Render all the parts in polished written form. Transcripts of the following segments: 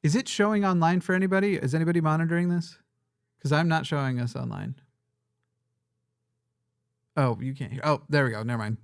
Is it showing online for anybody? Is anybody monitoring this? Because I'm not showing us online. Oh, you can't hear. Oh, there we go. Never mind.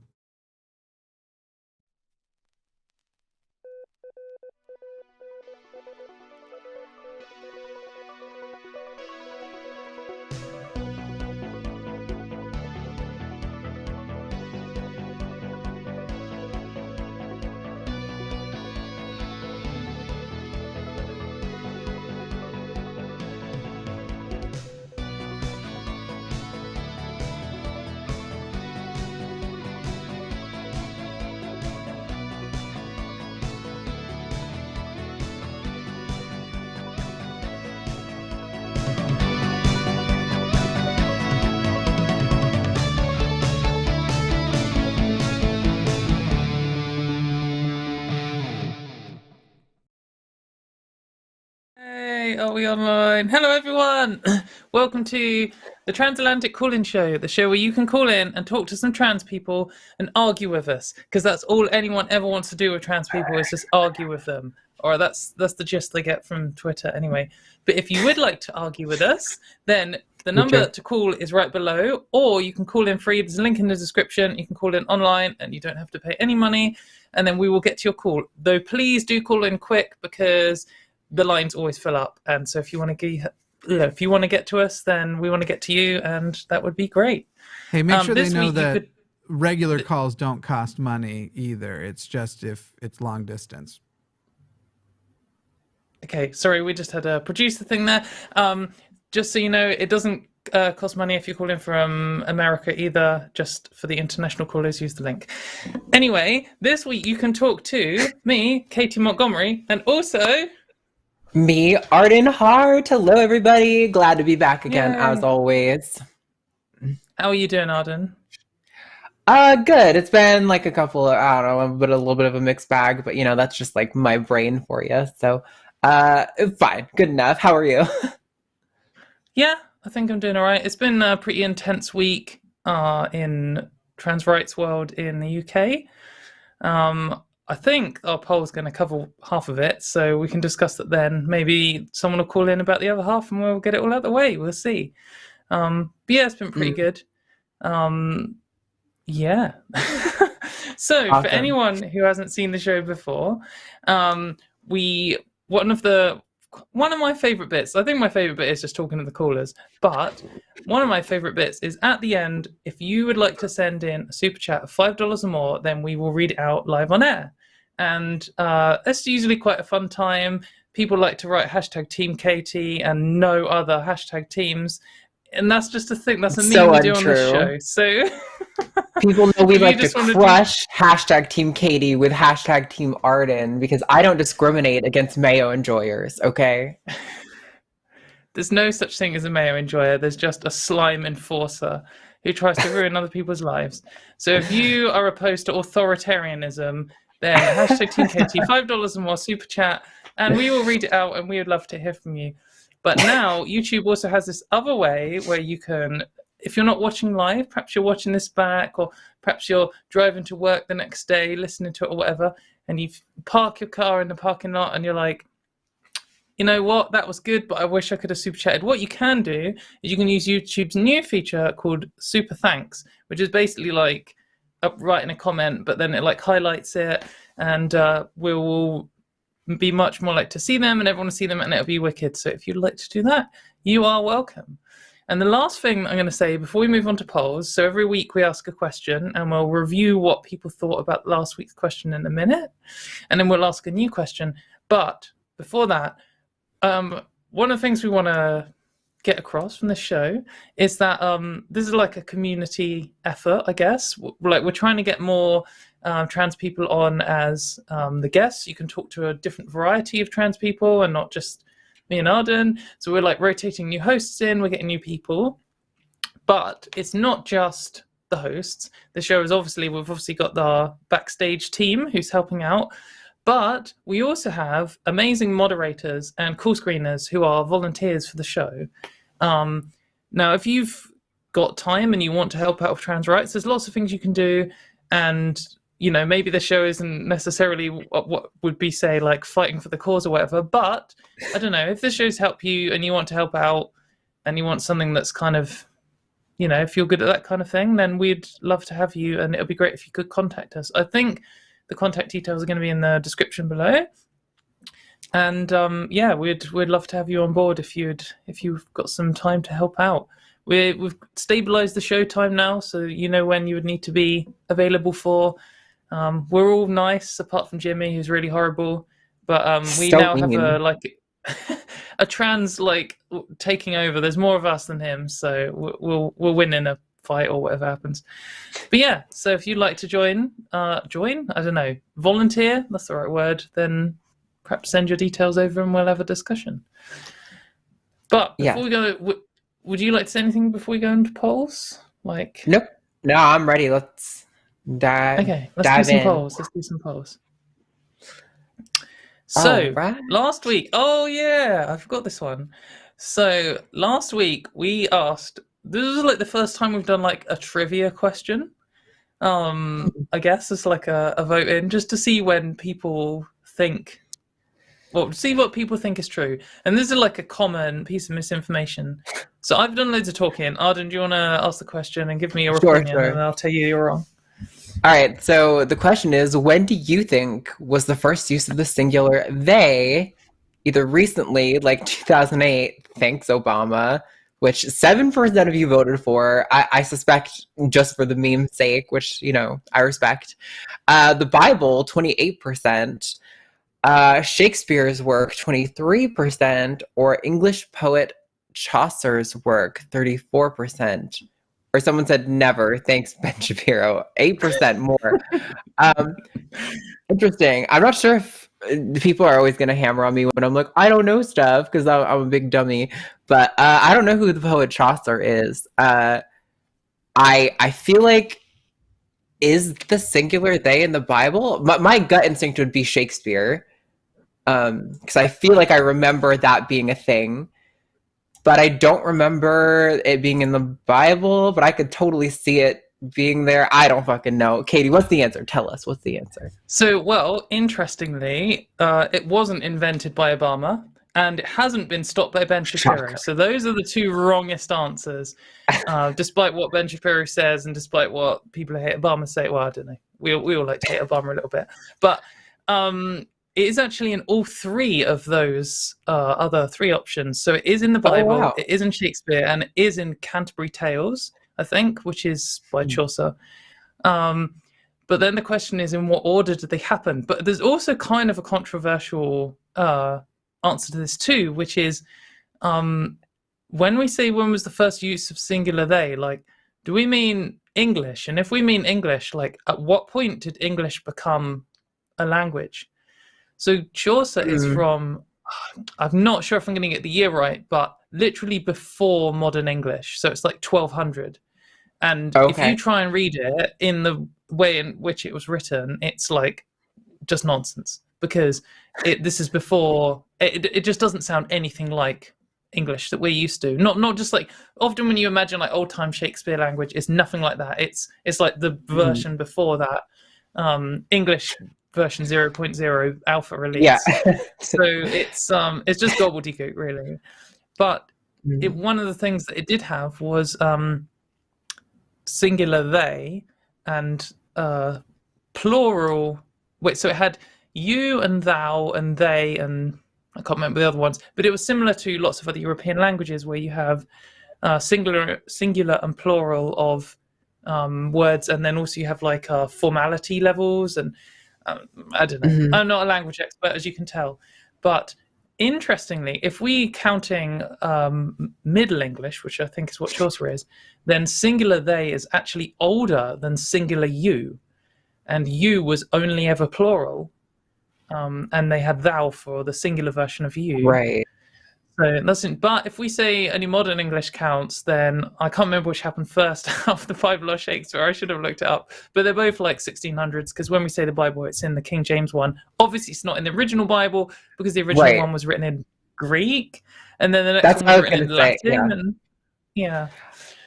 Are we online? Hello, everyone. Welcome to the Transatlantic Call-In Show, the show where you can call in and talk to some trans people and argue with us, because that's all anyone ever wants to do with trans people is just argue with them. Or that's the gist they get from Twitter anyway. But if you would like to argue with us, then the number to call is right below, or you can call in free. There's a link in the description. You can call in online and you don't have to pay any money, and then we will get to your call. Though please do call in quick, because the lines always fill up, and so if you want to get to us, then we want to get to you, and that would be great. Hey, make sure they know that regular calls don't cost money either. It's just if it's long distance. Okay, sorry, we just had a producer thing there. Just so you know, it doesn't cost money if you call in from America either. Just for the international callers, use the link. Anyway, this week you can talk to me, Katy Montgomerie, and also me, Arden Hart. Hello, everybody. Glad to be back again, as always. How are you doing, Arden? Good. It's been like a little bit of a mixed bag, but that's just like my brain for you. So, fine, good enough. How are you? Yeah, I think I'm doing all right. It's been a pretty intense week in trans rights world in the UK. I think our poll is going to cover half of it, so we can discuss that then. Maybe someone will call in about the other half and we'll get it all out of the way. We'll see. But yeah, it's been pretty good. Yeah. So awesome. For anyone who hasn't seen the show before, one of my favorite bits, I think my favorite bit is just talking to the callers, but one of my favorite bits is at the end, if you would like to send in a super chat of $5 or more, then we will read it out live on air. And it's usually quite a fun time. People like to write hashtag Team Katy and no other hashtag teams. And that's just a thing. That's a meme we do on this show. So people know we like to crush hashtag Team Katy with hashtag Team Arden, because I don't discriminate against mayo enjoyers, okay? There's no such thing as a mayo enjoyer. There's just a slime enforcer who tries to ruin other people's lives. So if you are opposed to authoritarianism, then hashtag Team Katy, $5 or more super chat, and we will read it out, and we would love to hear from you. But now YouTube also has this other way where you can, if you're not watching live, perhaps you're watching this back, or perhaps you're driving to work the next day, listening to it or whatever, and you park your car in the parking lot and you're like, you know what, that was good, but I wish I could have super chatted. What you can do is you can use YouTube's new feature called Super Thanks, which is basically like writing a comment, but then it like highlights it, and we'll be much more like to see them, and everyone will see them, and it'll be wicked. So if you'd like to do that, you are welcome. And the last thing I'm going to say before we move on to polls, so every week we ask a question, and we'll review what people thought about last week's question in a minute, and then we'll ask a new question. But before that, one of the things we want to get across from this show is that this is like a community effort, I guess. Like, we're trying to get more trans people on as the guests. You can talk to a different variety of trans people and not just me and Arden. So we're like rotating new hosts in, we're getting new people. But it's not just the hosts. The show is we've obviously got the backstage team who's helping out, but we also have amazing moderators and call screeners who are volunteers for the show. Now, if you've got time and you want to help out with trans rights, there's lots of things you can do. And maybe the show isn't necessarily what would be, say, like fighting for the cause or whatever, but I don't know, if the shows help you and you want to help out and you want something that's kind of, if you're good at that kind of thing, then we'd love to have you, and it would be great if you could contact us. I think the contact details are going to be in the description below. And we'd love to have you on board if you've got some time to help out. We've stabilized the show time now, so you know when you would need to be available for. We're all nice, apart from Jimmy, who's really horrible. But we now have a trans taking over. There's more of us than him, so we'll win in a fight or whatever happens. But yeah, so if you'd like to join, I don't know, volunteer, that's the right word, then perhaps send your details over and we'll have a discussion. But before we go, would you like to say anything before we go into polls? Nope. No, I'm ready. Let's dive do some in. polls. Let's do some polls. So last week, I forgot this one. So last week we asked, this was like the first time we've done like a trivia question. I guess it's like a vote in, just to see when people think, see what people think is true. And this is like a common piece of misinformation. So I've done loads of talking. Arden, do you want to ask the question and give me your opinion? Sure. And I'll tell you you're wrong. All right. So the question is, when do you think was the first use of the singular they, either recently, like 2008, thanks Obama, which 7% of you voted for. I suspect just for the meme's sake, which, I respect. The Bible, 28%. Shakespeare's work, 23%, or English poet Chaucer's work, 34%. Or someone said never, thanks Ben Shapiro, 8% more. Interesting. I'm not sure if people are always going to hammer on me when I'm like, I don't know stuff, because I'm a big dummy. But I don't know who the poet Chaucer is. I feel like, is the singular they in the Bible? My gut instinct would be Shakespeare. Because I feel like I remember that being a thing. But I don't remember it being in the Bible, but I could totally see it being there. I don't fucking know. Katie, what's the answer? Tell us. What's the answer? So, well, interestingly, it wasn't invented by Obama, and it hasn't been stopped by Ben Shapiro. So those are the two wrongest answers, despite what Ben Shapiro says and despite what people who hate Obama say. Well, I don't know. We all like to hate Obama a little bit. But it is actually in all three of those other three options. So it is in the Bible, It is in Shakespeare, and it is in Canterbury Tales, I think, which is by Chaucer. But then the question is, in what order did they happen? But there's also kind of a controversial answer to this too, which is when we say when was the first use of singular they, like, do we mean English? And if we mean English, like, at what point did English become a language? So Chaucer is from, I'm not sure if I'm going to get the year right, but literally before modern English. So it's like 1200. And if you try and read it in the way in which it was written, it's like just nonsense, because this is before, it just doesn't sound anything like English that we're used to. Not just like, often when you imagine like old time Shakespeare language, it's nothing like that. It's like the version before that, English version 0.0 alpha release. Yeah. So it's just gobbledygook, really. But one of the things that it did have was singular they and plural. Wait, so it had you and thou and they, and I can't remember the other ones, but it was similar to lots of other European languages where you have singular and plural of words, and then also you have like formality levels, and I don't know. I'm not a language expert, as you can tell. But interestingly, if we counting Middle English, which I think is what Chaucer is, then singular they is actually older than singular you. And you was only ever plural. And they had thou for the singular version of you. Right. So that's it. But if we say any modern English counts, then I can't remember which happened first, after the Bible or Shakespeare. I should have looked it up. But they're both like 1600s, because when we say the Bible, it's in the King James one. Obviously, it's not in the original Bible, because the original one was written in Greek, and then the next one was written in Latin.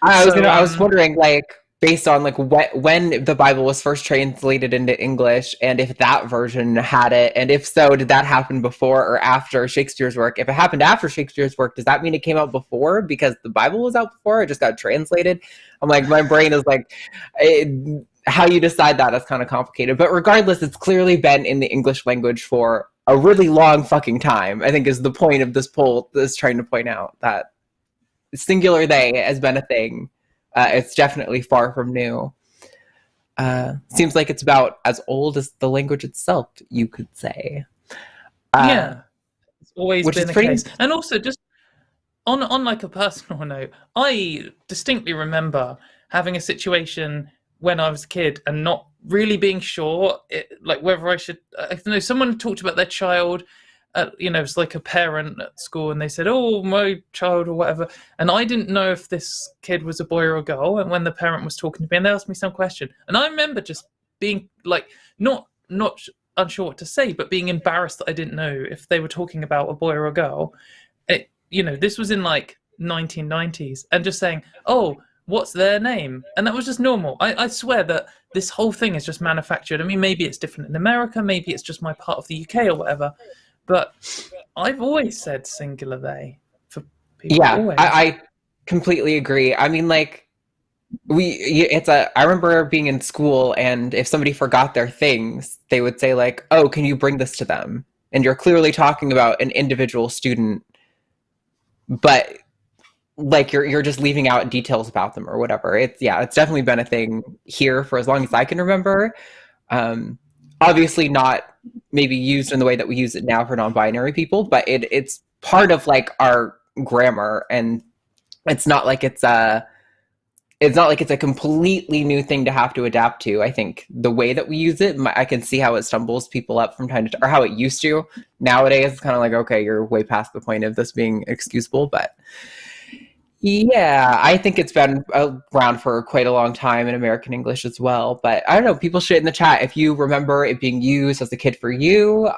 I was wondering, like, based on like when the Bible was first translated into English, and if that version had it, and if so, did that happen before or after Shakespeare's work? If it happened after Shakespeare's work, does that mean it came out before because the Bible was out before? It just got translated. I'm like, my brain is like, how you decide that is kind of complicated. But regardless, it's clearly been in the English language for a really long fucking time. I think is the point of this poll is trying to point out that singular they has been a thing. It's definitely far from new. Seems like it's about as old as the language itself, you could say. Yeah, it's always been the case. And also, just on like a personal note, I distinctly remember having a situation when I was a kid and not really being sure, like whether I should. I don't know. Someone talked about their child. It's like a parent at school, and they said, "Oh, my child," or whatever. And I didn't know if this kid was a boy or a girl. And when the parent was talking to me, and they asked me some question, and I remember just being like, not unsure what to say, but being embarrassed that I didn't know if they were talking about a boy or a girl. This was in like 1990s, and just saying, "Oh, what's their name?" And that was just normal. I swear that this whole thing is just manufactured. I mean, maybe it's different in America, maybe it's just my part of the UK or whatever. But I've always said singular they for people. Yeah, I completely agree. I mean, like, I remember being in school, and if somebody forgot their things, they would say like, "Oh, can you bring this to them?" And you're clearly talking about an individual student, but like you're just leaving out details about them or whatever. It's definitely been a thing here for as long as I can remember. Obviously not maybe used in the way that we use it now for non-binary people, but it's part of like our grammar, and it's not like it's a completely new thing to have to adapt to. I think the way that we use it, I can see how it stumbles people up from time to time, or how it used to. Nowadays, it's kind of like, okay, you're way past the point of this being excusable, but yeah, I think it's been around for quite a long time in American English as well. But I don't know, people should in the chat, if you remember it being used as a kid for you,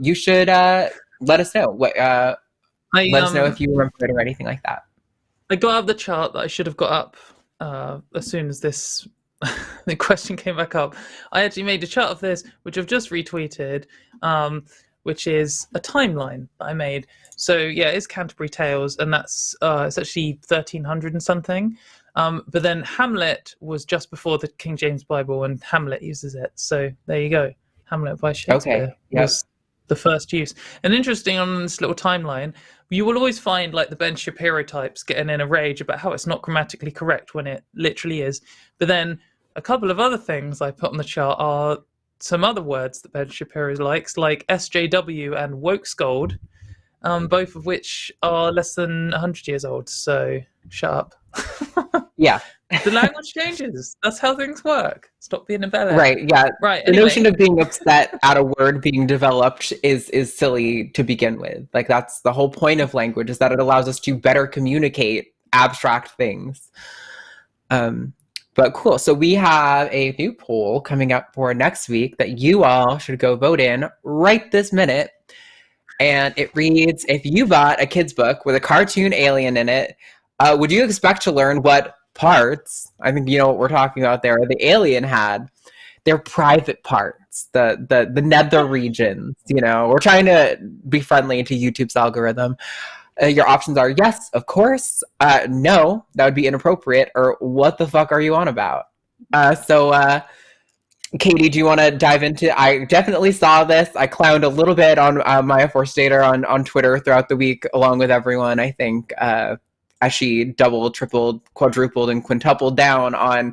you should let us know. Let us know if you remember it or anything like that. I got out the chart that I should have got up as soon as this the question came back up. I actually made a chart of this, which I've just retweeted, which is a timeline that I made. So yeah, it's Canterbury Tales, and that's it's actually 1300 and something. But then Hamlet was just before the King James Bible, and Hamlet uses it. So there you go. Hamlet by Shakespeare was the first use. And interesting on this little timeline, you will always find like the Ben Shapiro types getting in a rage about how it's not grammatically correct when it literally is. But then a couple of other things I put on the chart are some other words that Ben Shapiro likes, like SJW and woke scold, both of which are less than 100 years old. So shut up. Yeah. The language changes. That's how things work. Stop being a bellend. Right, yeah. Right. The notion of being upset at a word being developed is silly to begin with. Like, that's the whole point of language, is that it allows us to better communicate abstract things. But cool. So we have a new poll coming up for next week that you all should go vote in right this minute. And it reads, if you bought a kid's book with a cartoon alien in it, would you expect to learn what parts, I think you know what we're talking about there, the alien had? Their private parts, the nether regions, you know. We're trying to be friendly to YouTube's algorithm. Your options are yes, of course, no, that would be inappropriate, or what the fuck are you on about? So Katy, do you want to dive into? I definitely saw this. I clowned a little bit on Maya Forstater on Twitter throughout the week, along with everyone, I think, as she doubled, tripled, quadrupled, and quintupled down on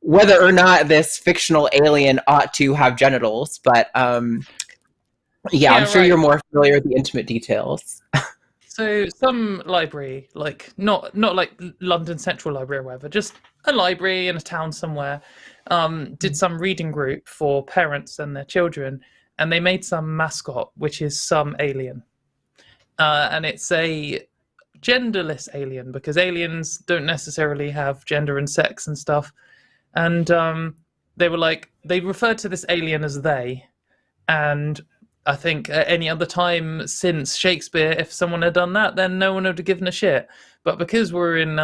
whether or not this fictional alien ought to have genitals. But yeah, I'm sure you're more familiar with the intimate details. So some library, like not like London Central Library or whatever, just a library in a town somewhere, did some reading group for parents and their children, and they made some mascot, which is some alien. And it's a genderless alien, because aliens don't necessarily have gender and sex and stuff. And they were like, they referred to this alien as they, and I think at any other time since Shakespeare, if someone had done that, then no one would have given a shit. But because we're in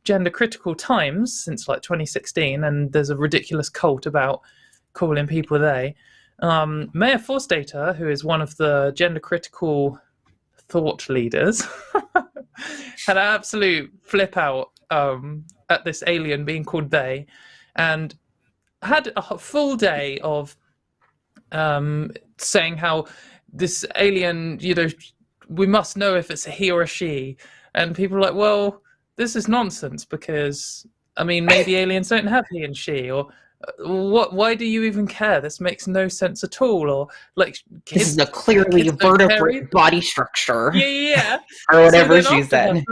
gender critical times since like 2016, and there's a ridiculous cult about calling people they. Mayor Forstater, who is one of the gender critical thought leaders, had an absolute flip out at this alien being called they, and had a full day of saying how this alien, we must know if it's a he or a she. And people are like, well, this is nonsense because, maybe aliens don't have he and she, or why do you even care? This makes no sense at all. Or like, this is a clearly vertebrate body structure. Yeah. Or whatever she said.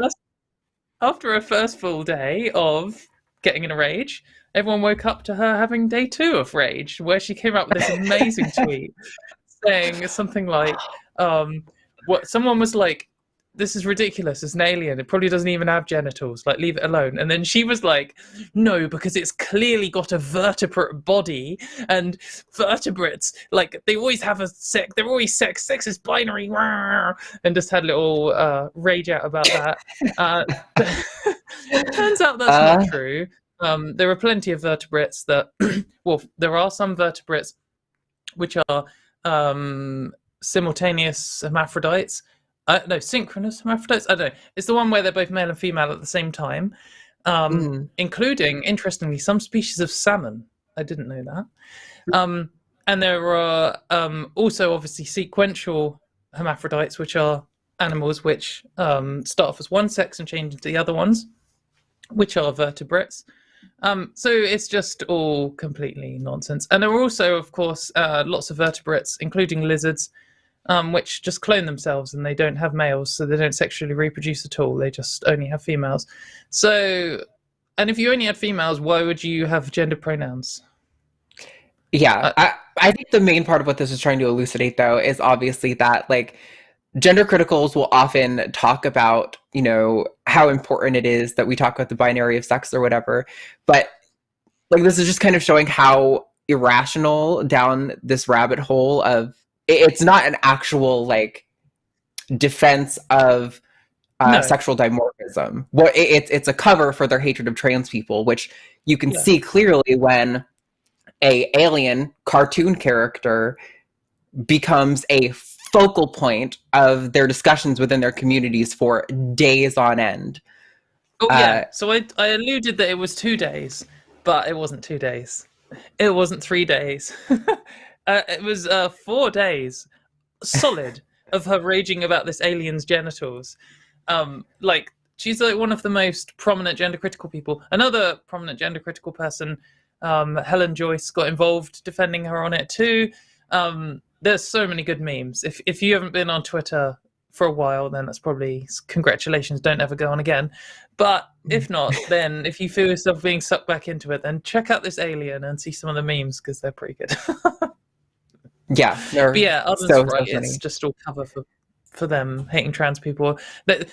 After her first full day of getting in a rage, everyone woke up to her having day 2 of rage, where she came up with this amazing tweet saying something like, what someone was like, this is ridiculous, it's an alien, it probably doesn't even have genitals, like leave it alone. And then she was like, no, because it's clearly got a vertebrate body, and vertebrates, like, they always have a sex, they're always sex is binary, and just had a little rage out about that. Turns out that's not true. There are plenty of vertebrates that well, there are some vertebrates which are simultaneous hermaphrodites. No, synchronous hermaphrodites. I don't know. It's the one where they're both male and female at the same time, including, interestingly, some species of salmon. I didn't know that. And there are also, obviously, sequential hermaphrodites, which are animals which start off as one sex and change into the other ones, which are vertebrates. So it's just all completely nonsense. And there are also, of course, lots of vertebrates, including lizards, which just clone themselves, and they don't have males, so they don't sexually reproduce at all. They just only have females. So, and if you only had females, why would you have gender pronouns? Yeah, I think the main part of what this is trying to elucidate, though, is obviously that, like, gender criticals will often talk about, how important it is that we talk about the binary of sex or whatever. But, like, this is just kind of showing how irrational down this rabbit hole of, it's not an actual, like, defense of sexual dimorphism. Well, it's a cover for their hatred of trans people, which you can see clearly when a alien cartoon character becomes a focal point of their discussions within their communities for days on end. Oh, yeah. So I alluded that it was 2 days, but it wasn't 2 days. It wasn't 3 days. It was 4 days solid of her raging about this alien's genitals. Like, she's like one of the most prominent gender critical people. Another prominent gender critical person, Helen Joyce, got involved defending her on it too. There's so many good memes. If you haven't been on Twitter for a while, then that's probably congratulations, don't ever go on again. But if not, then if you feel yourself being sucked back into it, then check out this alien and see some of the memes, because they're pretty good. Yeah, but yeah, Arden's right. It's just all cover for them hating trans people.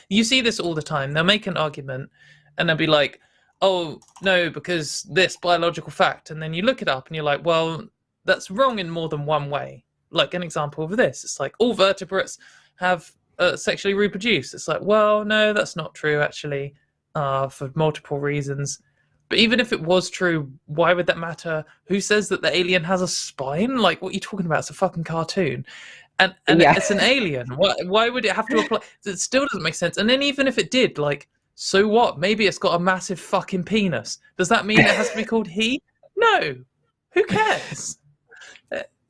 You see this all the time. They'll make an argument and they'll be like, oh, no, because this biological fact. And then you look it up and you're like, well, that's wrong in more than one way. Like an example of this, it's like all vertebrates have sexually reproduced. It's like, well, no, that's not true, actually, for multiple reasons. But even if it was true, why would that matter? Who says that the alien has a spine? Like, what are you talking about? It's a fucking cartoon. And it's an alien. Why would it have to apply? It still doesn't make sense. And then even if it did, like, so what? Maybe it's got a massive fucking penis. Does that mean it has to be called he? No. Who cares?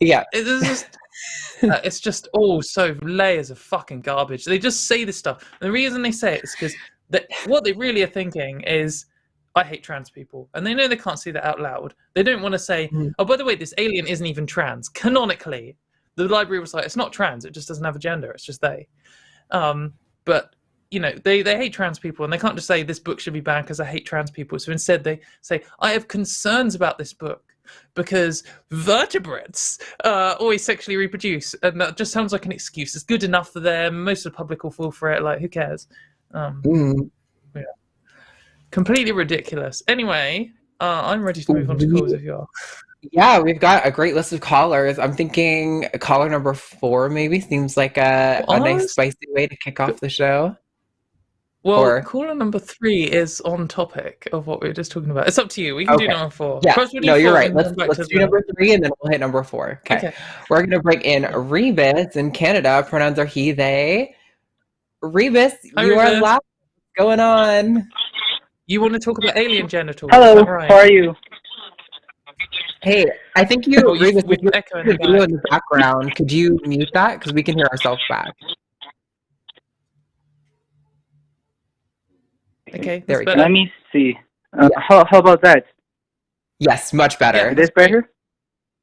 Yeah. It's just all so layers of fucking garbage. They just say this stuff. And the reason they say it is because what they really are thinking is, I hate trans people. And they know they can't say that out loud. They don't want to say, oh, by the way, this alien isn't even trans. Canonically, the library was like, it's not trans. It just doesn't have a gender. It's just they. But, they hate trans people. And they can't just say this book should be banned because I hate trans people. So instead they say, I have concerns about this book because vertebrates always sexually reproduce. And that just sounds like an excuse. It's good enough for them. Most of the public will fall for it. Like, who cares? Yeah. Completely ridiculous. Anyway, I'm ready to move on to calls if you are. Yeah, we've got a great list of callers. I'm thinking caller number 4 maybe seems like a nice spicy way to kick off the show. Well, Or caller number 3 is on topic of what we were just talking about. It's up to you. We can do okay. number 4. Yeah. First, we'll do No, you're 4 right. and then come back Let's to do number 3 and then we'll hit number 4. Okay. We're gonna bring in Rebus in Canada. Pronouns are he, they. Rebus, Hi, you are Rebus. loud. What's going on? You want to talk about alien genitals? Hello, is that right? how are you? Hey, I think you, Oh, Rebus, with if you echo in the the video back. in the background, could you mute that? Because we can hear ourselves back. Okay, There that's we go. better. Let me see. How about that? Yes, much better. Yeah. It is better?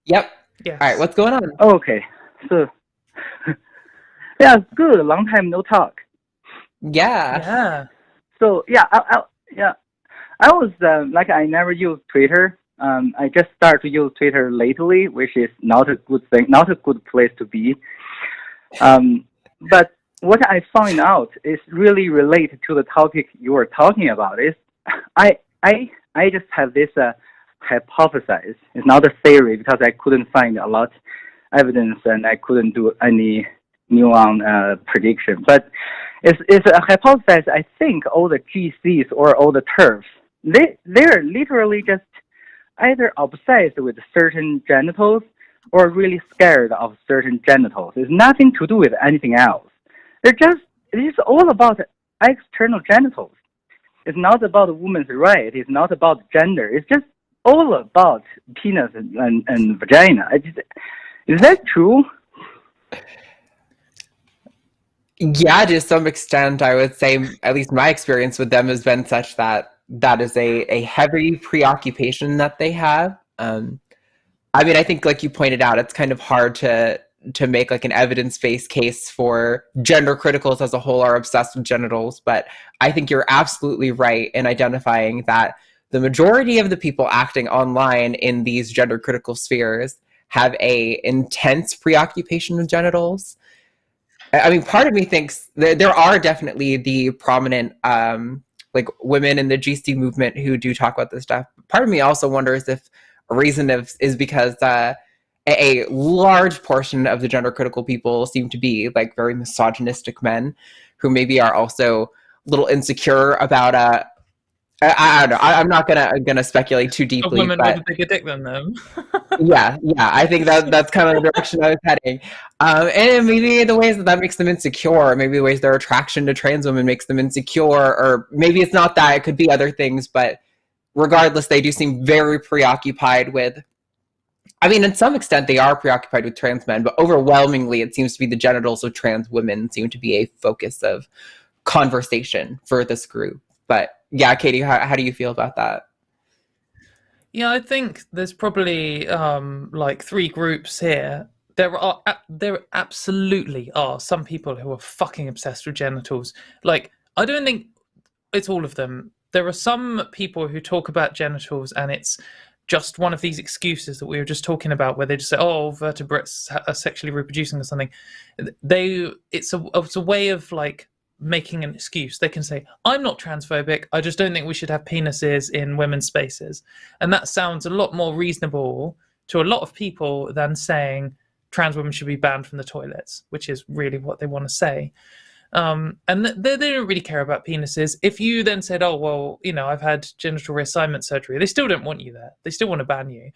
Yep. Yes. All right, what's going on? Oh, okay. So, yeah, good. Long time no talk. Yeah. Yeah. So, I was like, I never used Twitter. I just started to use Twitter lately, which is not a good thing, not a good place to be. But what I found out is really related to the topic you were talking about. Is I just have this hypothesis. It's not a theory because I couldn't find a lot evidence and I couldn't do any nuance prediction. But it's a hypothesis. I think all the GCs or all the TERFs, they're literally just either obsessed with certain genitals or really scared of certain genitals. It's nothing to do with anything else. It's all about external genitals. It's not about a woman's right. It's not about gender. It's just all about penis and vagina. Is that true? Yeah, to some extent, I would say, at least my experience with them has been such that that is a heavy preoccupation that they have. I mean, I think, like you pointed out, it's kind of hard to make like an evidence-based case for gender criticals as a whole are obsessed with genitals, but I think you're absolutely right in identifying that the majority of the people acting online in these gender critical spheres have a intense preoccupation with genitals. I mean, part of me thinks there are definitely the prominent like women in the GC movement who do talk about this stuff. Part of me also wonders if a reason is because a large portion of the gender critical people seem to be like very misogynistic men who maybe are also a little insecure about I don't know. I'm not gonna speculate too deeply. Women But with a bigger dick than them. yeah, I think that's kind of the direction I was heading. And maybe the ways that makes them insecure, maybe the ways their attraction to trans women makes them insecure, or maybe it's not that, it could be other things, but regardless, they do seem very preoccupied with, I mean, in some extent they are preoccupied with trans men, but overwhelmingly it seems to be the genitals of trans women seem to be a focus of conversation for this group. But yeah, Katy, how do you feel about that? Yeah, I think there's probably like 3 groups here. There absolutely are some people who are fucking obsessed with genitals. Like, I don't think it's all of them. There are some people who talk about genitals and it's just one of these excuses that we were just talking about, where they just say, "Oh, vertebrates are sexually reproducing" or something. It's a way of like making an excuse. They can say, "I'm not transphobic, I just don't think we should have penises in women's spaces," and that sounds a lot more reasonable to a lot of people than saying trans women should be banned from the toilets, which is really what they want to say. And they don't really care about penises. If you then said, "Oh, well, you know, I've had genital reassignment surgery," they still don't want you there. They still want to ban you.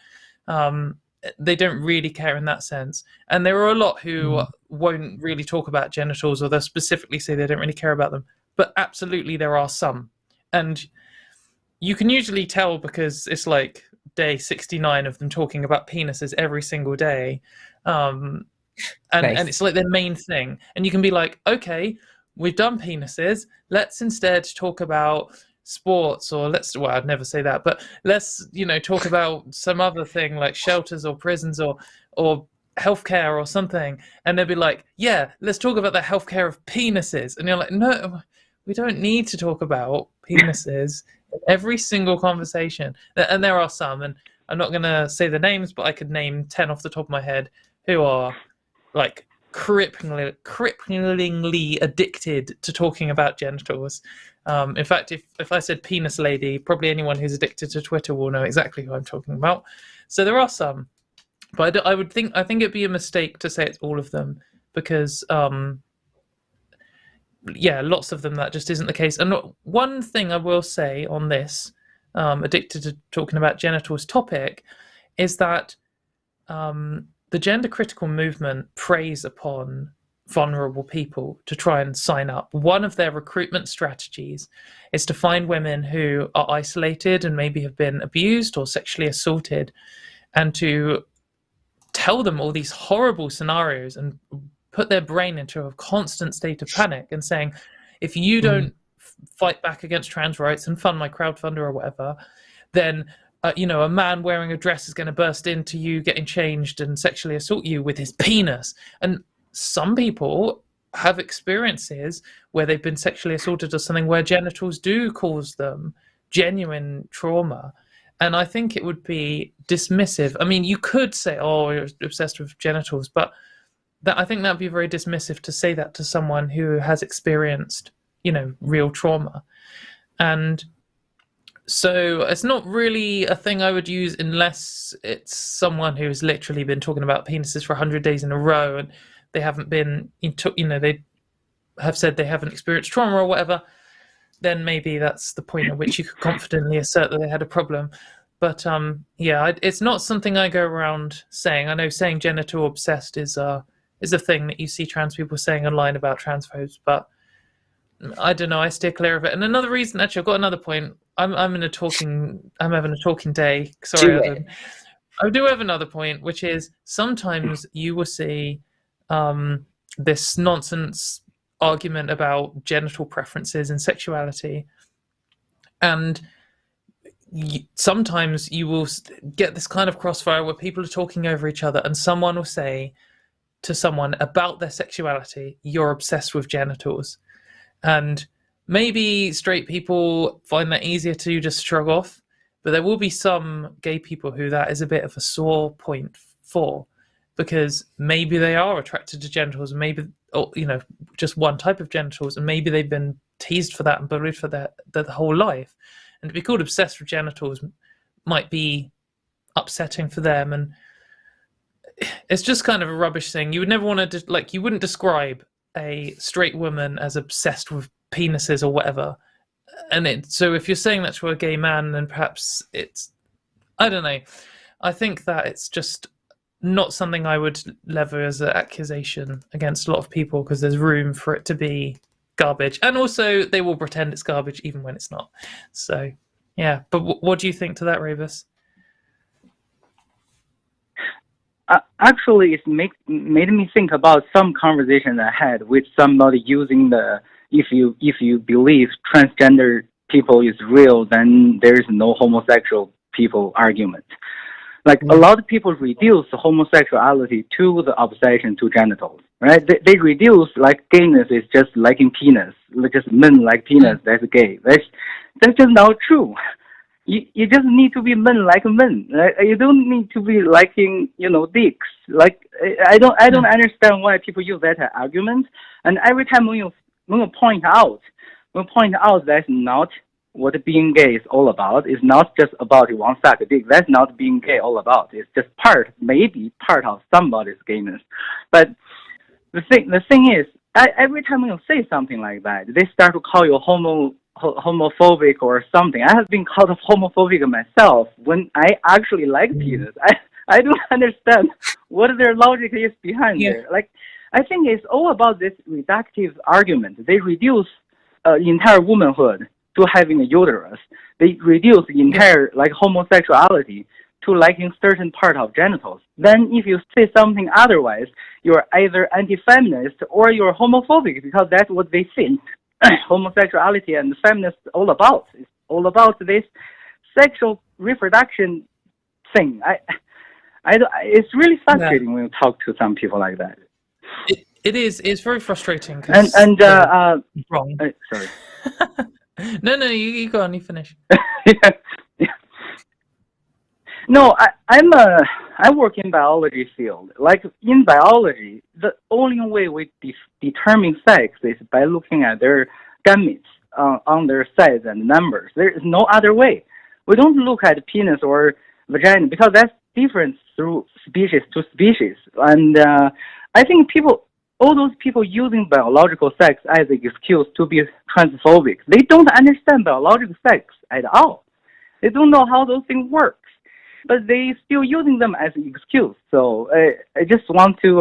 They don't really care in that sense. And there are a lot who won't really talk about genitals, or they'll specifically say they don't really care about them. But absolutely there are some. And you can usually tell because it's like day 69 of them talking about penises every single day. And it's like their main thing. And you can be like, okay, we've done penises. Let's instead talk about sports, or I'd never say that, but let's, talk about some other thing like shelters or prisons or healthcare or something. And they'll be like, yeah, let's talk about the healthcare of penises. And you're like, no, we don't need to talk about penises in every single conversation. And there are some, and I'm not going to say the names, but I could name 10 off the top of my head who are like cripplingly addicted to talking about genitals. In fact, if I said penis lady, probably anyone who's addicted to Twitter will know exactly who I'm talking about. So there are some, but I think it'd be a mistake to say it's all of them, because yeah, lots of them that just isn't the case. And one thing I will say on this, addicted to talking about genitals topic, is that the gender critical movement preys upon vulnerable people to try and sign up. One of their recruitment strategies is to find women who are isolated and maybe have been abused or sexually assaulted, and to tell them all these horrible scenarios and put their brain into a constant state of panic and saying, if you don't fight back against trans rights and fund my crowdfunder or whatever, then a man wearing a dress is going to burst into you getting changed and sexually assault you with his penis. And some people have experiences where they've been sexually assaulted or something where genitals do cause them genuine trauma. And I think it would be dismissive. I mean, you could say, oh, you're obsessed with genitals, but I think that would be very dismissive to say that to someone who has experienced, real trauma. And so it's not really a thing I would use unless it's someone who's literally been talking about penises for 100 days in a row and they haven't been, they have said they haven't experienced trauma or whatever. Then maybe that's the point at which you could confidently assert that they had a problem. But it's not something I go around saying. I know saying genital obsessed is a thing that you see trans people saying online about transphobes, but I don't know. I steer clear of it. And another reason, actually, I've got another point. I'm having a talking day. Sorry, I do have another point, which is sometimes you will see this nonsense argument about genital preferences and sexuality, and sometimes you will get this kind of crossfire where people are talking over each other, and someone will say to someone about their sexuality, "You're obsessed with genitals." And maybe straight people find that easier to just shrug off, but there will be some gay people who that is a bit of a sore point for, because maybe they are attracted to genitals, and maybe, just one type of genitals, and maybe they've been teased for that and bullied for that their whole life. And to be called obsessed with genitals might be upsetting for them, and it's just kind of a rubbish thing. You would never want to, you wouldn't describe a straight woman as obsessed with penises or whatever. And so if you're saying that to a gay man, then perhaps it's, I don't know. I think that it's just not something I would lever as an accusation against a lot of people, because there's room for it to be garbage. And also they will pretend it's garbage even when it's not. So, yeah. But what do you think to that, Ravis? Actually, it made me think about some conversation I had with somebody using the if you believe transgender people is real, then there is no homosexual people argument. A lot of people reduce homosexuality to the obsession to genitals, right? They reduce gayness is just liking penis, just men like penis, that's gay. That's just not true. You just need to be men like men. Right? You don't need to be liking, dicks. I don't understand why people use that argument. And every time when you point out that's not what being gay is all about. It's not just about you want to suck a dick. That's not being gay all about. It's just maybe part of somebody's gayness. But the thing is, every time when you say something like that, they start to call you homophobic or something. I have been called homophobic myself when I actually like penis. I don't understand what their logic is behind there. I think it's all about this reductive argument. They reduce entire womanhood to having a uterus. They reduce the entire homosexuality to liking certain part of genitals. Then if you say something otherwise, you're either anti-feminist or you're homophobic, because that's what they think homosexuality and feminists all about. It's all about this sexual reproduction thing. It's really frustrating when you talk to some people like that. It is. It's very frustrating. Wrong. Sorry. No, you go on. You finish. Yeah. No, I work in biology field. In biology, the only way we determine sex is by looking at their gametes on their size and numbers. There is no other way. We don't look at penis or vagina, because that's different through species to species. And I think people all those people using biological sex as an excuse to be transphobic, they don't understand biological sex at all. They don't know how those things work, but they still using them as an excuse. So I just want to,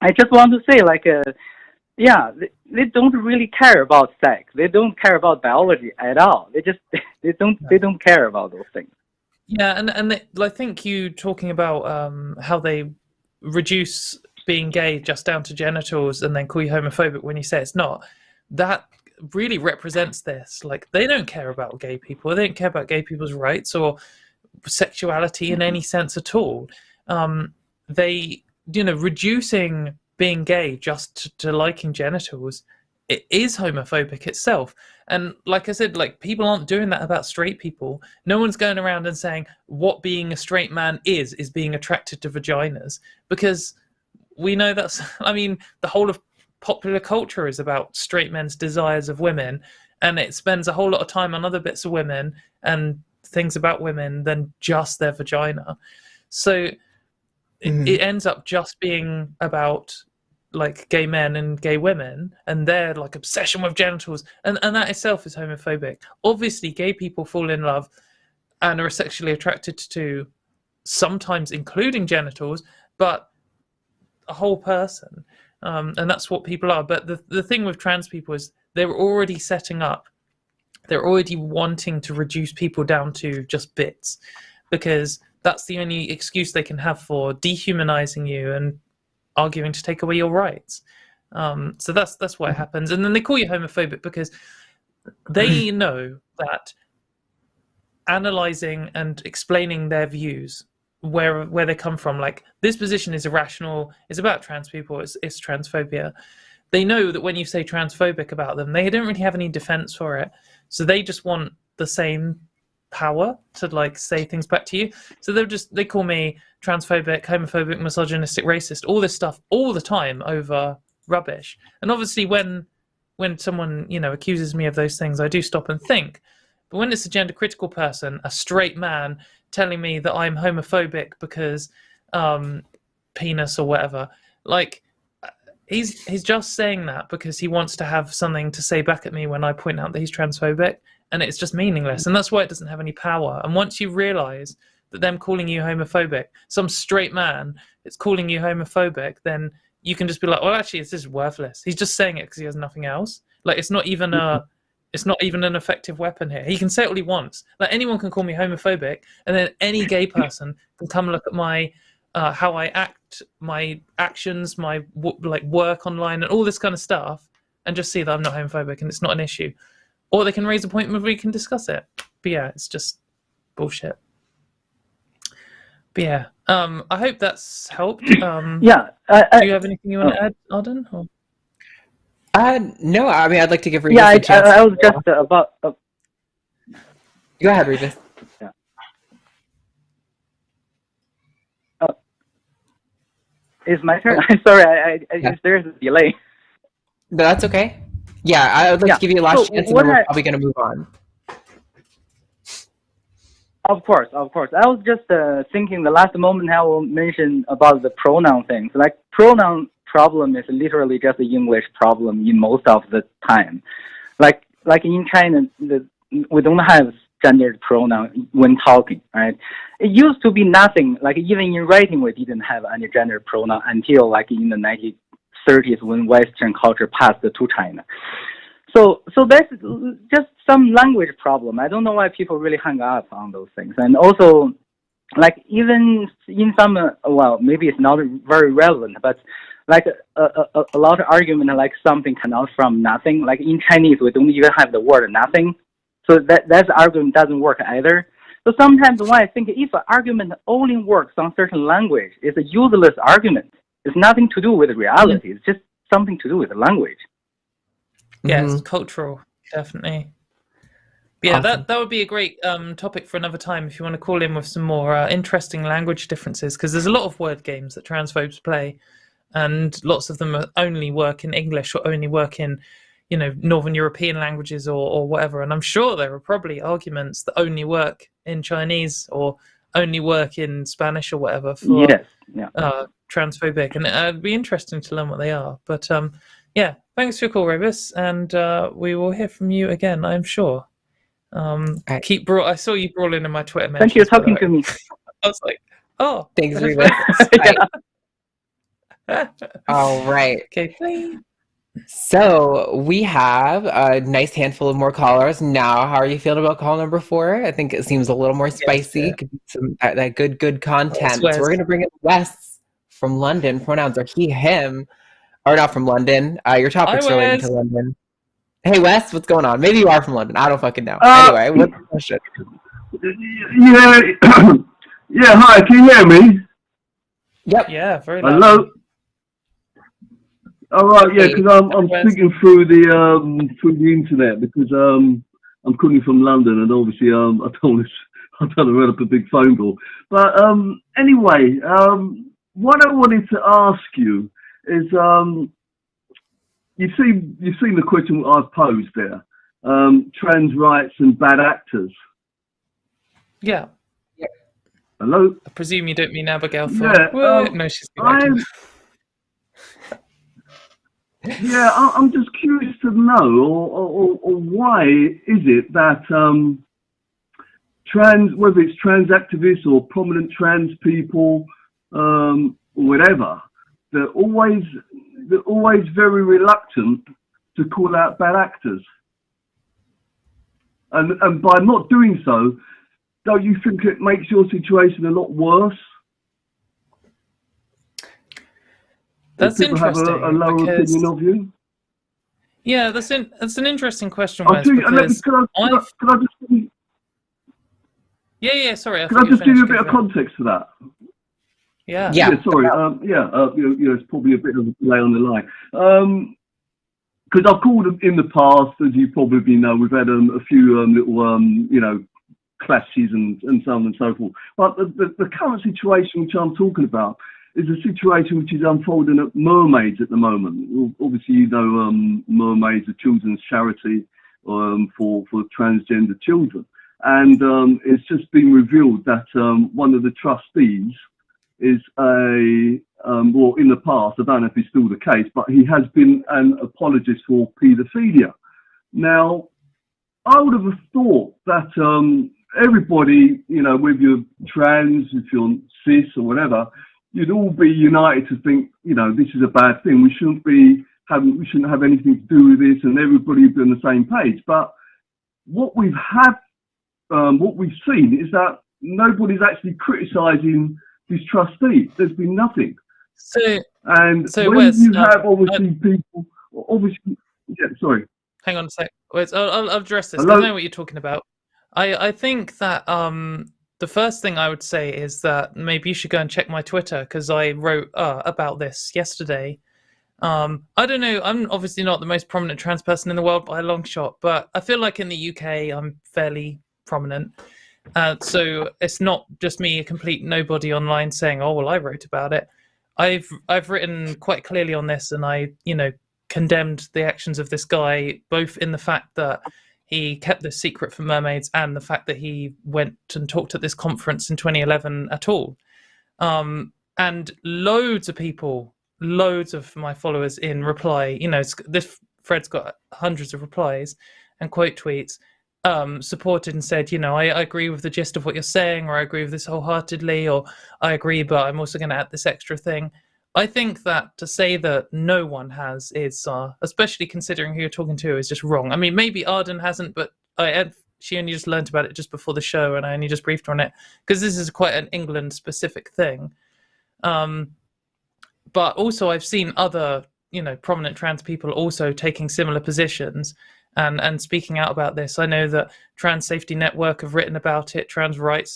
I just want to say, like, they don't really care about sex. They don't care about biology at all. They don't care about those things. Yeah, and I think you talking about how they reduce being gay just down to genitals and then call you homophobic when you say it's not, that really represents this. Like, they don't care about gay people. They don't care about gay people's rights or sexuality in any sense at all. They, reducing being gay just to liking genitals, it is homophobic itself. And like I said, like, people aren't doing that about straight people. No one's going around and saying what being a straight man is being attracted to vaginas, because we know that's, I mean, the whole of popular culture is about straight men's desires of women, and it spends a whole lot of time on other bits of women and things about women than just their vagina. So it ends up just being about like gay men and gay women and their like obsession with genitals, and that itself is homophobic. Obviously gay people fall in love and are sexually attracted to, sometimes including genitals, but a whole person, and that's what people are. But the thing with trans people is they're already wanting to reduce people down to just bits, because that's the only excuse they can have for dehumanizing you and arguing to take away your rights. So that's what happens. And then they call you homophobic because they know that analyzing and explaining their views, where they come from, like, this position is irrational, it's about trans people, it's transphobia. They know that when you say transphobic about them, they don't really have any defense for it. So they just want the same power to like say things back to you. So they call me transphobic, homophobic, misogynistic, racist, all this stuff all the time over rubbish. And obviously when someone, accuses me of those things, I do stop and think. But when it's a gender critical person, a straight man, telling me that I'm homophobic because penis or whatever, like, he's just saying that because he wants to have something to say back at me when I point out that he's transphobic, and it's just meaningless. And that's why it doesn't have any power. And once you realize that them calling you homophobic, some straight man is calling you homophobic, then you can just be like, well, actually, it's just worthless. He's just saying it because he has nothing else. Like, it's not even an effective weapon here. He can say it all he wants. Like, anyone can call me homophobic, and then any gay person can come look at my how I act, my actions, my work online, and all this kind of stuff, and just see that I'm not homophobic and it's not an issue. Or they can raise a point where we can discuss it. But yeah, it's just bullshit. But yeah, I hope that's helped. Do you have anything you want to add, Arden? Or? No, I mean, I'd like to give Revis a chance. I was just about... Go ahead, Revis. Yeah. It's my turn? I'm sorry, there's a delay. No, that's okay. Yeah, I would like to give you a last chance, and then we're probably going to move on. Of course. I was just thinking the last moment I will mention about the pronoun things. Like, pronoun problem is literally just an English problem in most of the time. Like in China, we don't have gendered pronoun when talking, right? It used to be nothing. Like, even in writing, we didn't have any gendered pronoun until like in the 1930s when Western culture passed to China. So that's just some language problem. I don't know why people really hang up on those things. And also, like, even in some, maybe it's not very relevant, but like a lot of argument, like something comes out from nothing. Like in Chinese, we don't even have the word nothing. So that argument doesn't work either. So sometimes when I think if an argument only works on certain language, it's a useless argument. It's nothing to do with reality. It's just something to do with the language. Yeah, it's cultural, definitely. But yeah, awesome. That would be a great topic for another time if you want to call in with some more interesting language differences, because there's a lot of word games that transphobes play, and lots of them only work in English or only work in, Northern European languages or whatever. And I'm sure there are probably arguments that only work in Chinese or only work in Spanish or whatever for transphobic, and it'd be interesting to learn what they are. But yeah, thanks for your call, Robus, and we will hear from you again, I'm sure. I saw you brawling in my Twitter mentions. Thank you for talking to me. I was like, oh, Thanks, Reba. All right. Okay, bye. So we have a nice handful of more callers now. How are you feeling about call number 4? I think it seems a little more spicy. Could be some that good content. So we're gonna bring in Wes from London. Pronouns are he, him, or not from London. Your topic's related to London. Hey Wes, what's going on? Maybe you are from London. I don't fucking know. Anyway, what's the question? Yeah, yeah. Hi, can you hear me? Yep. Yeah, very loud. Hello. All right, yeah, because I'm speaking through the internet because I'm calling from London and obviously I don't want to run up a big phone call. But anyway, what I wanted to ask you is you've seen the question I've posed there, trans rights and bad actors. Yeah. Hello. I presume you don't mean Abigail. Yeah. No, she's. Yeah, I'm just curious to know, or why is it that whether it's trans activists or prominent trans people, or whatever, they're always very reluctant to call out bad actors, and by not doing so, don't you think it makes your situation a lot worse? That's interesting. Have a lower opinion of you? Yeah, that's an interesting question, Wes. Can I just? Yeah. Sorry. Can I just give you a bit of context to that? Yeah. Sorry. It's probably a bit of a delay on the line. Because I've called in the past, as you probably know, we've had a few little clashes and so on and so forth. But the current situation which I'm talking about is a situation which is unfolding at Mermaids at the moment. Well, obviously, Mermaids, a children's charity for transgender children. And it's just been revealed that one of the trustees is in the past, I don't know if it's still the case, but he has been an apologist for paedophilia. Now, I would have thought that everybody, whether you're trans, if you're cis or whatever, you'd all be united to think, this is a bad thing. We shouldn't have anything to do with this, and everybody would be on the same page. But what we've seen is that nobody's actually criticising this trustee. There's been nothing. So when Wes, you have obviously people, sorry. Hang on a sec. Wes, I'll address this. Hello? I know what you're talking about. I think that the first thing I would say is that maybe you should go and check my Twitter, because I wrote about this yesterday. I don't know. I'm obviously not the most prominent trans person in the world by a long shot, but I feel like in the UK I'm fairly prominent. So it's not just me, a complete nobody online, saying, "Oh well, I wrote about it." I've written quite clearly on this, and I condemned the actions of this guy, both in the fact that he kept this secret from Mermaids and the fact that he went and talked at this conference in 2011 at all. And loads of people, loads of my followers in reply, this thread's got hundreds of replies and quote tweets, supported and said, I agree with the gist of what you're saying, or I agree with this wholeheartedly, or I agree, but I'm also going to add this extra thing. I think that to say that no one has is, especially considering who you're talking to, is just wrong. I mean, maybe Arden hasn't, but she only just learned about it just before the show, and I only just briefed her on it, because this is quite an England-specific thing. But also I've seen other, prominent trans people also taking similar positions and speaking out about this. I know that Trans Safety Network have written about it, Trans Right,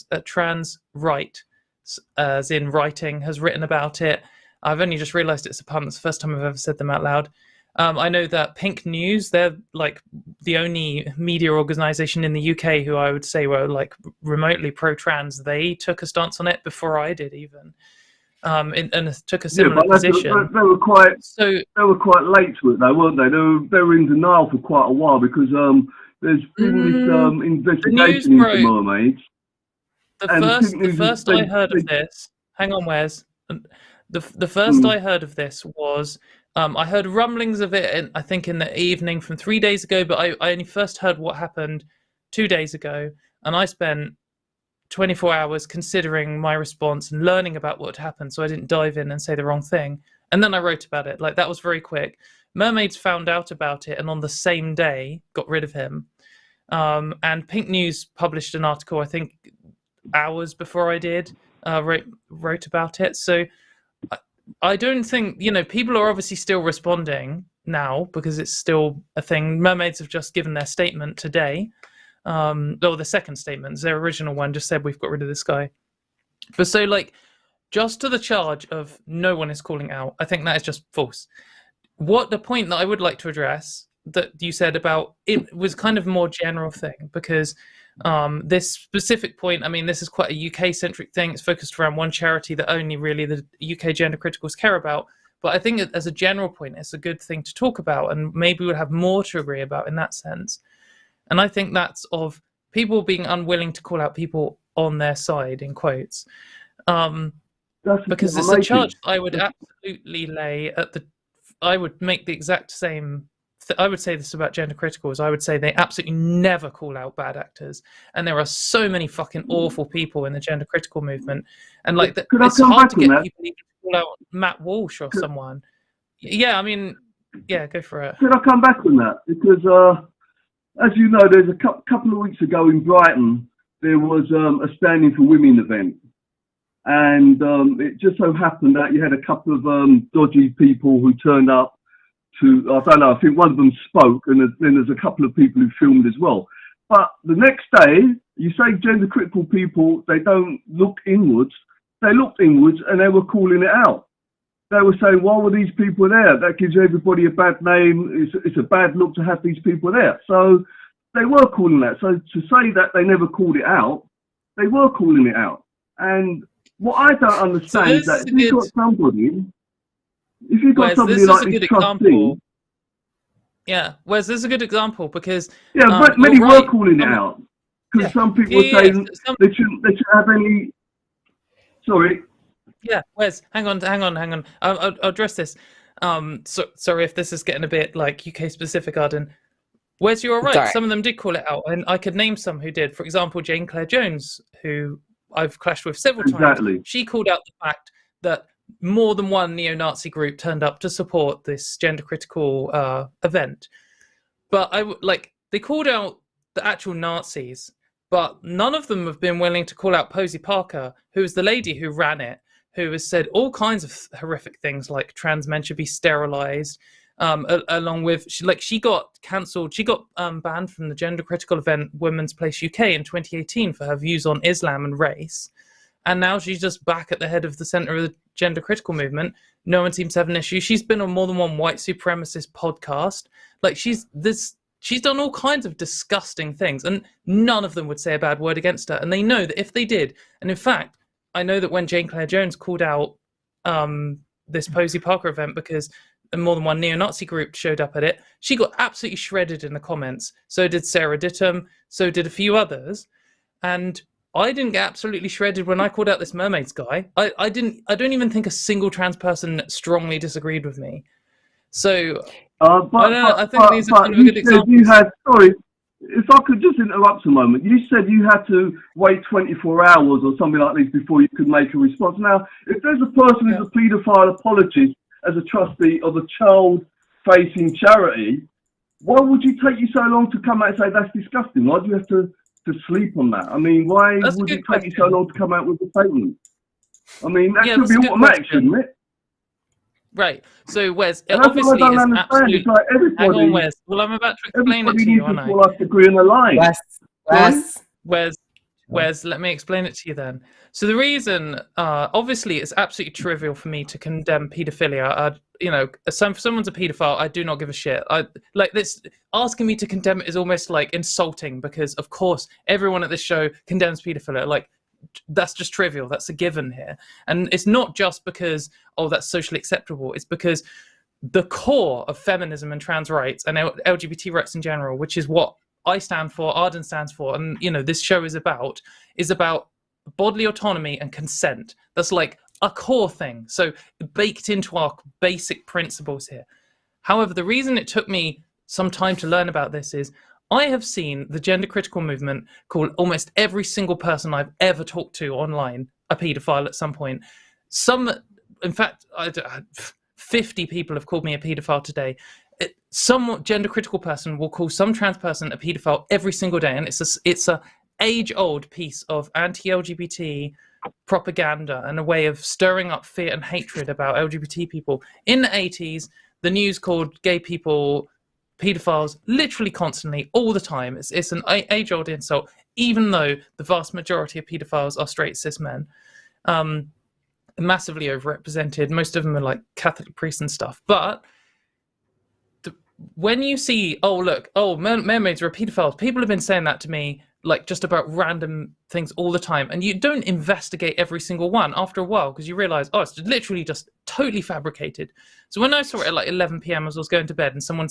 as in writing, has written about it. I've only just realised it's a pun. It's the first time I've ever said them out loud. I know that Pink News, they're like the only media organisation in the UK who I would say were like remotely pro-trans. They took a stance on it before I did even, and took a similar position. They were quite late to it though, weren't they? They were in denial for quite a while, because there's been this investigation into Mermaids. The first I heard of this, hang on, Wes. The first I heard of this was I heard rumblings of it, I think in the evening from 3 days ago, but I only first heard what happened 2 days ago, and I spent 24 hours considering my response and learning about what had happened, so I didn't dive in and say the wrong thing. And then I wrote about it. Like, that was very quick. Mermaids found out about it, and on the same day got rid of him. And Pink News published an article, I think hours before I did, wrote about it. So I don't think, people are obviously still responding now because it's still a thing. Mermaids have just given their statement today. Or the second statement, their original one just said we've got rid of this guy. But so, like, just to the charge of no one is calling out, I think that is just false. What the point that I would like to address that you said about it was kind of more general thing, because this specific point, I mean, this is quite a UK-centric thing. It's focused around one charity that only really the UK gender criticals care about. But I think as a general point, it's a good thing to talk about, and maybe we'll have more to agree about in that sense. And I think that's of people being unwilling to call out people on their side, in quotes. Because it's a charge I would absolutely lay at the... I would make the exact same... I would say this about gender criticals. I would say they absolutely never call out bad actors. And there are so many fucking awful people in the gender critical movement. And like, it's hard to get people even to call out Matt Walsh or someone. Yeah, I mean, yeah, go for it. Could I come back on that? Because... as you know, there's a couple of weeks ago in Brighton, there was a Standing for Women event. And it just so happened that you had a couple of dodgy people who turned up to, I don't know, I think one of them spoke, and then there's a couple of people who filmed as well. But the next day, you say gender critical people, they don't look inwards. They looked inwards and they were calling it out. They were saying, why were these people there? That gives everybody a bad name. It's a bad look to have these people there. So they were calling that. So to say that they never called it out, they were calling it out. And what I don't understand is that if you've got somebody like this trustee... Yeah, Wes, this is a good example because... Yeah, but many were calling it out. Because some people were saying they shouldn't have any... Sorry. Yeah, Wes, hang on. I'll address this. Sorry if this is getting a bit like UK specific, Arden. Wes, you're right. Some of them did call it out, and I could name some who did. For example, Jane Claire Jones, who I've clashed with several times. She called out the fact that more than one neo-Nazi group turned up to support this gender critical event. But they called out the actual Nazis, but none of them have been willing to call out Posey Parker, who was the lady who ran it, who has said all kinds of horrific things like trans men should be sterilized, along with, she got cancelled, she got banned from the gender critical event Women's Place UK in 2018 for her views on Islam and race. And now she's just back at the head of the center of the gender critical movement. No one seems to have an issue. She's been on more than one white supremacist podcast. Like, she's done all kinds of disgusting things, and none of them would say a bad word against her. And they know that if they did, and in fact, I know that when Jane Claire Jones called out this Posey Parker event because more than one neo-Nazi group showed up at it, she got absolutely shredded in the comments. So did Sarah Dittum. So did a few others. And I didn't get absolutely shredded when I called out this Mermaids guy. I don't even think a single trans person strongly disagreed with me. So I think these are kind of a good examples. Sorry, if I could just interrupt a moment. You said you had to wait 24 hours or something like this before you could make a response. Now, if there's a person who's a paedophile apologist as a trustee of a child-facing charity, why would you take you so long to come out and say that's disgusting? Why do you have to sleep on that? I mean, why would it take you so long to come out with a statement? I mean, that should be automatic, shouldn't it? Right. So, Wes, obviously it's absolutely... It's like everybody... Hang on, Wes. Well, I'm about to explain it to you, aren't I? Everybody needs to agree on a line. Wes, let me explain it to you then. So the reason, obviously, it's absolutely trivial for me to condemn paedophilia. If someone's a paedophile, I do not give a shit. Asking me to condemn it is almost like insulting because, of course, everyone at this show condemns paedophilia. Like, that's just trivial. That's a given here. And it's not just because, that's socially acceptable. It's because the core of feminism and trans rights and LGBT rights in general, which is what I stand for, Arden stands for, and this show is about bodily autonomy and consent. That's like a core thing. So baked into our basic principles here. However, the reason it took me some time to learn about this is I have seen the gender critical movement call almost every single person I've ever talked to online a paedophile at some point. In fact, 50 people have called me a paedophile today. Some gender critical person will call some trans person a paedophile every single day, and it's a age-old piece of anti-LGBT propaganda and a way of stirring up fear and hatred about LGBT people. In the 80s, the news called gay people paedophiles literally constantly, all the time. It's an age-old insult, even though the vast majority of paedophiles are straight cis men. Massively overrepresented. Most of them are like Catholic priests and stuff. But when you see, mermaids are pedophiles, people have been saying that to me, like just about random things all the time. And you don't investigate every single one after a while because you realize, it's literally just totally fabricated. So when I saw it at like 11 p.m. as I was going to bed and someone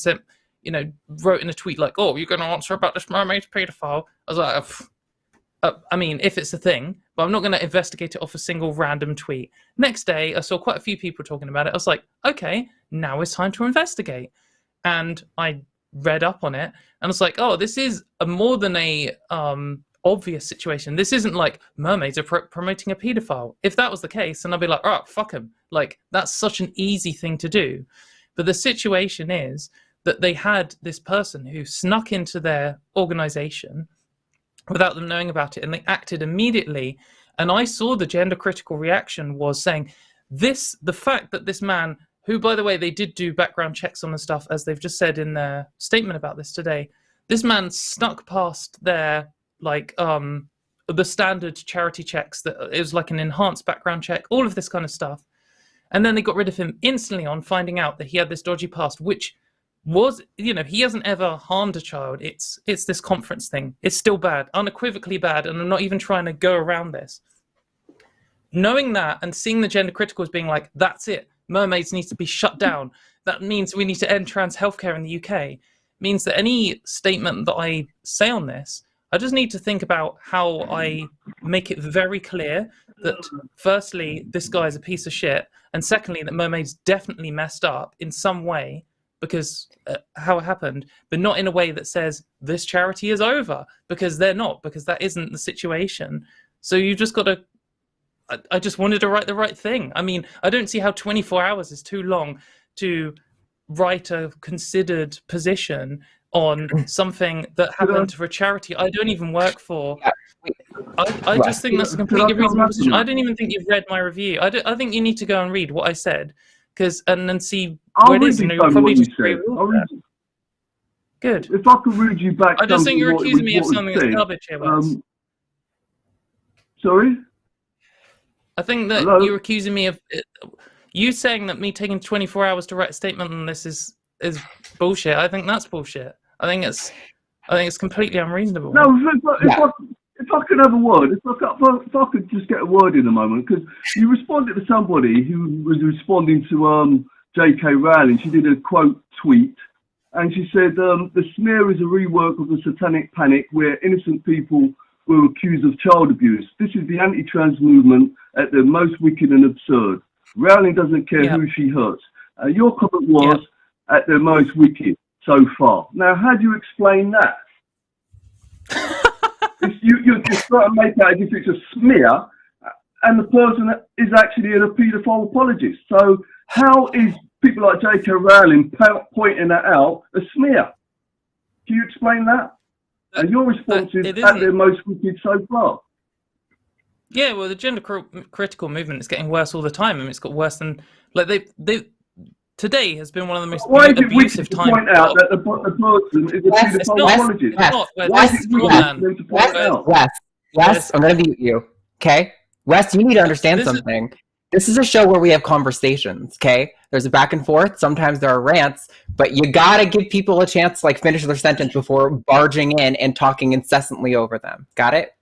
wrote in a tweet like, you're going to answer about this mermaid's pedophile. I was like, I mean, if it's a thing, but I'm not going to investigate it off a single random tweet. Next day, I saw quite a few people talking about it. I was like, okay, now it's time to investigate. And I read up on it, and I was like, this is more than a obvious situation. This isn't like mermaids are promoting a pedophile. If that was the case, then I'd be like, fuck him. Like, that's such an easy thing to do. But the situation is that they had this person who snuck into their organization without them knowing about it, and they acted immediately. And I saw the gender critical reaction was saying the fact that this man, who, by the way, they did do background checks on the stuff, as they've just said in their statement about this today, this man snuck past their, the standard charity checks, that it was like an enhanced background check, all of this kind of stuff. And then they got rid of him instantly on finding out that he had this dodgy past, which was, he hasn't ever harmed a child. It's this conference thing. It's still bad, unequivocally bad, and I'm not even trying to go around this. Knowing that and seeing the gender critical as being like, that's it, mermaids need to be shut down. That means we need to end trans healthcare in the UK. Means that any statement that I say on this, I just need to think about how I make it very clear that, firstly, this guy is a piece of shit, and secondly, that mermaids definitely messed up in some way because how it happened, but not in a way that says this charity is over, because they're not, because that isn't the situation. So you just got to, I just wanted to write the right thing. I mean, I don't see how 24 hours is too long to write a considered position on something that happened for a charity I don't even work for. I just think that's a completely reasonable position. I don't even think you've read my review. I think you need to go and read what I said, and then see where it is. You'll probably just agree with that. Good. If I could read you back, I just think you're accusing me of something that's garbage here, Wes. Sorry? I think that you're accusing me of you saying that me taking 24 hours to write a statement on this is bullshit. I think that's bullshit. I think it's completely unreasonable. No, if I could have a word, if I could just get a word in a moment, because you responded to somebody who was responding to J.K. Rowling. She did a quote tweet, and she said, the smear is a rework of the satanic panic where innocent people were accused of child abuse. This is the anti-trans movement at their most wicked and absurd. Rowling doesn't care who she hurts. Your comment was at their most wicked so far. Now, how do you explain that? You're just trying to make out as if it's a smear, and the person is actually a paedophile apologist. So how is people like J.K. Rowling pointing that out a smear? Can you explain that? And your response is at their most wicked so far. Yeah, well, the gender critical movement is getting worse all the time. I mean, it's got worse than today has been one of the most abusive times. Why is it wicked to point out that the person is a paedophile apologist? Wes, I'm going to mute you. Okay, Wes, you need to understand something. This is a show where we have conversations. Okay, there's a back and forth. Sometimes there are rants, but you gotta give people a chance to finish their sentence before barging in and talking incessantly over them. Got it?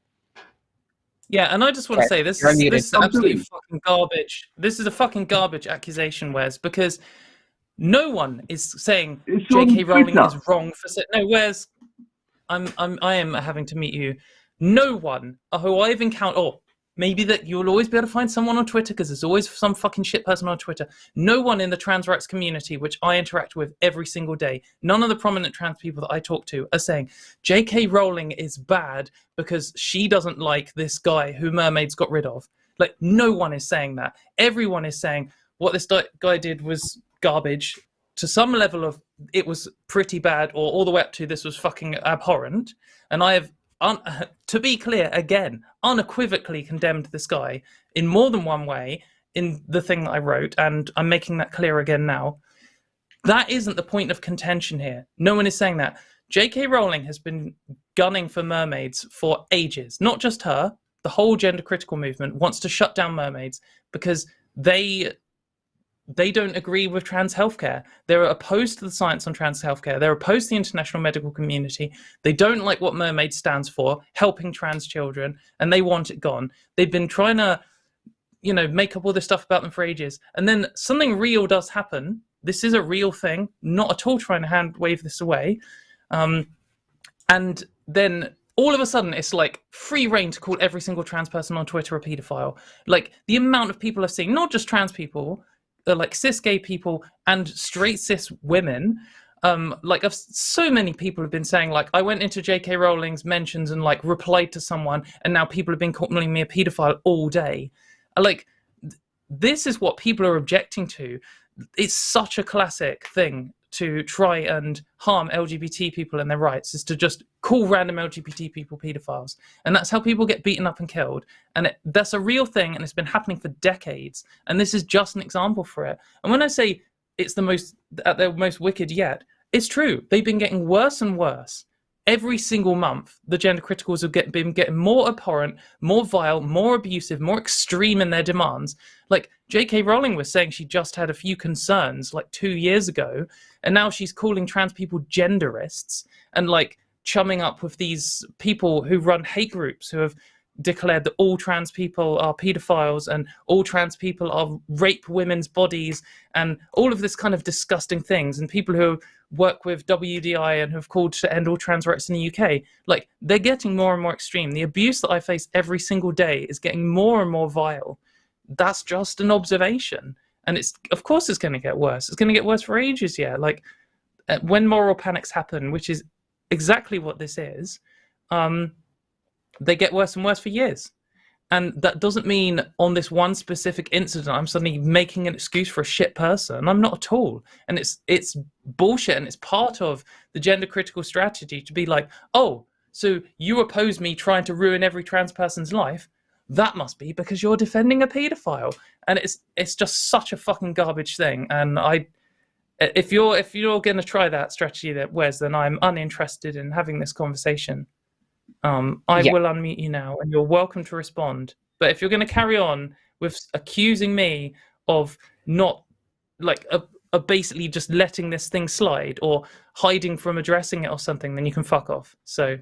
Yeah, and I just want to say this is absolutely fucking garbage. This is a fucking garbage accusation, Wes, because no one is saying J.K. Rowling is wrong for saying no. Wes, I am having to meet you. No one who I've encountered, Maybe that you'll always be able to find someone on Twitter because there's always some fucking shit person on Twitter. No one in the trans rights community, which I interact with every single day, none of the prominent trans people that I talk to are saying J.K. Rowling is bad because she doesn't like this guy who mermaids got rid of. Like, no one is saying that. Everyone is saying what this guy did was garbage. To some level of it was pretty bad, or all the way up to this was fucking abhorrent. And I have, to be clear, again, unequivocally condemned this guy in more than one way in the thing that I wrote, and I'm making that clear again now. That isn't the point of contention here. No one is saying that. J.K. Rowling has been gunning for mermaids for ages. Not just her. The whole gender critical movement wants to shut down mermaids because they don't agree with trans healthcare. They're opposed to the science on trans healthcare. They're opposed to the international medical community. They don't like what mermaid stands for, helping trans children, and they want it gone. They've been trying to, make up all this stuff about them for ages. And then something real does happen. This is a real thing, not at all trying to hand wave this away. And then all of a sudden, it's like free reign to call every single trans person on Twitter a paedophile. Like, the amount of people I've seen, not just trans people, like cis gay people and straight cis women, so many people have been saying, like, I went into J.K. Rowling's mentions and like replied to someone, and now people have been calling me a paedophile all day. Like, this is what people are objecting to. It's such a classic thing to try and harm LGBT people and their rights, is to just call random LGBT people pedophiles. And that's how people get beaten up and killed. And that's a real thing, and it's been happening for decades. And this is just an example for it. And when I say it's at their most wicked yet, it's true. They've been getting worse and worse. Every single month, the gender criticals have been getting more abhorrent, more vile, more abusive, more extreme in their demands. Like, J.K. Rowling was saying she just had a few concerns like 2 years ago, and now she's calling trans people genderists and like chumming up with these people who run hate groups who have declared that all trans people are pedophiles and all trans people are rape women's bodies and all of this kind of disgusting things, and people who work with WDI and have called to end all trans rights in the UK. Like, they're getting more and more extreme. The abuse that I face every single day is getting more and more vile. That's just an observation. And of course it's going to get worse. It's going to get worse for ages, yeah. Like, when moral panics happen, which is exactly what this is, they get worse and worse for years. And that doesn't mean on this one specific incident I'm suddenly making an excuse for a shit person. I'm not at all. And it's bullshit, and it's part of the gender critical strategy to be like, oh, so you oppose me trying to ruin every trans person's life? That must be because you're defending a paedophile. And it's just such a fucking garbage thing. And if you're going to try that strategy that Wes, then I'm uninterested in having this conversation. I will unmute you now, and you're welcome to respond. But if you're going to carry on with accusing me of not, like, basically just letting this thing slide or hiding from addressing it or something, then you can fuck off. So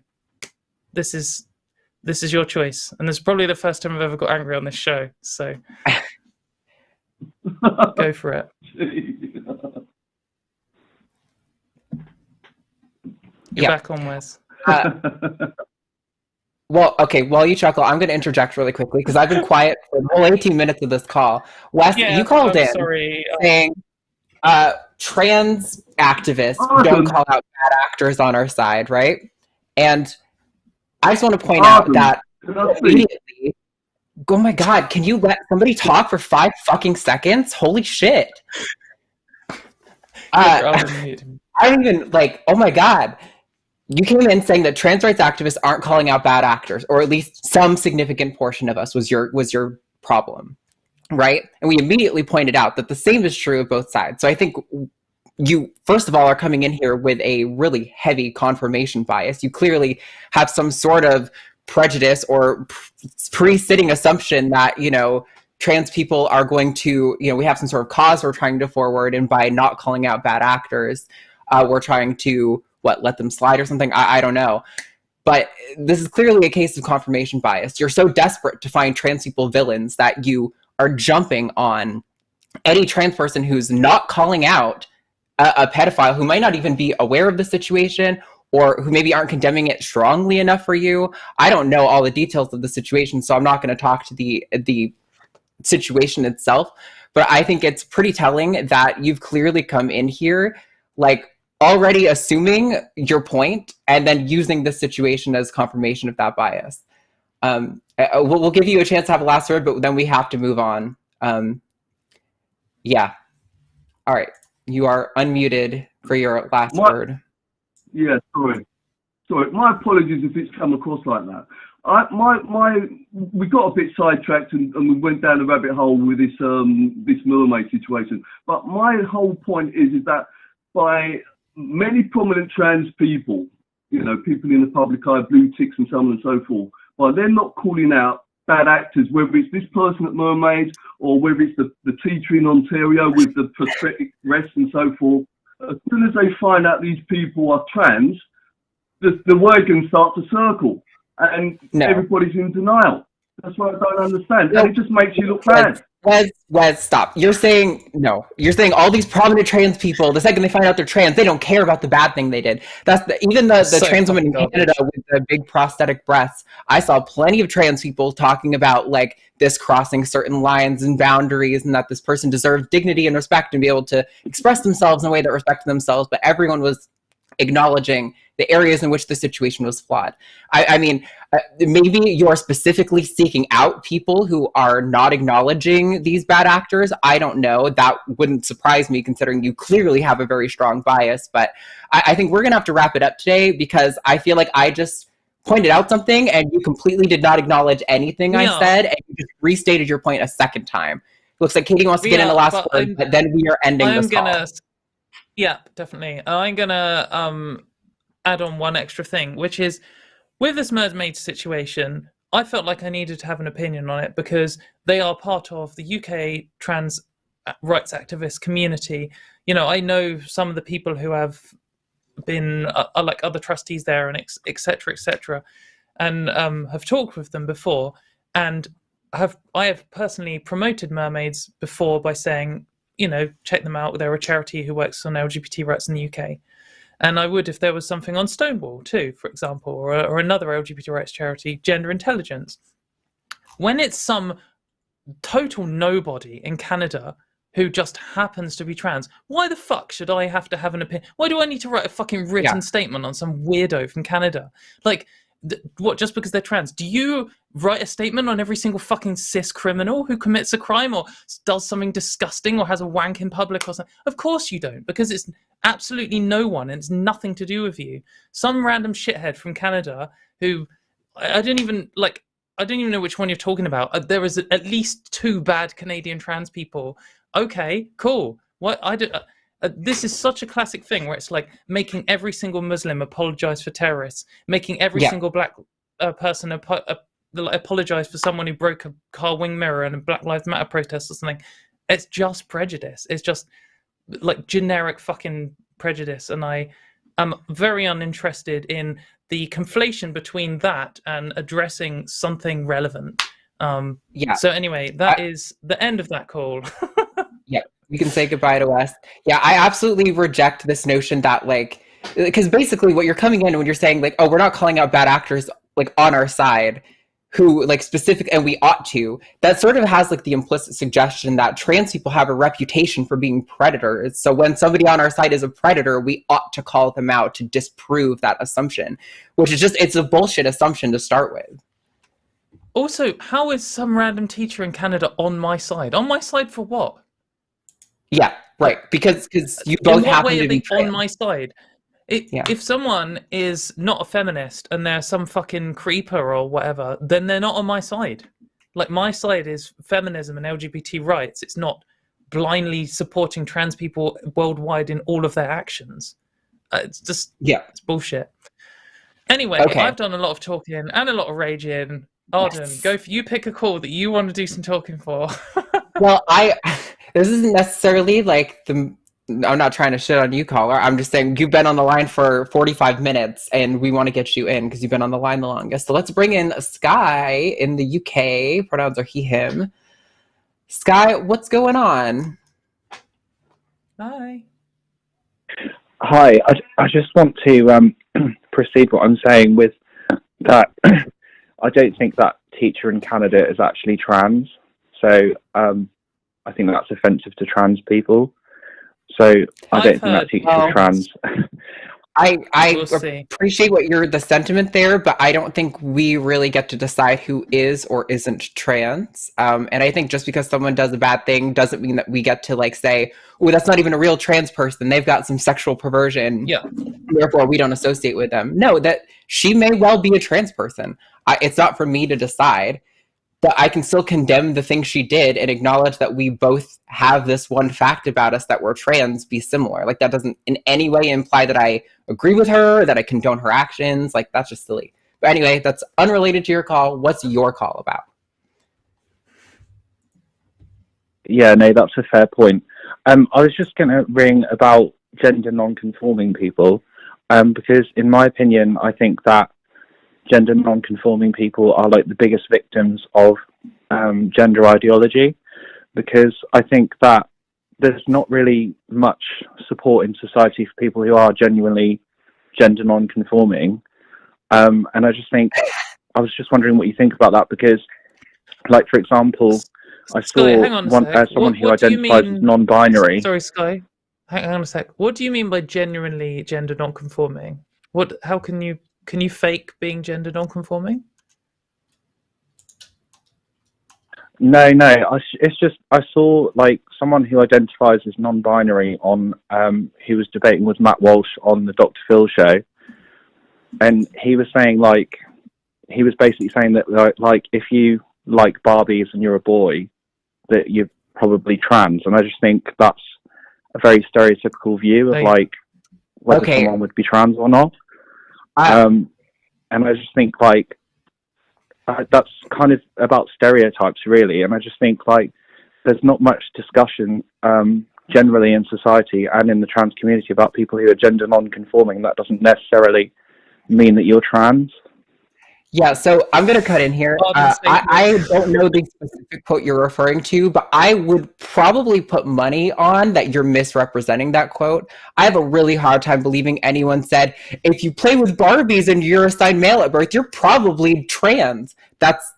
this is your choice, and this is probably the first time I've ever got angry on this show. So go for it. You're back on, Wes. Well, okay, while you chuckle, I'm going to interject really quickly because I've been quiet for the whole 18 minutes of this call. Wes, you called in saying trans activists don't call out bad actors on our side, right? And I just want to point out that immediately, oh my God, can you let somebody talk for 5 fucking seconds? Holy shit. I don't even, like, oh my God. You came in saying that trans rights activists aren't calling out bad actors, or at least some significant portion of us was your problem, right? And we immediately pointed out that the same is true of both sides. So I think you, first of all, are coming in here with a really heavy confirmation bias. You clearly have some sort of prejudice or pre-sitting assumption that, trans people are going to, we have some sort of cause we're trying to forward, and by not calling out bad actors, we're trying to let them slide or something? I don't know. But this is clearly a case of confirmation bias. You're so desperate to find trans people villains that you are jumping on any trans person who's not calling out a pedophile who might not even be aware of the situation or who maybe aren't condemning it strongly enough for you. I don't know all the details of the situation, so I'm not going to talk to the situation itself. But I think it's pretty telling that you've clearly come in here, like, already assuming your point and then using this situation as confirmation of that bias. We'll give you a chance to have a last word, but then we have to move on. Yeah. All right. You are unmuted for your last word. Yeah, sorry. My apologies if it's come across like that. We got a bit sidetracked and we went down the rabbit hole with this mermaid situation. But my whole point is that by many prominent trans people, you know, people in the public eye, blue ticks and so on and so forth, by them not calling out bad actors, whether it's this person at Mermaids or whether it's the teacher in Ontario with the prosthetic breasts and so forth, as soon as they find out these people are trans, the wagons start to circle and everybody's in denial. That's what I don't understand. And it just makes you look bad. Wes, stop. You're saying all these prominent trans people, the second they find out they're trans, they don't care about the bad thing they did. Even the trans woman in Canada with the big prosthetic breasts. I saw plenty of trans people talking about like this crossing certain lines and boundaries and that this person deserves dignity and respect and be able to express themselves in a way that respected themselves, but everyone was acknowledging the areas in which the situation was flawed. I mean, maybe you're specifically seeking out people who are not acknowledging these bad actors. I don't know. That wouldn't surprise me considering you clearly have a very strong bias. But I think we're going to have to wrap it up today because I feel like I just pointed out something and you completely did not acknowledge anything I said and you just restated your point a second time. Looks like Katy wants to get in the last word, but then we are ending this call. Yeah, definitely. I'm going to add on one extra thing, which is with this mermaid situation, I felt like I needed to have an opinion on it because they are part of the UK trans rights activist community. You know, I know some of the people who have been are like other trustees there and et cetera, and have talked with them before. And I have personally promoted mermaids before by saying, you know, check them out. They're a charity who works on LGBT rights in the UK. And I would if there was something on Stonewall too, for example, or another LGBT rights charity, Gender Intelligence. When it's some total nobody in Canada who just happens to be trans, why the fuck should I have to have an opinion? Why do I need to write a fucking written statement on some weirdo from Canada? Like, what, just because they're trans? Do you write a statement on every single fucking cis criminal who commits a crime or does something disgusting or has a wank in public or something? Of course you don't, because it's absolutely no one and it's nothing to do with you. Some random shithead from Canada who I don't even know which one you're talking about. There is at least 2 bad Canadian trans people. Okay, cool. What I do. This is such a classic thing where it's like making every single Muslim apologize for terrorists, making every single black person apologize for someone who broke a car wing mirror in a Black Lives Matter protest or something. It's just prejudice. It's just like generic fucking prejudice. And I am very uninterested in the conflation between that and addressing something relevant. So anyway, that is the end of that call. Yeah. You can say goodbye to us. Yeah, I absolutely reject this notion that, like, because basically what you're coming in when you're saying, like, oh, we're not calling out bad actors, like, on our side, who, like, specific, and we ought to, that sort of has, like, the implicit suggestion that trans people have a reputation for being predators. So when somebody on our side is a predator, we ought to call them out to disprove that assumption, which is just, it's a bullshit assumption to start with. Also, how is some random teacher in Canada on my side? On my side for what? Yeah, right. Because you both happen to be on my side. If someone is not a feminist and they're some fucking creeper or whatever, then they're not on my side. Like, my side is feminism and LGBT rights. It's not blindly supporting trans people worldwide in all of their actions. It's just it's bullshit. Anyway, I've done a lot of talking and a lot of raging. Arden, you pick a call that you want to do some talking for. Well, this isn't necessarily like I'm not trying to shit on you, caller. I'm just saying you've been on the line for 45 minutes and we want to get you in because you've been on the line the longest. So let's bring in Sky in the UK. Pronouns are he, him. Sky, what's going on? Hi. Hi, I just want to proceed what I'm saying with that. I don't think that teacher in Canada is actually trans. So I think that's offensive to trans people. So I don't think that teacher is trans. I appreciate the sentiment there, but I don't think we really get to decide who is or isn't trans. And I think just because someone does a bad thing doesn't mean that we get to like say, oh, that's not even a real trans person. They've got some sexual perversion. Yeah. Therefore, we don't associate with them. No, that she may well be a trans person. It's not for me to decide. But I can still condemn the thing she did and acknowledge that we both have this one fact about us that we're trans be similar. Like that doesn't in any way imply that I agree with her, that I condone her actions. Like that's just silly. But anyway, that's unrelated to your call. What's your call about? Yeah, no, that's a fair point. I was just going to ring about gender non-conforming people because in my opinion, I think that gender non-conforming people are like the biggest victims of gender ideology, because I think that there's not really much support in society for people who are genuinely gender non-conforming. And I just think, I was just wondering what you think about that, because like, for example, I saw someone who identifies as non-binary. Sorry, Sky. Hang on a sec. What do you mean by genuinely gender non-conforming? How can you fake being gender non-conforming? No. It's just I saw like someone who identifies as non-binary on who was debating with Matt Walsh on the Dr. Phil show, and he was saying he was basically saying that like if you like Barbies and you're a boy, that you're probably trans, and I just think that's a very stereotypical view of like whether someone would be trans or not. And I just think like that's kind of about stereotypes really, and I just think like there's not much discussion generally in society and in the trans community about people who are gender non-conforming. That doesn't necessarily mean that you're trans. Yeah, so I'm going to cut in here. I don't know the specific quote you're referring to, but I would probably put money on that you're misrepresenting that quote. I have a really hard time believing anyone said, if you play with Barbies and you're assigned male at birth, you're probably trans. That's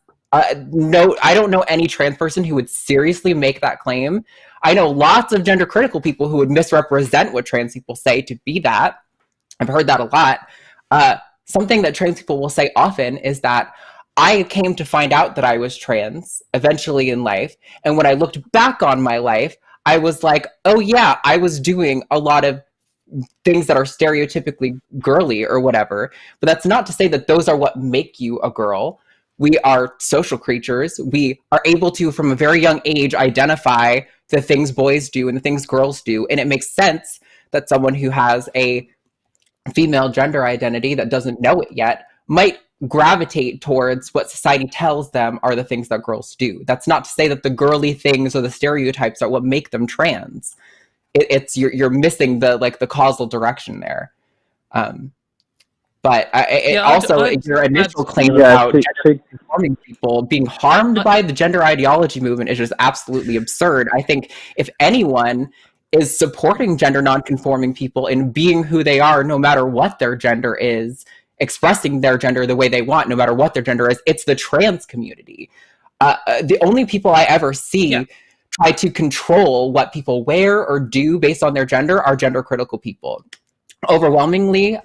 no, I don't know any trans person who would seriously make that claim. I know lots of gender critical people who would misrepresent what trans people say to be that. I've heard that a lot. Something that trans people will say often is that I came to find out that I was trans eventually in life. And when I looked back on my life, I was like, oh yeah, I was doing a lot of things that are stereotypically girly or whatever. But that's not to say that those are what make you a girl. We are social creatures. We are able to, from a very young age, identify the things boys do and the things girls do. And it makes sense that someone who has a female gender identity that doesn't know it yet might gravitate towards what society tells them are the things that girls do. That's not to say that the girly things or the stereotypes are what make them trans. It's you're missing the causal direction there. But your initial claim about gender conforming people being harmed by the gender ideology movement is just absolutely absurd. I think if anyone is supporting gender non-conforming people in being who they are, no matter what their gender is, expressing their gender the way they want, no matter what their gender is, it's the trans community. The only people I ever see try to control what people wear or do based on their gender are gender critical people. Overwhelmingly,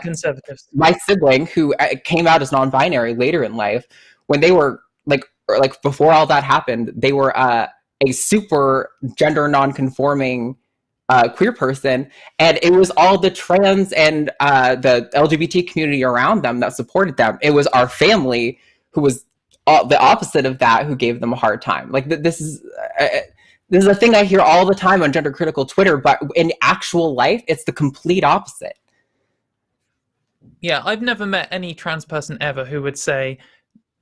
conservatives. My sibling, who came out as non-binary later in life, when they were like before all that happened, they were a super gender non-conforming queer person, and it was all the trans and the LGBT community around them that supported them. It was our family who was the opposite of that, who gave them a hard time. Like this is a thing I hear all the time on gender critical Twitter, but in actual life, it's the complete opposite. Yeah, I've never met any trans person ever who would say,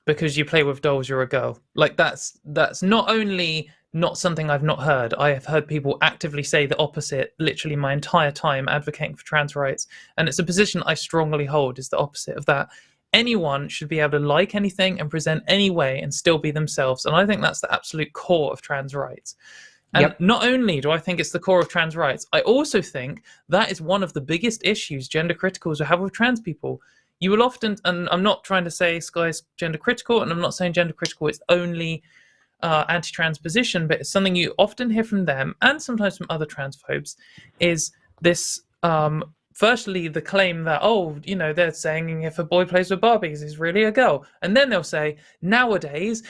because you play with dolls, you're a girl. Like that's not only not something I've not heard. I have heard people actively say the opposite literally my entire time advocating for trans rights. And it's a position I strongly hold, is the opposite of that. Anyone should be able to like anything and present any way and still be themselves. And I think that's the absolute core of trans rights. And not only do I think it's the core of trans rights, I also think that is one of the biggest issues gender criticals will have with trans people. You will often, and I'm not trying to say Sky's gender critical, and I'm not saying gender critical is only anti-trans position, but it's something you often hear from them and sometimes from other transphobes, is this, firstly, the claim that, they're saying if a boy plays with Barbies, he's really a girl. And then they'll say, nowadays,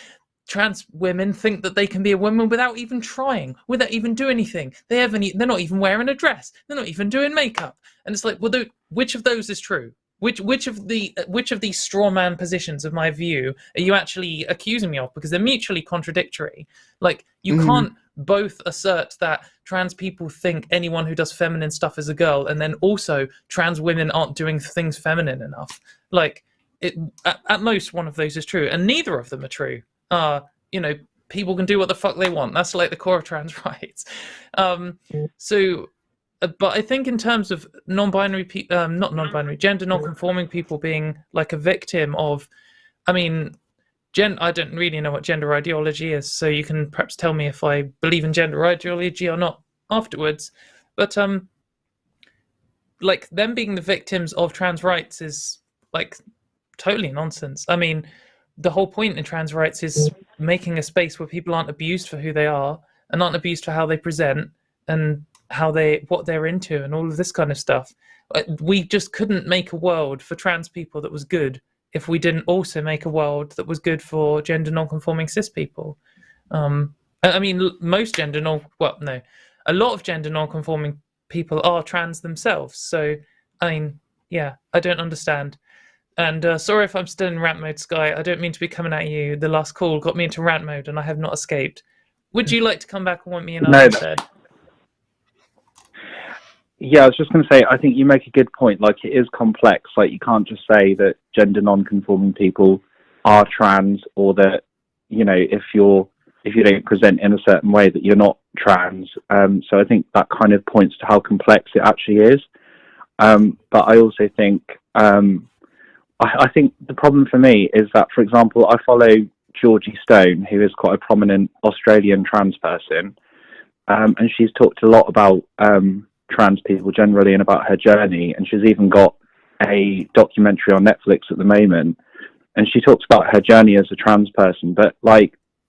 trans women think that they can be a woman without even trying, without even doing anything. They're not even wearing a dress. They're not even doing makeup. And it's like, well, which of those is true? Which of these straw man positions of my view are you actually accusing me of? Because they're mutually contradictory. Like, you can't both assert that trans people think anyone who does feminine stuff is a girl, and then also trans women aren't doing things feminine enough. Like, at most one of those is true, and neither of them are true. People can do what the fuck they want. That's like the core of trans rights. But I think in terms of non-binary people, gender non-conforming people being like a victim of, I don't really know what gender ideology is, so you can perhaps tell me if I believe in gender ideology or not afterwards. But like, them being the victims of trans rights is like totally nonsense. I mean, the whole point in trans rights is making a space where people aren't abused for who they are and aren't abused for how they present and what they're into and all of this kind of stuff. We just couldn't make a world for trans people that was good if we didn't also make a world that was good for gender non-conforming cis people. A lot of gender non-conforming people are trans themselves. So, I don't understand. And sorry if I'm still in rant mode, Sky. I don't mean to be coming at you. The last call got me into rant mode and I have not escaped. Would you like to come back and want me in instead? Yeah, I was just going to say, I think you make a good point. Like, it is complex. Like, you can't just say that gender non-conforming people are trans, or that, if you don't present in a certain way, that you're not trans. So I think that kind of points to how complex it actually is. But I also think, I think the problem for me is that, for example, I follow Georgie Stone, who is quite a prominent Australian trans person, and she's talked a lot about trans people generally and about her journey, and she's even got a documentary on Netflix at the moment, and she talks about her journey as a trans person,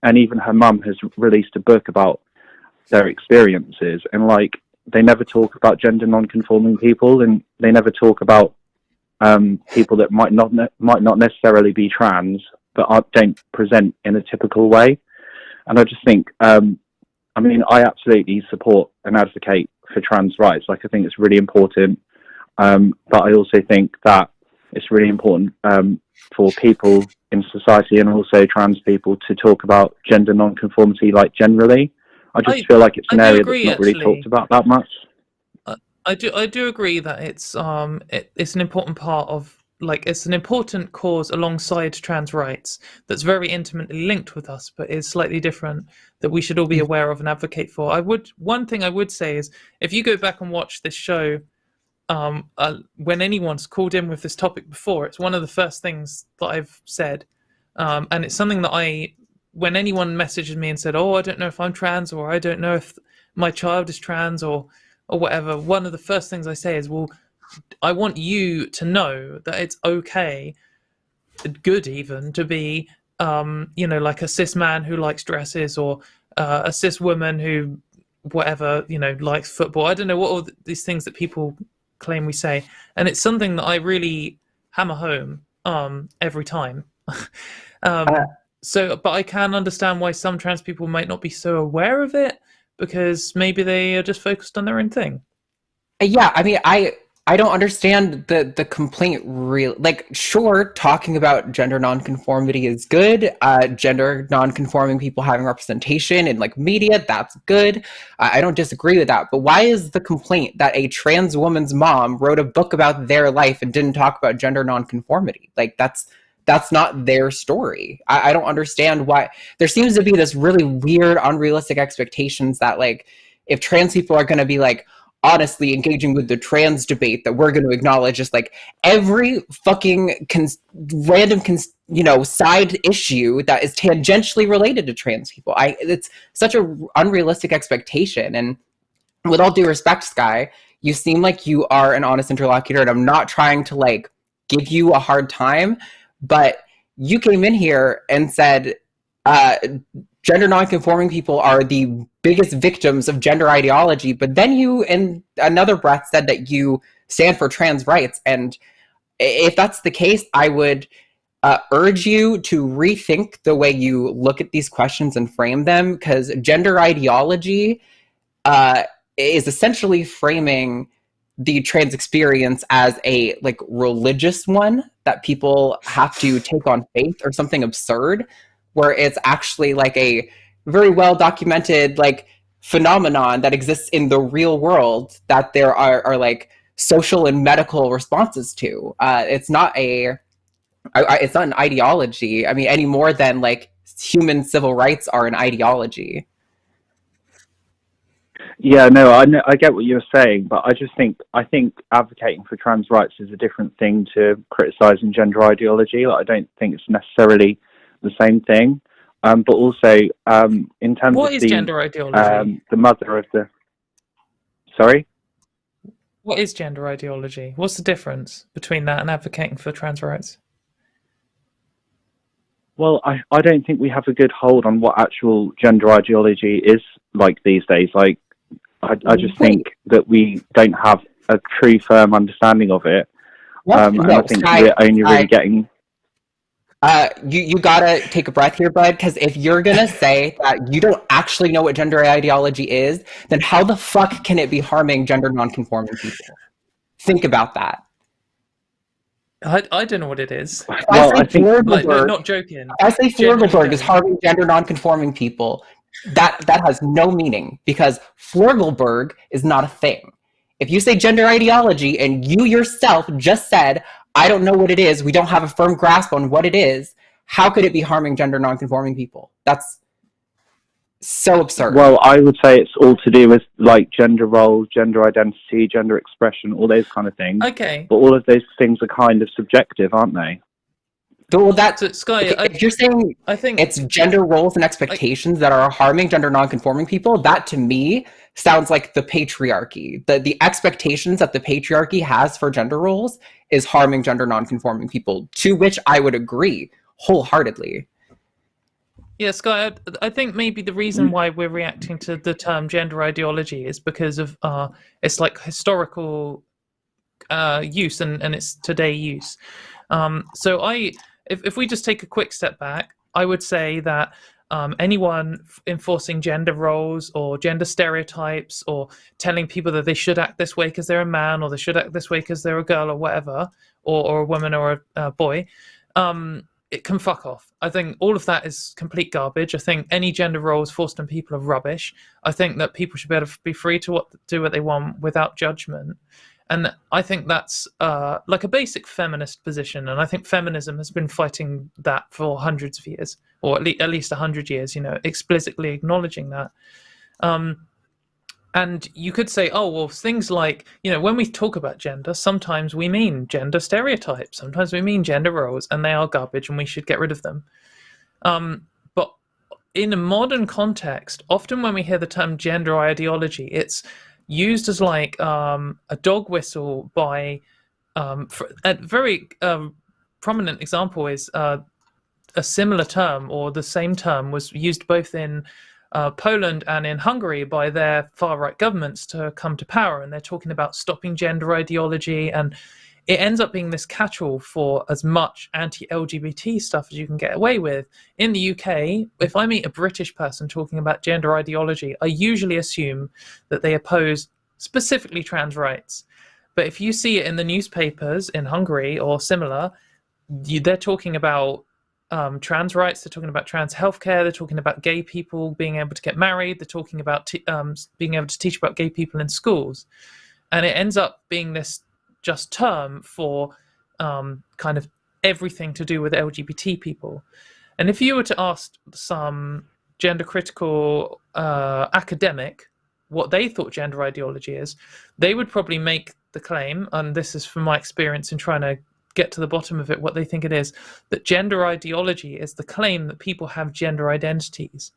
and even her mum has released a book about their experiences, and they never talk about gender non-conforming people, and they never talk about people that might not necessarily be trans but don't present in a typical way. And I just think I absolutely support and advocate for trans rights. I think it's really important, but I also think that it's really important for people in society and also trans people to talk about gender non-conformity generally. I just feel like it's an area that's not really talked about that much. I do agree that it's an important part of, it's an important cause alongside trans rights that's very intimately linked with us, but is slightly different, that we should all be aware of and advocate for. One thing I would say is, if you go back and watch this show, when anyone's called in with this topic before, it's one of the first things that I've said, and it's something that when anyone messages me and said, I don't know if I'm trans, or I don't know if my child is trans, or whatever, one of the first things I say is, well, I want you to know that it's okay, good even, to be, like a cis man who likes dresses, or a cis woman who, whatever, likes football. I don't know what all these things that people claim we say. And it's something that I really hammer home every time. But I can understand why some trans people might not be so aware of it, because maybe they are just focused on their own thing. Yeah, I don't understand the complaint sure, talking about gender nonconformity is good. Gender nonconforming people having representation in media, that's good. I don't disagree with that. But why is the complaint that a trans woman's mom wrote a book about their life and didn't talk about gender nonconformity? That's not their story. I don't understand why. There seems to be this really weird, unrealistic expectations that if trans people are going to be honestly engaging with the trans debate that we're going to acknowledge just like every fucking random side issue that is tangentially related to trans people. It's such a unrealistic expectation. And with all due respect, Sky, you seem like you are an honest interlocutor, and I'm not trying to like give you a hard time, but you came in here and said gender nonconforming people are the biggest victims of gender ideology, but then you in another breath said that you stand for trans rights. And if that's the case, I would urge you to rethink the way you look at these questions and frame them, because gender ideology is essentially framing the trans experience as a like religious one that people have to take on faith or something absurd, where it's actually like a very well documented like phenomenon that exists in the real world that there are like social and medical responses to. It's not an ideology. I mean, any more than like human civil rights are an ideology. Yeah, no, I get what you're saying, but I think advocating for trans rights is a different thing to criticizing gender ideology. Like, I don't think it's necessarily the same thing. But also, in terms what of is gender ideology? The mother of the. Sorry. What is gender ideology? What's the difference between that and advocating for trans rights? Well, I don't think we have a good hold on what actual gender ideology is like these days. Like, I just think that we don't have a true, firm understanding of it. And I think we're only really getting... You gotta take a breath here, bud, because if you're gonna say that you don't actually know what gender ideology is, then how the fuck can it be harming gender nonconforming people? Think about that. I don't know what it is. Well, I think not joking. I say Florgelberg is harming gender nonconforming people. That has no meaning, because Florgelberg is not a thing. If you say gender ideology and you yourself just said, I don't know what it is, we don't have a firm grasp on what it is, how could it be harming gender nonconforming people? That's so absurd. Well, I would say it's all to do with like gender roles, gender identity, gender expression, all those kind of things. Okay. But all of those things are kind of subjective, aren't they? Well, that's Sky. If you're saying I think it's gender roles and expectations that are harming gender nonconforming people, that to me sounds like the patriarchy. The expectations that the patriarchy has for gender roles is harming gender nonconforming people, to which I would agree wholeheartedly. Yeah, Sky, I think maybe the reason why we're reacting to the term gender ideology is because of it's like historical use and its today use. So if we just take a quick step back, I would say that anyone enforcing gender roles or gender stereotypes or telling people that they should act this way because they're a man or they should act this way because they're a girl or whatever, or a woman or a boy, it can fuck off. I think all of that is complete garbage. I think any gender roles forced on people are rubbish. I think that people should be able to be free to do what they want without judgment. And I think that's like a basic feminist position. And I think feminism has been fighting that for hundreds of years, or at least 100 years, explicitly acknowledging that. And you could say, oh, well, things like, when we talk about gender, sometimes we mean gender stereotypes, sometimes we mean gender roles, and they are garbage and we should get rid of them. But in a modern context, often when we hear the term gender ideology, it's used as like a dog whistle by a very prominent example is a similar term, or the same term was used both in Poland and in Hungary by their far-right governments to come to power, and they're talking about stopping gender ideology, and it ends up being this catch-all for as much anti-LGBT stuff as you can get away with. In the UK, if I meet a British person talking about gender ideology, I usually assume that they oppose specifically trans rights. But if you see it in the newspapers in Hungary or similar, they're talking about trans rights, they're talking about trans healthcare, they're talking about gay people being able to get married, they're talking about being able to teach about gay people in schools. And it ends up being this just term for kind of everything to do with LGBT people. And if you were to ask some gender critical academic what they thought gender ideology is, they would probably make the claim, and this is from my experience in trying to get to the bottom of it, what they think it is, that gender ideology is the claim that people have gender identities.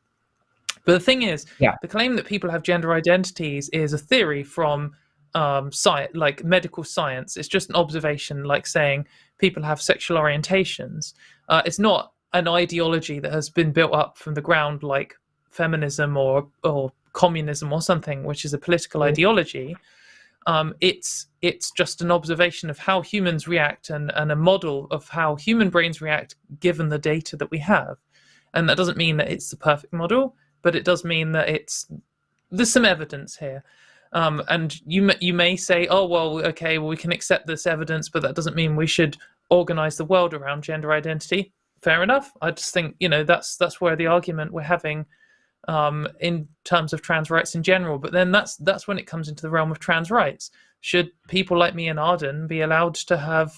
But the thing is, the claim that people have gender identities is a theory from science, like medical science. It's just an observation, like saying people have sexual orientations. It's not an ideology that has been built up from the ground, like feminism or communism or something, which is a political ideology. It's just an observation of how humans react and a model of how human brains react given the data that we have. And that doesn't mean that it's the perfect model, but it does mean that there's some evidence here. And you may say, oh, well, okay, well, we can accept this evidence, but that doesn't mean we should organize the world around gender identity. Fair enough. I just think, that's where the argument we're having in terms of trans rights in general. But then that's when it comes into the realm of trans rights. Should people like me and Arden be allowed to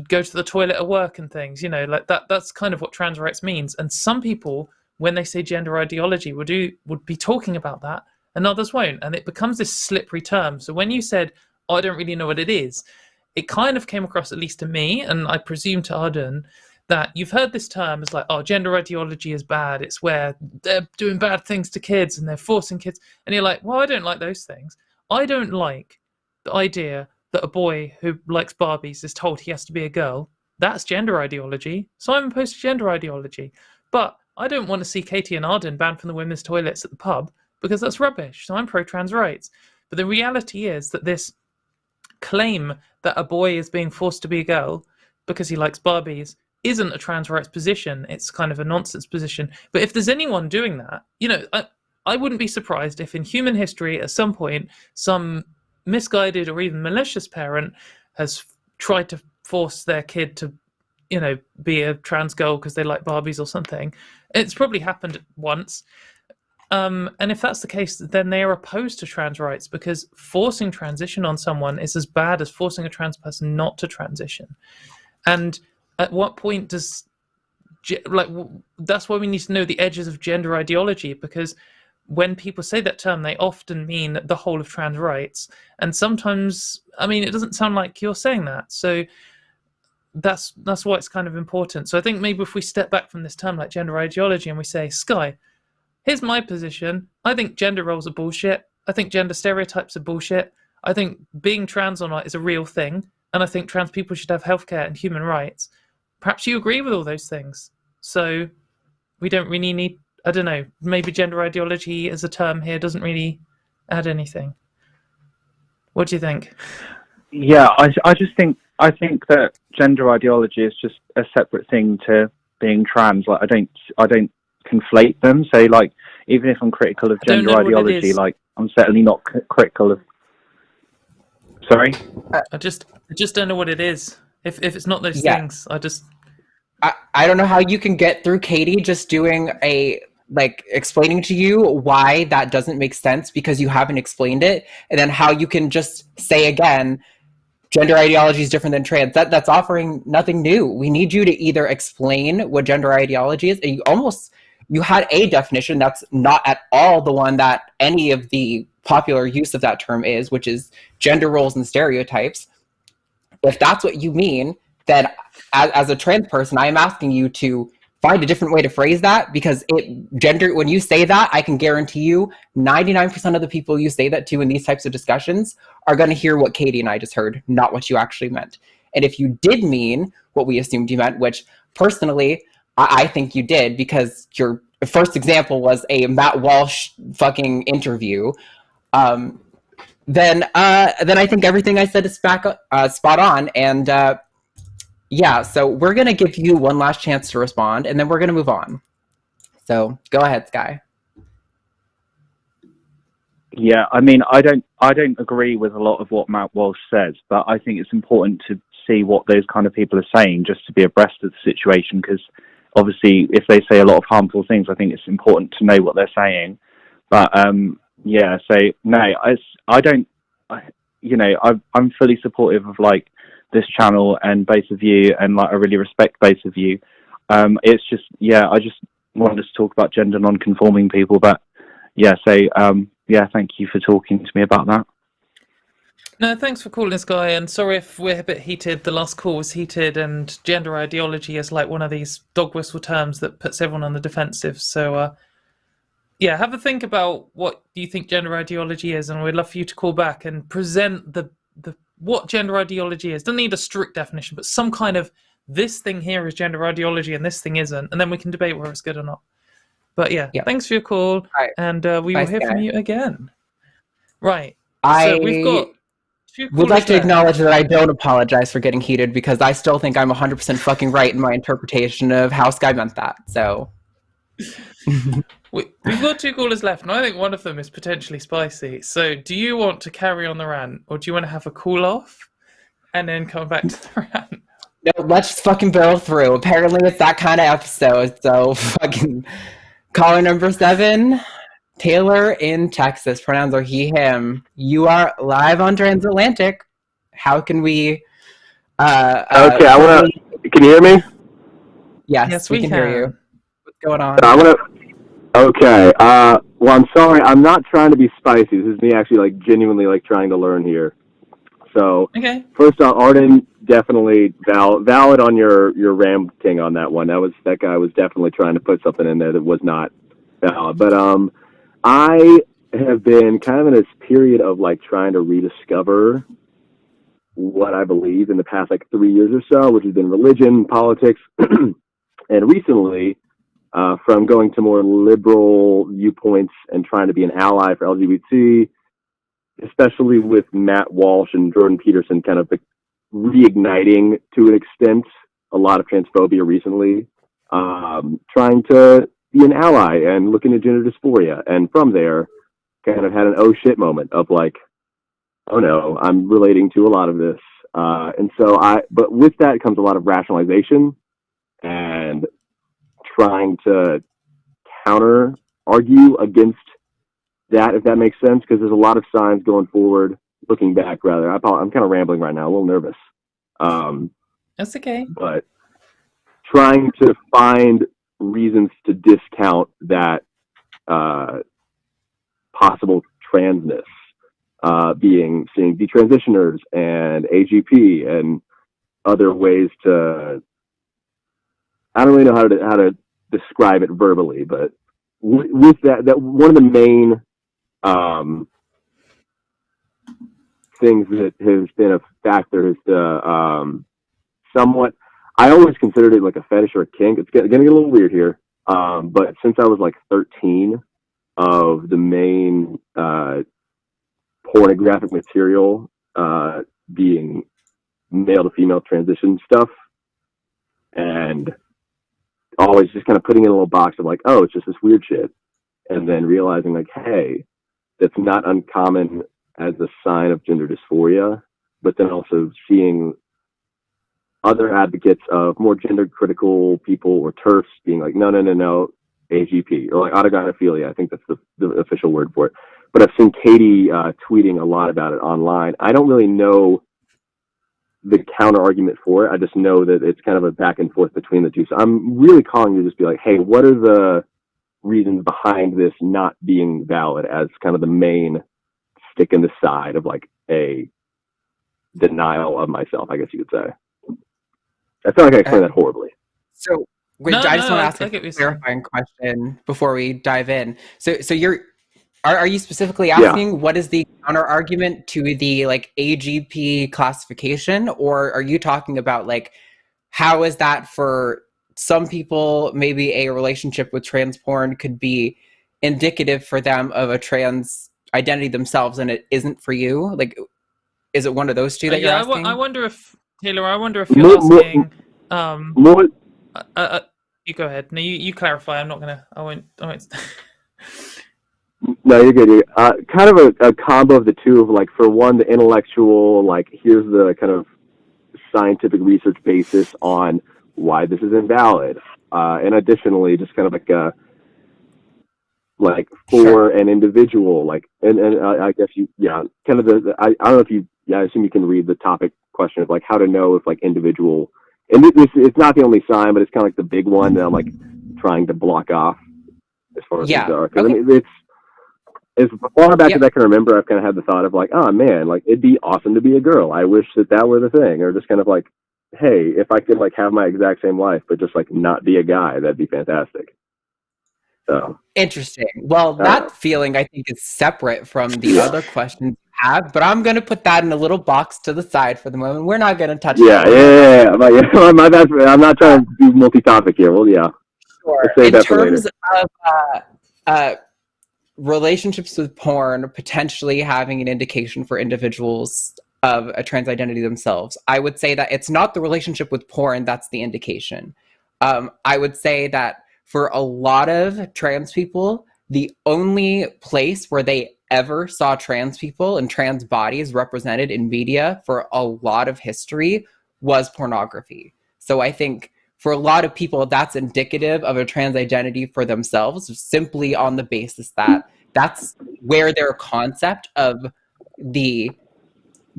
go to the toilet at work and things, like that's kind of what trans rights means. And some people, when they say gender ideology, would be talking about that, and others won't. And it becomes this slippery term. So when you said, oh, I don't really know what it is, it kind of came across, at least to me, and I presume to Arden, that you've heard this term as like, oh, gender ideology is bad. It's where they're doing bad things to kids and they're forcing kids. And you're like, well, I don't like those things. I don't like the idea that a boy who likes Barbies is told he has to be a girl. That's gender ideology. So I'm opposed to gender ideology. But I don't want to see Katy and Arden banned from the women's toilets at the pub because that's rubbish. So I'm pro-trans rights. But the reality is that this claim that a boy is being forced to be a girl because he likes Barbies isn't a trans rights position. It's kind of a nonsense position. But if there's anyone doing that, I wouldn't be surprised if in human history at some point some misguided or even malicious parent has tried to force their kid to be a trans girl because they like Barbies or something. It's probably happened once. And if that's the case, then they are opposed to trans rights, because forcing transition on someone is as bad as forcing a trans person not to transition. And at what point that's why we need to know the edges of gender ideology, because when people say that term, they often mean the whole of trans rights. And sometimes, it doesn't sound like you're saying that. So that's why it's kind of important. So I think maybe if we step back from this term like gender ideology and we say, Sky, here's my position. I think gender roles are bullshit. I think gender stereotypes are bullshit. I think being trans or not is a real thing. And I think trans people should have healthcare and human rights. Perhaps you agree with all those things. So we don't really need, I don't know, maybe gender ideology as a term here doesn't really add anything. What do you think? Yeah, I think that gender ideology is just a separate thing to being trans. Like I don't conflate them. So like, even if I'm critical of gender ideology, like I'm certainly not critical of. Sorry? I just don't know what it is. If it's not those things, I don't know how you can get through Katy just doing explaining to you why that doesn't make sense because you haven't explained it, and then how you can just say again, gender ideology is different than trans. That's offering nothing new. We need you to either explain what gender ideology is, and you had a definition that's not at all the one that any of the popular use of that term is, which is gender roles and stereotypes. If that's what you mean, then as a trans person, I am asking you to find a different way to phrase that, because when you say that, I can guarantee you 99% of the people you say that to in these types of discussions are going to hear what Katy and I just heard, not what you actually meant. And if you did mean what we assumed you meant, which personally, I think you did, because your first example was a Matt Walsh fucking interview, then I think everything I said is spot on. And so we're going to give you one last chance to respond, and then we're going to move on. So go ahead, Sky. Yeah, I don't agree with a lot of what Matt Walsh says, but I think it's important to see what those kind of people are saying just to be abreast of the situation, because obviously if they say a lot of harmful things, I think it's important to know what they're saying. But so no, I don't, I'm fully supportive of this channel and both of you, and I really respect both of you. It's just, I just wanted to talk about gender non-conforming people, but yeah, thank you for talking to me about that. No, thanks for calling this guy, and sorry if we're a bit heated. The last call was heated, and gender ideology is like one of these dog whistle terms that puts everyone on the defensive. So, yeah, have a think about what you think gender ideology is, and we'd love for you to call back and present the what gender ideology is. Doesn't need a strict definition, but some kind of this thing here is gender ideology and this thing isn't, and then we can debate whether it's good or not. But yeah, thanks for your call, and we will hear from you again. Right. So we've got. Would like to acknowledge that I don't apologize for getting heated because I still think I'm 100% fucking right in my interpretation of how Sky meant that. So we've got 2 callers left, and I think one of them is potentially spicy. So do you want to carry on the rant, or do you want to have a cool off and then come back to the rant? No, let's fucking barrel through. Apparently it's that kind of episode. So fucking caller number 7. Taylor in Texas, pronouns are he, him. You are live on Transatlantic. How can we... okay, I want to... Can you hear me? Yes, we can hear you. What's going on? I want to... Okay, well, I'm sorry. I'm not trying to be spicy. This is me actually, like, genuinely, like, trying to learn here. So, first off, Arden, definitely valid on your ranting on that one. That guy was definitely trying to put something in there that was not valid. But, I have been kind of in this period of like trying to rediscover what I believe in the past like 3 years or so, which has been religion, politics, and recently from going to more liberal viewpoints and trying to be an ally for LGBT, especially with Matt Walsh and Jordan Peterson kind of reigniting to an extent a lot of transphobia recently, trying to be an ally and looking at gender dysphoria, and from there kind of had an oh shit moment of like, oh no, I'm relating to a lot of this, and so but with that comes a lot of rationalization and trying to counter argue against that, if that makes sense, because there's a lot of signs going forward, looking back rather. I'm kind of rambling right now, a little nervous. That's okay. But trying to find reasons to discount that possible transness, seeing detransitioners and AGP and other ways to, I don't really know how to describe it verbally, but with that one of the main things that has been a factor is the somewhat, I always considered it like a fetish or a kink. It's going to get a little weird here. But since I was like 13, of the main pornographic material being male to female transition stuff, and always just kind of putting in a little box of like, oh, it's just this weird shit. And then realizing like, hey, that's not uncommon as a sign of gender dysphoria, but then also seeing other advocates of more gender critical people or TERFs being like, no, AGP, or like autogynephilia. I think that's the official word for it. But I've seen Katy tweeting a lot about it online. I don't really know the counter argument for it. I just know that it's kind of a back and forth between the two. So I'm really calling you to just be like, hey, what are the reasons behind this not being valid as kind of the main stick in the side of like a denial of myself, I guess you could say. I feel like I explained that horribly. So I just want to ask a clarifying question before we dive in. So are you specifically asking what is the counter argument to the like AGP classification, or are you talking about like how is that for some people? Maybe a relationship with trans porn could be indicative for them of a trans identity themselves, and it isn't for you. Like, is it one of those two that you're asking? I wonder if Taylor. I wonder if you're asking. You go ahead. No, you clarify. I'm not gonna. I won't. No, you're good. Kind of a combo of the two of like, for one, the intellectual, like here's the kind of scientific research basis on why this is invalid, and additionally, just kind of like for an individual, like, and I guess kind of I don't know if I assume you can read the topic question of like how to know if like individual, and this it's not the only sign, but it's kind of like the big one that I'm like trying to block off as far as these are. 'Cause I mean, as far back as I can remember, I've kind of had the thought of like, oh man, like it'd be awesome to be a girl. I wish that were the thing, or just kind of like, hey, if I could like have my exact same life, but just like not be a guy, that'd be fantastic. So interesting. Well, that feeling I think is separate from the other questions you have, but I'm going to put that in a little box to the side for the moment. We're not going to touch that. Yeah. My bad. I'm not trying to do multi-topic here. Well, yeah. Sure. In terms of relationships with porn potentially having an indication for individuals of a trans identity themselves, I would say that it's not the relationship with porn that's the indication. I would say that for a lot of trans people, the only place where they ever saw trans people and trans bodies represented in media for a lot of history was pornography. So I think for a lot of people, that's indicative of a trans identity for themselves, simply on the basis that that's where their concept of the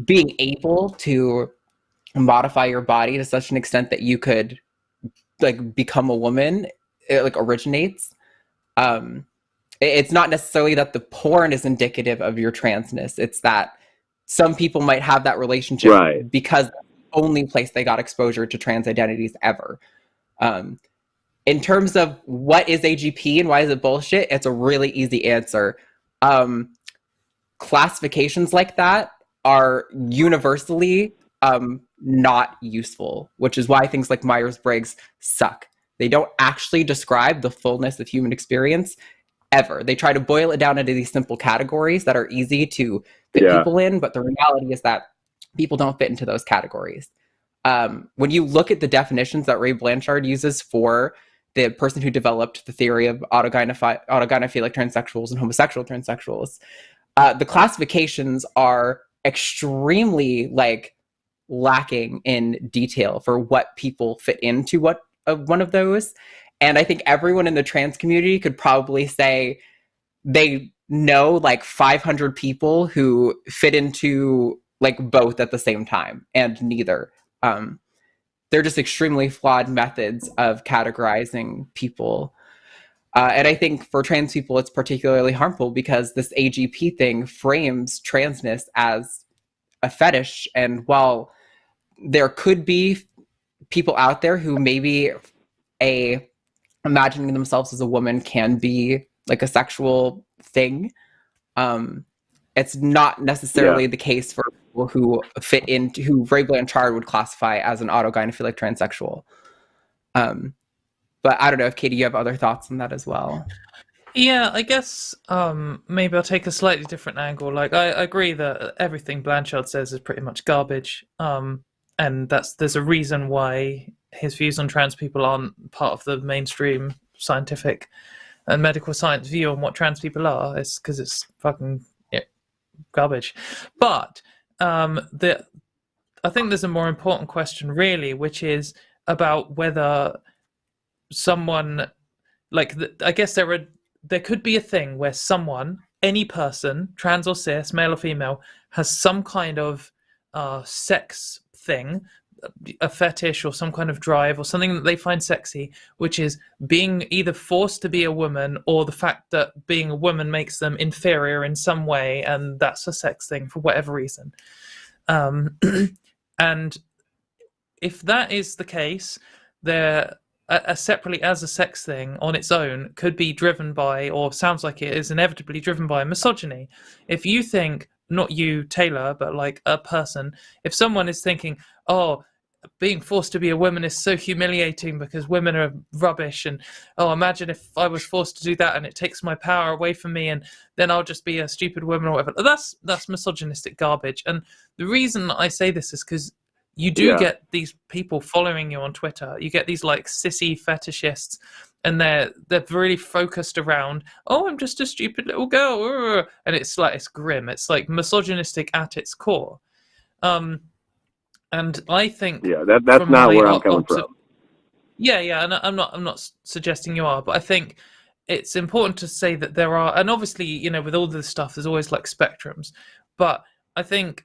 being able to modify your body to such an extent that you could like become a woman, it like originates. It's not necessarily that the porn is indicative of your transness. It's that some people might have that relationship because that's the only place they got exposure to trans identities ever. In terms of what is AGP and why is it bullshit, it's a really easy answer. Classifications like that are universally not useful, which is why things like Myers-Briggs suck. They don't actually describe the fullness of human experience ever. They try to boil it down into these simple categories that are easy to fit people in, but the reality is that people don't fit into those categories. When you look at the definitions that Ray Blanchard uses for the person who developed the theory of autogynephilic transsexuals and homosexual transsexuals, the classifications are extremely like lacking in detail for what people fit into one of those. And I think everyone in the trans community could probably say they know like 500 people who fit into like both at the same time and neither. They're just extremely flawed methods of categorizing people. And I think for trans people, it's particularly harmful because this AGP thing frames transness as a fetish. And while there could be people out there who maybe imagining themselves as a woman can be like a sexual thing, it's not necessarily the case for people who fit into who Ray Blanchard would classify as an autogynephilic transsexual. But I don't know if Katy, you have other thoughts on that as well. Yeah, I guess maybe I'll take a slightly different angle. Like I agree that everything Blanchard says is pretty much garbage. And there's a reason why his views on trans people aren't part of the mainstream scientific and medical science view on what trans people are. It's because it's fucking garbage. But I think there's a more important question, really, which is about whether someone I guess there could be a thing where someone, any person, trans or cis, male or female, has some kind of sex thing, a fetish or some kind of drive or something that they find sexy, which is being either forced to be a woman or the fact that being a woman makes them inferior in some way, and that's a sex thing for whatever reason. And if that is the case, there separately as a sex thing on its own could be driven by, or sounds like it is inevitably driven by, misogyny. If you think, not you, Taylor, but like a person, if someone is thinking, oh, being forced to be a woman is so humiliating because women are rubbish, and oh, imagine if I was forced to do that and it takes my power away from me and then I'll just be a stupid woman or whatever. That's misogynistic garbage. And the reason I say this is because you do get these people following you on Twitter. You get these like sissy fetishists, and they're really focused around, oh, I'm just a stupid little girl, and it's grim. It's like misogynistic at its core. And I think that's not where I'm coming from. Yeah, and I'm not suggesting you are, but I think it's important to say that there are, and obviously, you know, with all this stuff, there's always like spectrums, but I think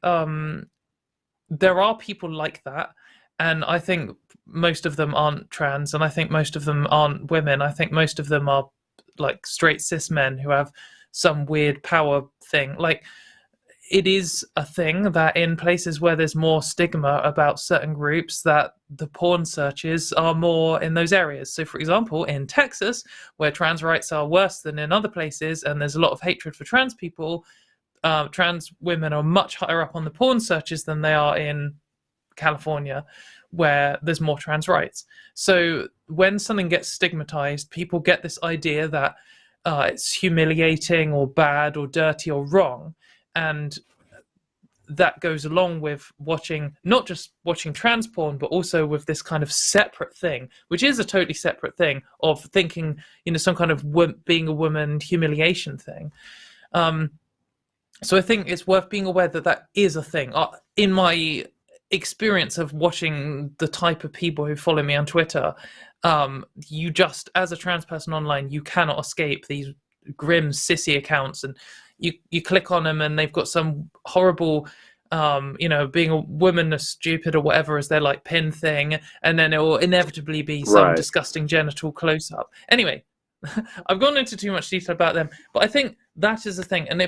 there are people like that, and I think most of them aren't trans, and I think most of them aren't women. I think most of them are like straight cis men who have some weird power thing. Like, it is a thing that in places where there's more stigma about certain groups, that the porn searches are more in those areas. So, for example, in Texas, where trans rights are worse than in other places, and there's a lot of hatred for trans people, trans women are much higher up on the porn searches than they are in California, where there's more trans rights. So when something gets stigmatized, people get this idea that it's humiliating or bad or dirty or wrong. And that goes along with not just watching trans porn, but also with this kind of separate thing, which is a totally separate thing of thinking, some kind of being a woman humiliation thing. So I think it's worth being aware that is a thing. In my experience of watching the type of people who follow me on Twitter, you just, as a trans person online, you cannot escape these grim sissy accounts, and you click on them and they've got some horrible being a woman is stupid or whatever as their like pin thing, and then it will inevitably be some disgusting genital close-up. Anyway, I've gone into too much detail about them, but I think that is the thing. And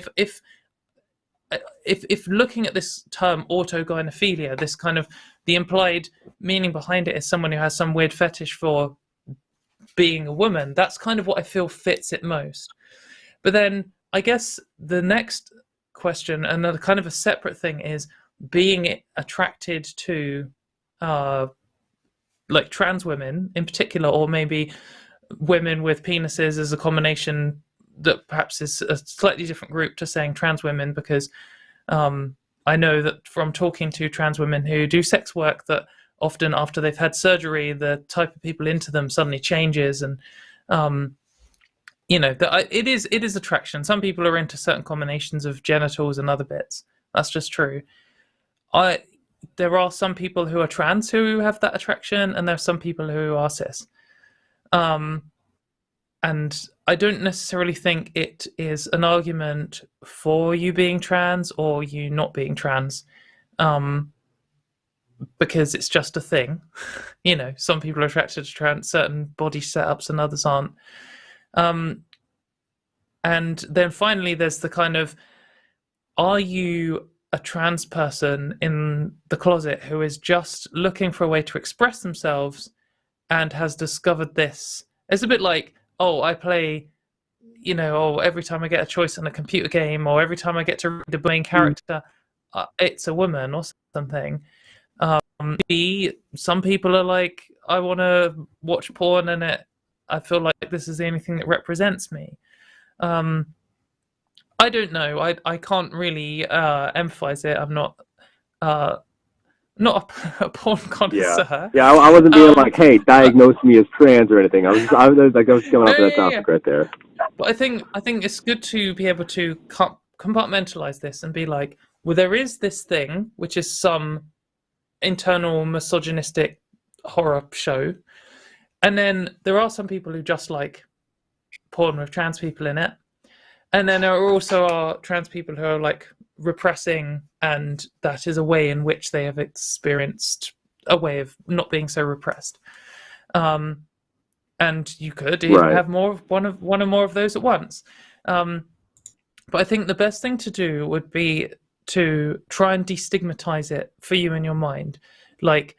if looking at this term autogynephilia, this kind of the implied meaning behind it is someone who has some weird fetish for being a woman, that's kind of what I feel fits it most. But then I guess the next question, another kind of a separate thing, is being attracted to like trans women in particular, or maybe women with penises as a combination that perhaps is a slightly different group to saying trans women, because I know that from talking to trans women who do sex work that often after they've had surgery, the type of people into them suddenly changes, and it is attraction. Some people are into certain combinations of genitals and other bits. That's just true. There are some people who are trans who have that attraction, and there are some people who are cis. And I don't necessarily think it is an argument for you being trans or you not being trans, because it's just a thing. Some people are attracted to certain body setups and others aren't. And then finally, there's the kind of, are you a trans person in the closet who is just looking for a way to express themselves and has discovered this? It's a bit like, I play, every time I get a choice in a computer game, or every time I get to read the main character, it's a woman or something. Some people are like, I want to watch porn and I feel like this is the only thing that represents me. I don't know. I can't really emphasize it. I'm not a porn connoisseur. Yeah. I wasn't being like, hey, diagnose me as trans or anything. I was coming off that topic right there. But I think it's good to be able to compartmentalize this and be like, well, there is this thing which is some internal misogynistic horror show, and then there are some people who just like porn with trans people in it, and then there also are trans people who are like repressing, and that is a way in which they have experienced a way of not being so repressed. And you could even have one or more of those at once. But I think the best thing to do would be to try and destigmatize it for you in your mind. Like,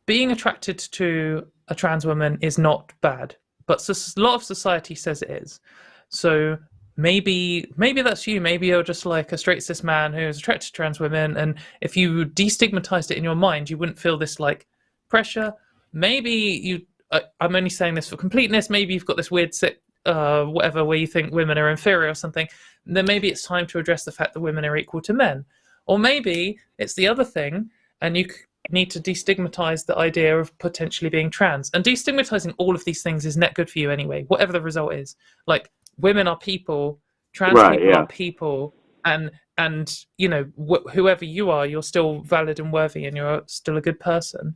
being attracted to a trans woman is not bad, but a lot of society says it is. So maybe that's you. Maybe you're just like a straight cis man who's attracted to trans women, and if you destigmatized it in your mind, you wouldn't feel this like pressure. Maybe I'm only saying this for completeness, maybe you've got this weird sick whatever where you think women are inferior or something. Then maybe it's time to address the fact that women are equal to men. Or maybe it's the other thing, and you need to destigmatize the idea of potentially being trans. And destigmatizing all of these things is net good for you anyway, whatever the result is. Like, women are people, trans people are people, and whoever you are, you're still valid and worthy, and you're still a good person.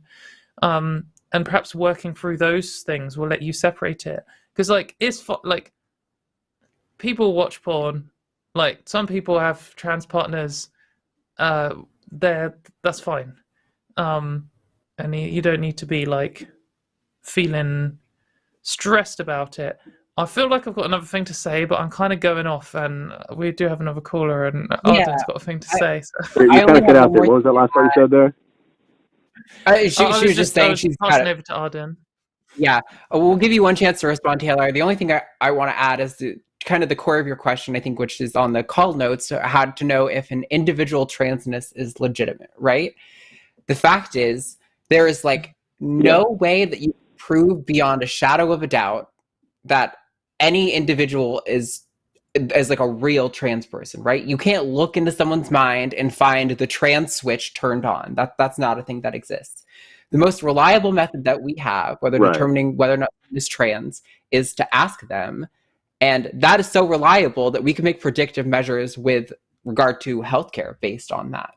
And perhaps working through those things will let you separate it. Because like people watch porn, like some people have trans partners, that's fine. And you don't need to be like feeling stressed about it. I feel like I've got another thing to say, but I'm kind of going off, and we do have another caller, and Arden's got a thing to say. So. You kind of cut out there. What was that last part you said there? She was just saying she's passing over to Arden. Yeah, we'll give you one chance to respond, Taylor. The only thing I want to add is kind of the core of your question, I think, which is on the call notes, how to know if an individual transness is legitimate, right? The fact is, there is like no way that you prove beyond a shadow of a doubt that any individual is like a real trans person, right? You can't look into someone's mind and find the trans switch turned on. That's not a thing that exists. The most reliable method that we have, whether determining whether or not someone is trans, is to ask them. And that is so reliable that we can make predictive measures with regard to healthcare based on that.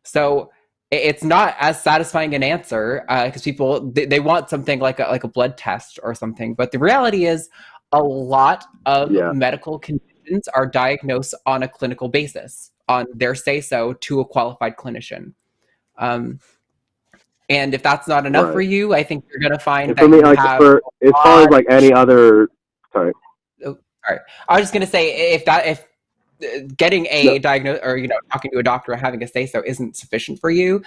So it's not as satisfying an answer because people, they want something like a blood test or something. But the reality is a lot of medical conditions are diagnosed on a clinical basis, on their say-so to a qualified clinician. And if that's not enough for you, I think you're going to find that you have... as far as like any other... Sorry. Oh, sorry. I was just going to say, if getting a diagnosis or, talking to a doctor or having a say-so isn't sufficient for you,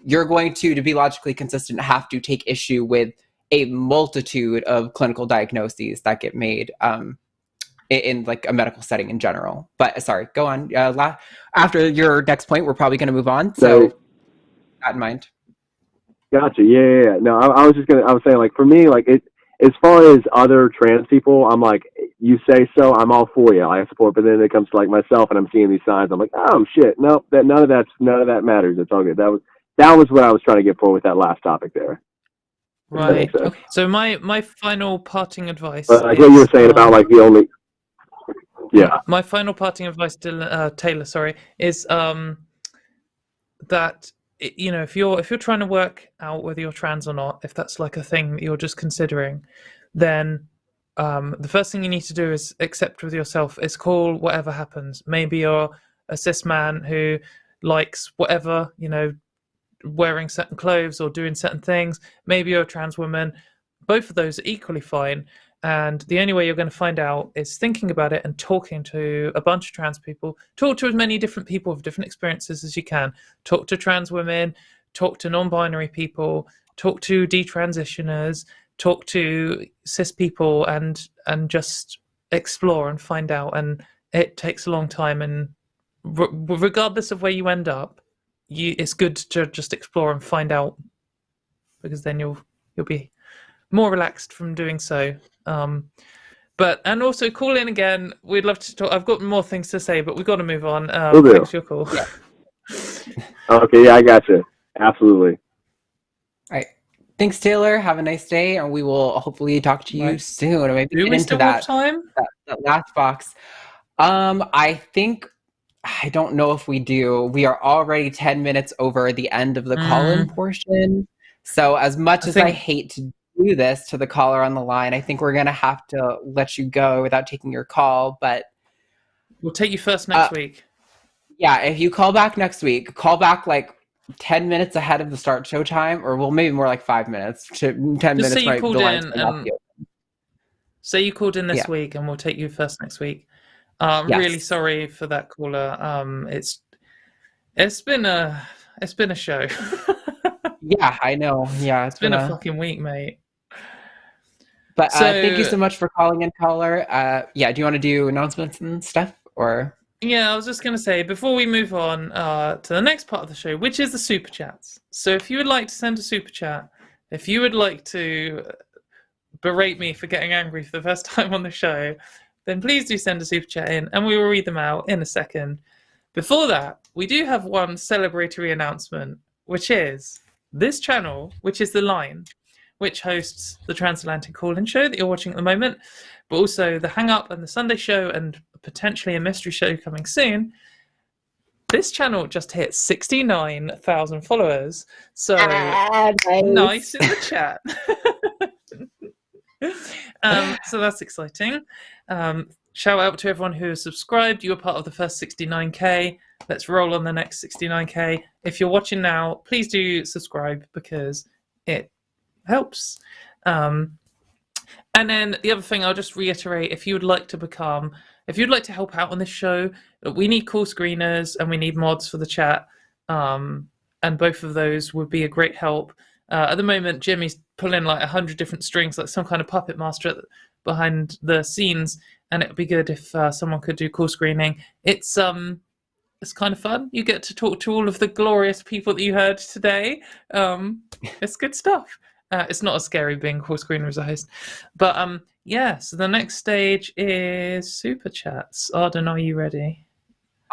you're going to be logically consistent, have to take issue with a multitude of clinical diagnoses that get made in like a medical setting in general. But sorry, go on. After your next point, we're probably going to move on. So that in mind. Gotcha. Yeah. No, I was saying, like, for me, like, as far as other trans people, I'm like, you say so, I'm all for you. I support, but then it comes to like myself and I'm seeing these signs. I'm like, oh shit, no, none of that matters. It's all good. That was what I was trying to get for with that last topic there. Right. Okay. So my final parting advice. Like what you were saying about like the only. Yeah. My final parting advice, Taylor, is that if you're trying to work out whether you're trans or not, if that's like a thing that you're just considering, then the first thing you need to do is accept with yourself. It's cool, whatever happens. Maybe you're a cis man who likes whatever, wearing certain clothes or doing certain things. Maybe you're a trans woman. Both of those are equally fine. And the only way you're going to find out is thinking about it and talking to a bunch of trans people. Talk to as many different people with different experiences as you can. Talk to trans women, talk to non-binary people, talk to detransitioners, talk to cis people, and just explore and find out. And it takes a long time. And regardless of where you end up, it's good to just explore and find out, because then you'll be more relaxed from doing so. And also call in again. We'd love to talk. I've got more things to say, but we've got to move on. Thanks for your call. Yeah. Okay, yeah, I got you. Absolutely. All right. Thanks, Taylor. Have a nice day, and we will hopefully talk to you soon. Or maybe do we still have time? That last box. I don't know if we do. We are already 10 minutes over the end of the call-in portion. So as much as I hate to do this to the caller on the line, I think we're going to have to let you go without taking your call, but we'll take you first next week. Yeah, if you call back next week, call back like 10 minutes ahead of the start show time, or maybe more like 5 minutes to 10 Just minutes. Say you called in. Say you called in this week, and we'll take you first next week. Really sorry for that caller. It's been a show. Yeah, I know. Yeah, it's been a fucking week, mate. But thank you so much for calling in, caller. Do you want to do announcements and stuff, or? Yeah, I was just going to say, before we move on to the next part of the show, which is the super chats. So if you would like to send a super chat, if you would like to berate me for getting angry for the first time on the show, then please do send a super chat in, and we will read them out in a second. Before that, we do have one celebratory announcement, which is this channel, which is The Line, which hosts the Transatlantic Call-In show that you're watching at the moment, but also the Hang Up and the Sunday show, and potentially a mystery show coming soon. This channel just hit 69,000 followers, so nice in the chat. So that's exciting. Shout out to everyone who has subscribed. You were part of the first 69k. Let's roll on the next 69k. If you're watching now, please do subscribe because it helps. And then the other thing, I'll just reiterate, if you'd like to help out on this show, we need call screeners and we need mods for the chat. And both of those would be a great help. At the moment, Jimmy's pulling like 100 different strings, like some kind of puppet master behind the scenes. And it would be good if someone could do call screening. It's kind of fun. You get to talk to all of the glorious people that you heard today. It's good stuff. It's not as scary being call screener as a host. But so the next stage is Super Chats. Arden, are you ready?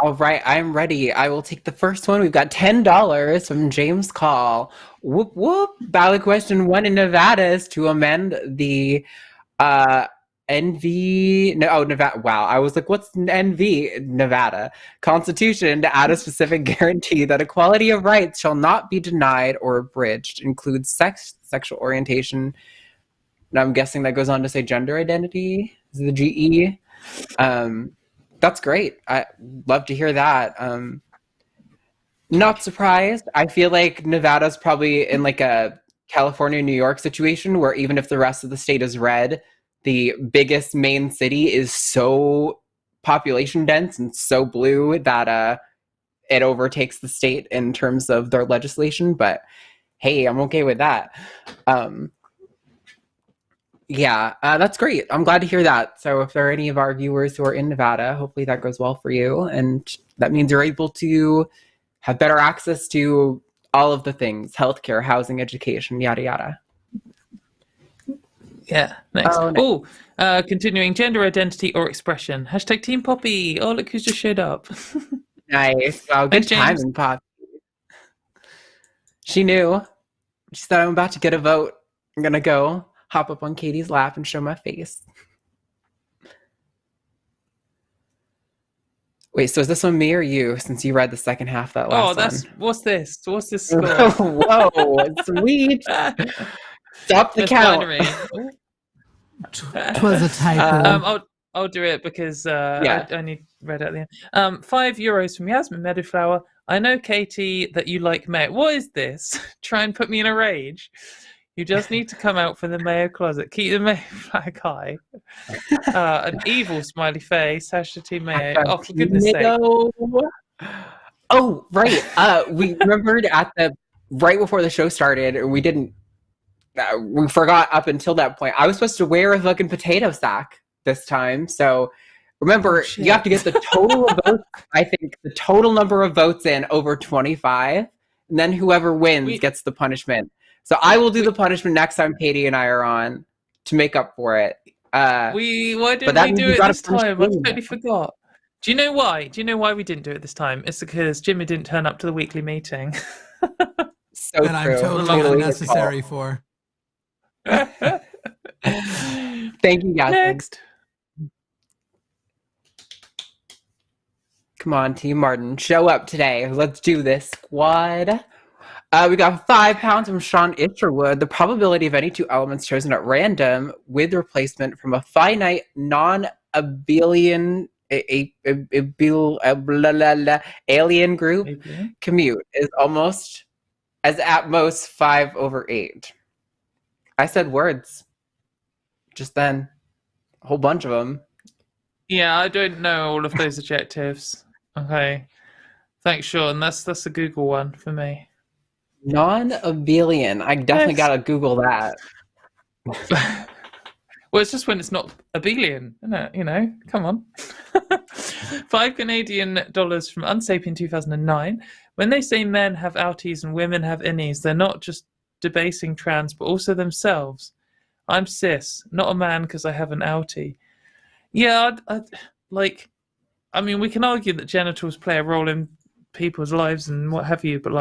All right, I'm ready. I will take the first one. We've got $10 from James Call. Whoop, whoop. Ballot question 1 in Nevada is to amend the Nevada. Wow, I was like, what's NV? Nevada Constitution to add a specific guarantee that equality of rights shall not be denied or abridged. Includes sex, sexual orientation. And I'm guessing that goes on to say gender identity. Is the GE? That's great. I love to hear that. Not surprised. I feel like Nevada's probably in like a California, New York situation where even if the rest of the state is red, the biggest main city is so population dense and so blue that it overtakes the state in terms of their legislation. But hey, I'm okay with that. That's great. I'm glad to hear that. So if there are any of our viewers who are in Nevada, hopefully that goes well for you. And that means you're able to have better access to all of the things: healthcare, housing, education, yada, yada. Yeah, next. Oh, continuing, gender identity or expression. # Team Poppy. Oh, look who's just showed up. Nice. Wow, good timing, Poppy. She knew. She said, I'm about to get a vote. I'm going to go hop up on Katie's lap and show my face. Wait, so is this one me or you, since you read the second half of that last one? What's this? What's this score? Whoa, sweet. Stop the count. It was a typo. I'll do it because I only read it at the end. €5 from Yasmin Meadowflower. I know, Katie, that you like mayo. What is this? Try and put me in a rage. You just need to come out from the mayo closet. Keep the mayo flag high. An evil smiley face. # Team Mayo. Oh, for goodness sake. Oh, right. We remembered right before the show started, we forgot up until that point. I was supposed to wear a fucking potato sack this time. So remember, you have to get the total of votes. I think the total number of votes in over 25. And then whoever wins gets the punishment. So I will do the punishment next time Katie and I are on to make up for it. Why didn't we do it this time? I totally forgot. Do you know why? Do you know why we didn't do it this time? It's because Jimmy didn't turn up to the weekly meeting. So that I'm totally unnecessary for. Thank you, guys. Next. Come on, Team Martin. Show up today. Let's do this, squad. We got £5 from Sean Isherwood. The probability of any two elements chosen at random with replacement from a finite non-abelian alien group commute is almost as at most 5/8. I said words just then. A whole bunch of them. Yeah, I don't know all of those adjectives. Okay. Thanks, Sean. That's a Google one for me. Non-abelian. I definitely gotta Google that. Well, it's just when it's not abelian, isn't it? You know, come on. $5 Canadian from Unsapien 2009. When they say men have outies and women have innies, they're not just debasing trans, but also themselves. I'm cis, not a man because I have an outie. Yeah, I mean, we can argue that genitals play a role in people's lives and what have you, but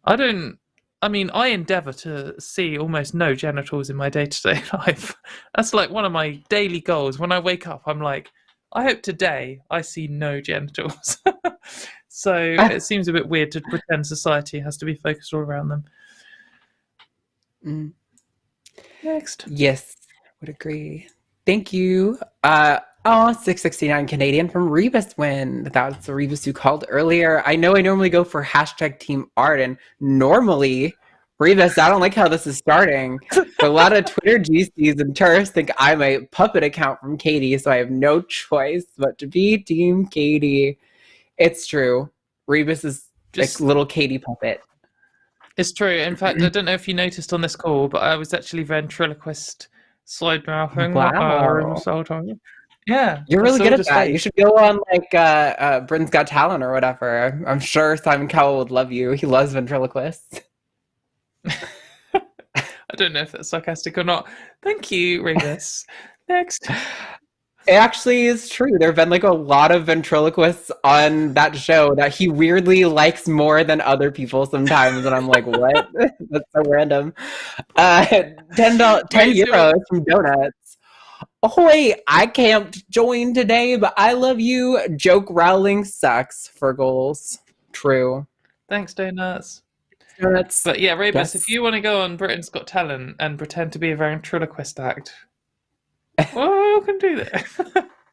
I endeavour to see almost no genitals in my day-to-day life. That's like one of my daily goals. When I wake up, I'm like, I hope today I see no genitals. So it seems a bit weird to pretend society has to be focused all around them. Next. Yes, would agree. Thank you. 669 Canadian from Rebus Win. That's the Rebus who called earlier. I know I normally go for # Team Arden. Normally, Rebus, I don't like how this is starting. A lot of Twitter GCs and tourists think I'm a puppet account from Katy, so I have no choice but to be Team Katy. It's true. Rebus is just a little Katy puppet. It's true. In fact, I don't know if you noticed on this call, but I was actually ventriloquist side mouthing. Wow. Yeah. You're really good at that. You should go on like Britain's Got Talent or whatever. I'm sure Simon Cowell would love you. He loves ventriloquists. I don't know if that's sarcastic or not. Thank you, Rebus. Next. It actually is true. There have been like a lot of ventriloquists on that show that he weirdly likes more than other people sometimes, and I'm like, what? That's so random. 10 euros from Donuts. Ahoy! I can't join today, but I love you. Joke Rowling sucks for goals. True. Thanks, Donuts. Donuts. But yeah, Rebus, if you want to go on Britain's Got Talent and pretend to be a ventriloquist act, well, we can do that.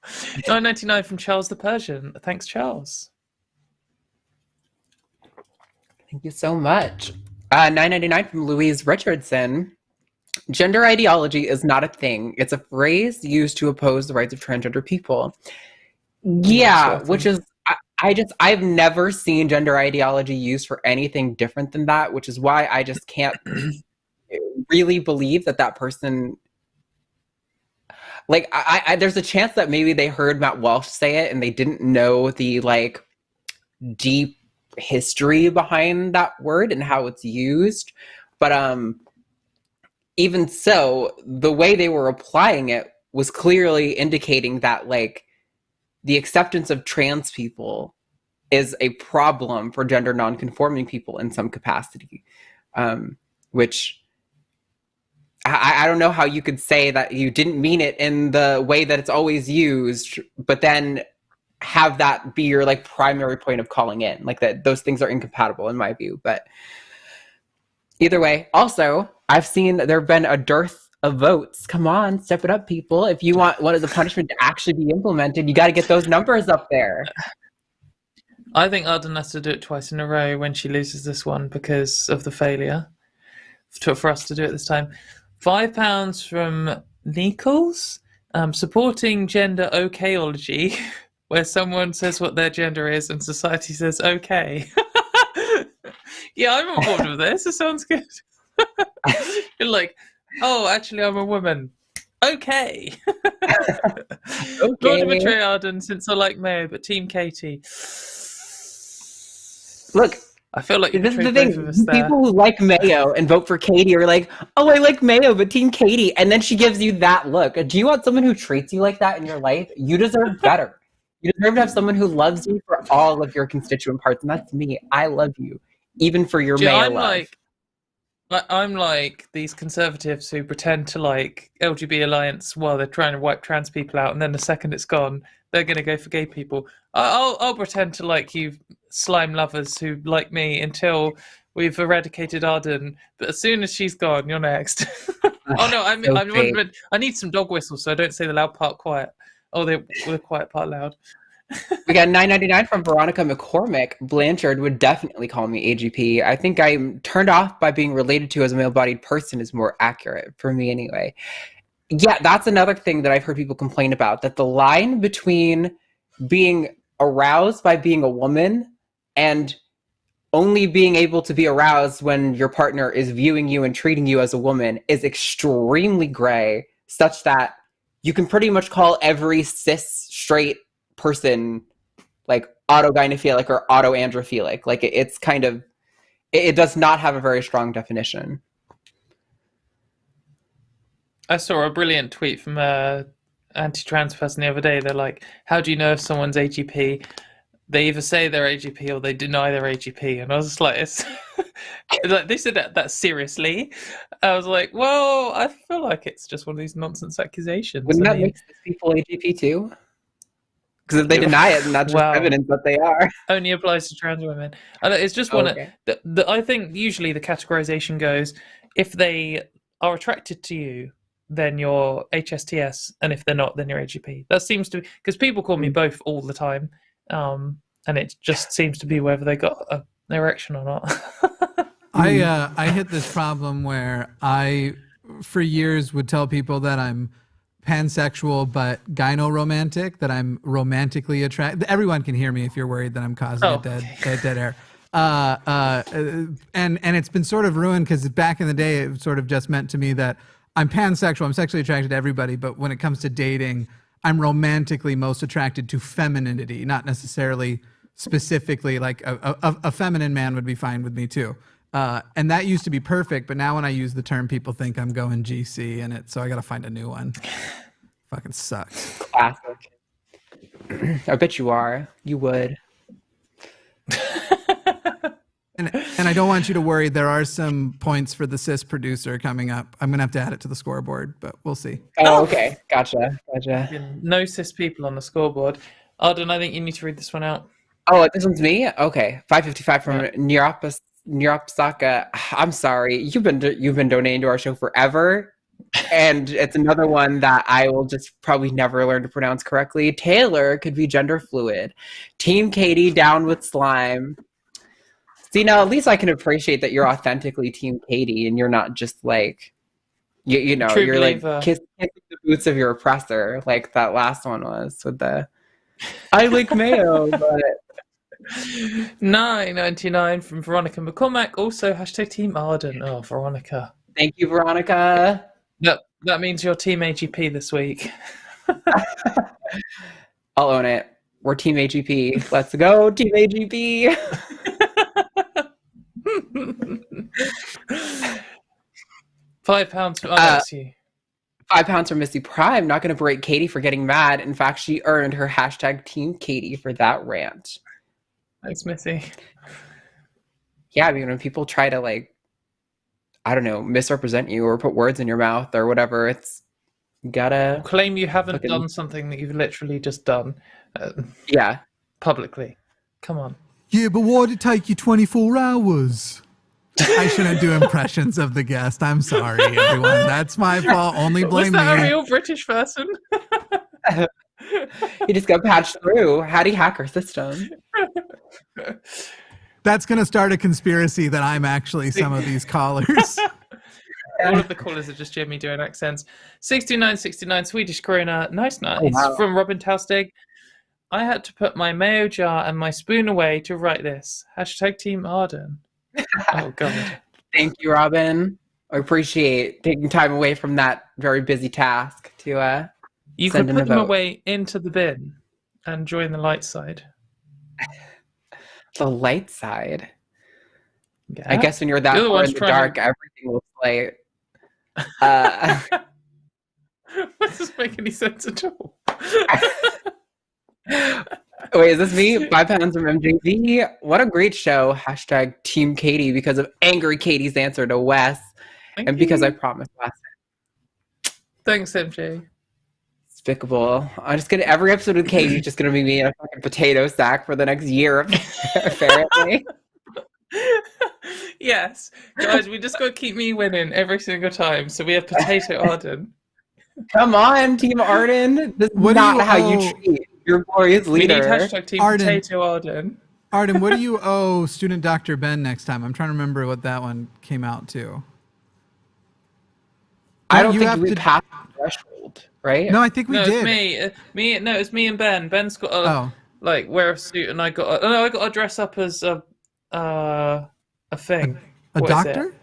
$9.99 from Charles the Persian. Thanks, Charles. Thank you so much. $9.99 from Louise Richardson. Gender ideology is not a thing. It's a phrase used to oppose the rights of transgender people. Yeah, which is I've never seen gender ideology used for anything different than that, which is why I just can't really believe that person. Like, I there's a chance that maybe they heard Matt Walsh say it and they didn't know the like deep history behind that word and how it's used. But even so, the way they were applying it was clearly indicating that like the acceptance of trans people is a problem for gender nonconforming people in some capacity, which I don't know how you could say that you didn't mean it in the way that it's always used, but then have that be your like primary point of calling in, like that those things are incompatible in my view. But either way, also I've seen there have been a dearth of votes. Come on, step it up, people. If you want one of the punishment to actually be implemented, you got to get those numbers up there. I think Arden has to do it twice in a row when she loses this one because of the failure for us to do it this time. £5 from Nichols, supporting gender okayology, where someone says what their gender is and society says okay. Yeah, I'm on board with this. It sounds good. You're like, oh, actually, I'm a woman. Okay. Okay. Not to betray Arden since I like Mayo, but Team Katy. Look, I feel like this is the thing. People who like Mayo and vote for Katy are like, oh, I like Mayo, but Team Katy. And then she gives you that look. Do you want someone who treats you like that in your life? You deserve better. You deserve to have someone who loves you for all of your constituent parts. And that's me. I love you, even for your Mayo love. I'm like these conservatives who pretend to like LGBT alliance while they're trying to wipe trans people out, and then the second it's gone, they're going to go for gay people. I'll pretend to like you slime lovers who like me until we've eradicated Arden, but as soon as she's gone, you're next. Oh no, I need some dog whistles so I don't say the loud part quiet. Oh, the quiet part loud. We got $9.99 from Veronica McCormick. Blanchard would definitely call me AGP. I think I'm turned off by being related to as a male-bodied person is more accurate for me anyway. Yeah, that's another thing that I've heard people complain about, that the line between being aroused by being a woman and only being able to be aroused when your partner is viewing you and treating you as a woman is extremely gray, such that you can pretty much call every cis straight person like autogynephilic or autoandrophilic. Like it's kind of, it does not have a very strong definition. I saw a brilliant tweet from a anti-trans person the other day. They're like, how do you know if someone's AGP? They either say they're AGP or they deny they're AGP. And I was just like, it's like they said that seriously. I was like, well, I feel like it's just one of these nonsense accusations. Wouldn't that make people AGP too? Because if they deny it, then that's just evidence that they are. Only applies to trans women. And it's just one. Okay. I think usually the categorization goes, if they are attracted to you, then you're HSTS, and if they're not, then you're AGP. That seems to be, because people call me both all the time, and it just seems to be whether they got an erection or not. I hit this problem where I, for years, would tell people that I'm pansexual but gyno-romantic, that I'm romantically attracted. Everyone can hear me if you're worried that I'm causing a dead air. And it's been sort of ruined because back in the day it sort of just meant to me that I'm pansexual, I'm sexually attracted to everybody, but when it comes to dating, I'm romantically most attracted to femininity, not necessarily specifically like a feminine man would be fine with me too. And that used to be perfect, but now when I use the term, people think I'm going GC so I got to find a new one. Fucking sucks. Classic. I bet you are. You would. And I don't want you to worry. There are some points for the cis producer coming up. I'm going to have to add it to the scoreboard, but we'll see. Oh, okay. Gotcha. No cis people on the scoreboard. Arden, I think you need to read this one out. Oh, this one's me? Okay. 555 from Nyarapsaka. I'm sorry. You've been donating to our show forever. And it's another one that I will just probably never learn to pronounce correctly. Taylor could be gender fluid. Team Katy down with slime. See, now at least I can appreciate that you're authentically Team Katy and you're not just like, you know, True you're believer. like kissing the boots of your oppressor, like that last one was with the, I like mayo, but. 9.99 from Veronica McCormack. Also, hashtag Team Arden. Oh, Veronica. Thank you, Veronica. That means you're Team AGP this week. I'll own it. We're Team AGP. Let's go, Team AGP. £5 for that's you. £5 from Missy Prime. Not going to berate Katy for getting mad. In fact, she earned her hashtag Team Katy for that rant. Thanks, Missy. Yeah, I mean, when people try to, like, I don't know, misrepresent you or put words in your mouth or whatever, it's gotta claim you haven't done something that you've literally just done. Yeah. Publicly. Come on. Yeah, but why did it take you 24 hours? I shouldn't do impressions of the guest. I'm sorry, everyone. That's my fault. Only blame me. Was that a real British person? You just got patched through. How'd he hack our system? That's going to start a conspiracy that I'm actually some of these callers. All of the callers are just Jimmy doing accents. 6969 Swedish krona. Nice. Oh, wow. From Robin Taustig. I had to put my mayo jar and my spoon away to write this. Hashtag Team Arden. Oh, God. Thank you, Robin. I appreciate taking time away from that very busy task to you send could in put them vote. away into the bin and join the light side. The light side. Yeah. I guess when you're that far in the dark, everything looks light. That doesn't make any sense at all. Wait, is this me? £5 from MJV. What a great show. Hashtag Team Katy because of angry Katie's answer to Wes. Thank because you. I promised last time. Thanks, MJ. Despicable. I'm just gonna every episode of Katy is just gonna be me in a fucking potato sack for the next year, apparently. Yes. Guys, we just gotta keep me winning every single time. So we have Potato Arden. Come on, Team Arden. This is not how you treat your glorious leader. We need hashtag Team Potato Arden. Arden, what do you owe Student Dr. Ben next time? I'm trying to remember what that one came out to. I don't think we passed the threshold, right? No, I think we did. It's me and Ben. Ben's got to wear a suit, and I got to dress up as a thing. A doctor?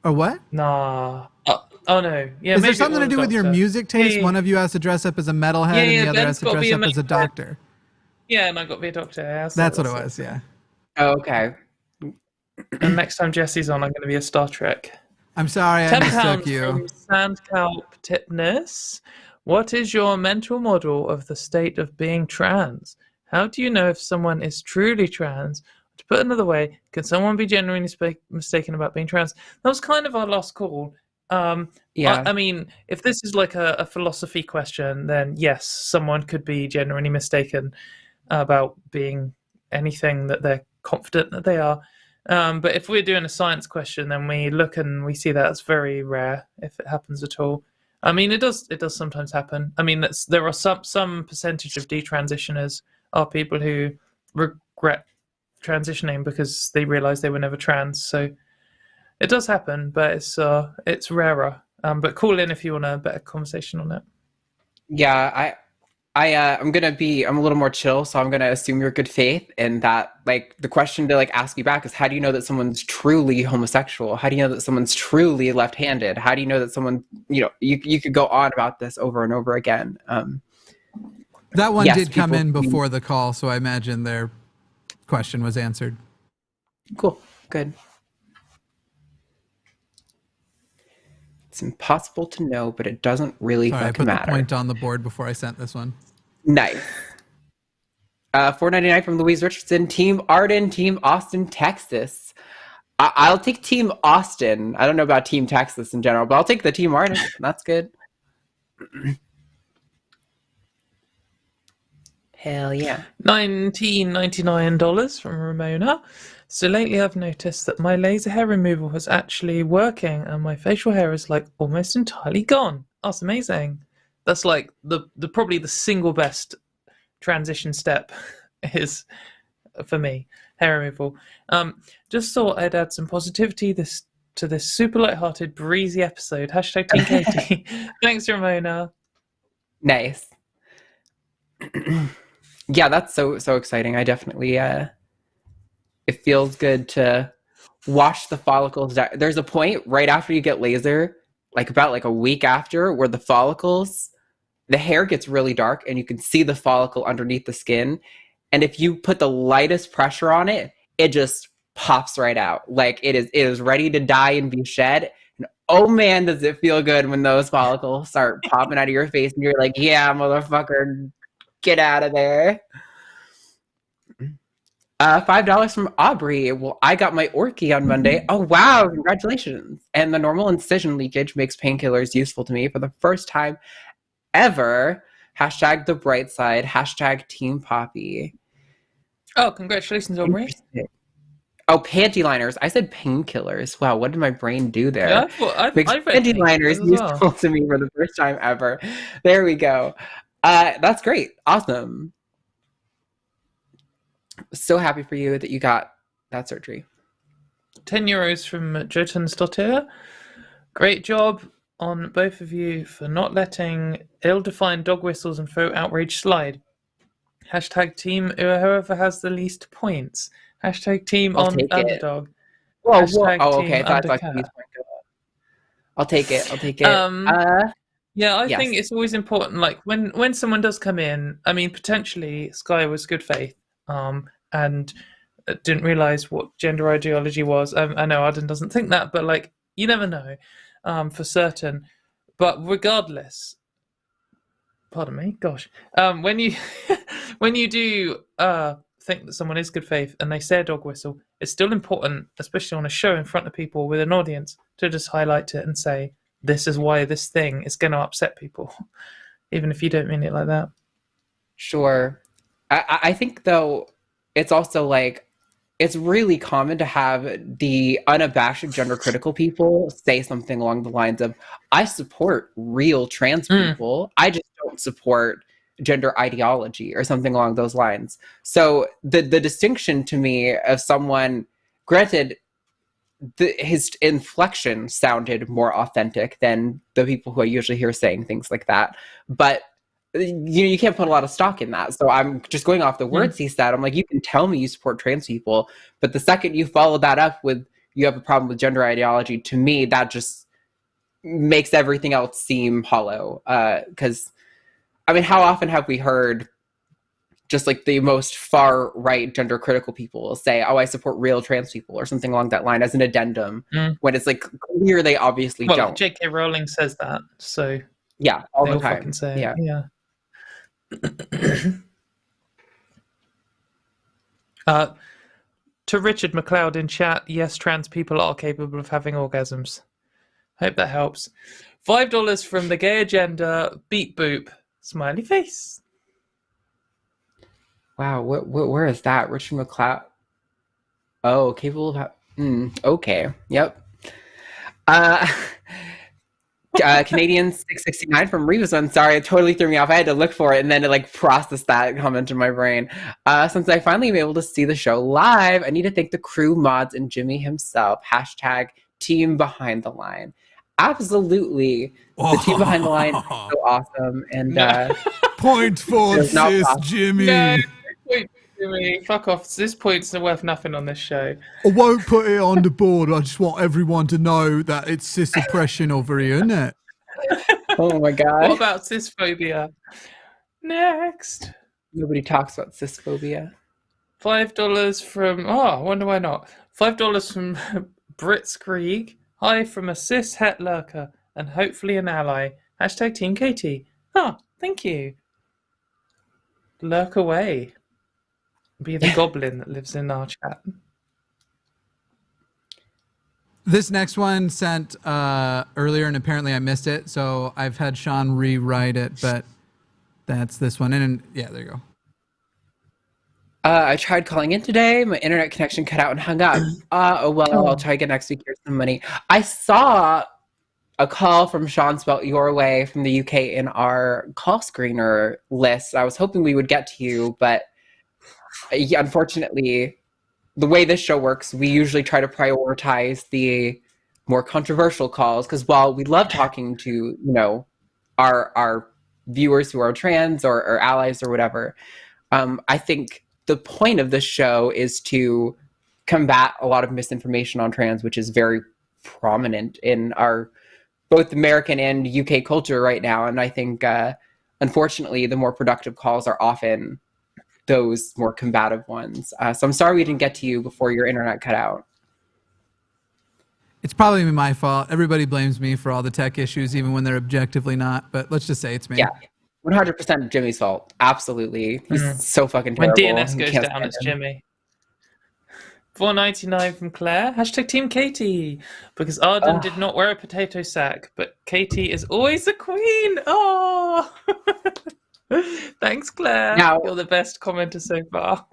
Or what? Nah. Oh no. Yeah. Is there something to do with your music taste? Yeah. One of you has to dress up as a metalhead, and the other has to dress up as a doctor. Yeah, and I got to be a doctor. Yeah, that's what it was. Yeah. Oh, okay. And next time Jesse's on, I'm going to be a Star Trek. I'm sorry, I mistook you. From Sandcalp Tipness. What is your mental model of the state of being trans? How do you know if someone is truly trans? To put another way, can someone be genuinely mistaken about being trans? That was kind of our last call. Yeah. I mean, if this is like a philosophy question, then yes, someone could be genuinely mistaken about being anything that they're confident that they are. But if we're doing a science question, then we look and we see that it's very rare if it happens at all. I mean, it does sometimes happen. I mean, there are some percentage of detransitioners are people who regret transitioning because they realize they were never trans. So It does happen, but it's rarer. But call in if you want a better conversation on it. Yeah, I'm a little more chill, so I'm gonna assume you're good faith, and that like the question to like ask you back is, how do you know that someone's truly homosexual? How do you know that someone's truly left-handed? How do you know that someone, you could go on about this over and over again. That one did come in before the call, so I imagine their question was answered. Cool, good. It's impossible to know, but it doesn't really fucking matter. I put the point on the board before I sent this one. Nice. $4.99 from Louise Richardson. Team Arden, Team Austin, Texas. I'll take Team Austin. I don't know about Team Texas in general, but I'll take the Team Arden. That's good. Hell yeah. $19.99 from Ramona. So lately I've noticed that my laser hair removal is actually working and my facial hair is like almost entirely gone. That's amazing. That's like the probably the single best transition step is for me, hair removal. Just thought I'd add some positivity to this super lighthearted, breezy episode. Hashtag Team Katy. Thanks, Ramona. Nice. Yeah, that's so exciting. I definitely it feels good to watch the follicles die. There's a point right after you get laser, like about like a week after, where the hair gets really dark and you can see the follicle underneath the skin. And if you put the lightest pressure on it, it just pops right out. Like it is ready to die and be shed. And oh man, does it feel good when those follicles start popping out of your face and you're like, yeah, motherfucker, get out of there. $5 from Aubrey. Well, I got my Orky on Monday. Oh, wow. Congratulations. And the normal incision leakage makes painkillers useful to me for the first time ever. Hashtag the bright side. Hashtag Team Poppy. Oh, congratulations, Aubrey. Oh, panty liners. I said painkillers. Wow, what did my brain do there? Yeah, I've panty liners useful to me for the first time ever. There we go. That's great. Awesome. So happy for you that you got that surgery. €10 from Jotun. Great job on both of you for not letting ill-defined dog whistles and faux outrage slide. Hashtag team whoever has the least points. Hashtag team on underdog. Whoa. Oh, okay. I'll take it. Yeah, I think it's always important. Like when someone does come in, I mean, potentially Sky was good faith. And didn't realize what gender ideology was. I know Arden doesn't think that, but like you never know for certain. But regardless, pardon me, gosh, when you when you do think that someone is good faith and they say a dog whistle, it's still important, especially on a show in front of people with an audience, to just highlight it and say, this is why this thing is going to upset people, even if you don't mean it like that. Sure. I think, though, it's also like, it's really common to have the unabashed gender critical people say something along the lines of, I support real trans people. I just don't support gender ideology or something along those lines. So the distinction to me of someone, granted, his inflection sounded more authentic than the people who I usually hear saying things like that. But you can't put a lot of stock in that. So I'm just going off the words he said. I'm like, you can tell me you support trans people, but the second you follow that up with you have a problem with gender ideology, to me, that just makes everything else seem hollow. Because, I mean, how often have we heard just like the most far right gender critical people say, oh, I support real trans people or something along that line as an addendum, when it's like clear they obviously don't. J.K. Rowling says that, so yeah, all the time. Say, yeah. To Richard McLeod in chat, yes, trans people are capable of having orgasms. Hope that helps. $5 from the gay agenda. Beep boop. Smiley face. Wow, where is that? Richard McLeod. Oh, capable of. Okay. Yep. Canadian 669 from Reeves. Sorry, it totally threw me off. I had to look for it and then it processed that comment in my brain. Since I finally am able to see the show live, I need to thank the crew, mods, and Jimmy himself. Hashtag team behind the line. Absolutely. The team behind the line is so awesome. And point for sis Jimmy. No, point, Jimmy. Fuck off. This points are worth nothing on this show. I won't put it on the board. I just want everyone to know that it's cis oppression over here, isn't it? Oh my god. What about cisphobia? Next. Nobody talks about cisphobia. $5 from I wonder why not. $5 from Brits Krieg. Hi from a cis het lurker and hopefully an ally. Hashtag Team Katy. Thank you. Lurk away. Be the goblin that lives in our chat. This next one sent earlier, and apparently I missed it, so I've had Sean rewrite it, but that's this one. And yeah, there you go. I tried calling in today. My internet connection cut out and hung up. I'll try again next week. Here's some money. I saw a call from Sean spelt your way from the UK in our call screener list. I was hoping we would get to you, but unfortunately, the way this show works, we usually try to prioritize the more controversial calls, because while we love talking to, our viewers who are trans or allies or whatever, I think the point of this show is to combat a lot of misinformation on trans, which is very prominent in our both American and UK culture right now. And I think, unfortunately, the more productive calls are often those more combative ones. So I'm sorry we didn't get to you before your internet cut out. It's probably my fault. Everybody blames me for all the tech issues, even when they're objectively not. But let's just say it's me. Yeah, 100% Jimmy's fault. Absolutely. He's so fucking terrible. When DNS goes down, it's Jimmy. $4.99 from Claire. Hashtag Team Katy. Because Arden did not wear a potato sack, but Katy is always the queen. Oh. Thanks, Claire. Now, you're the best commenter so far.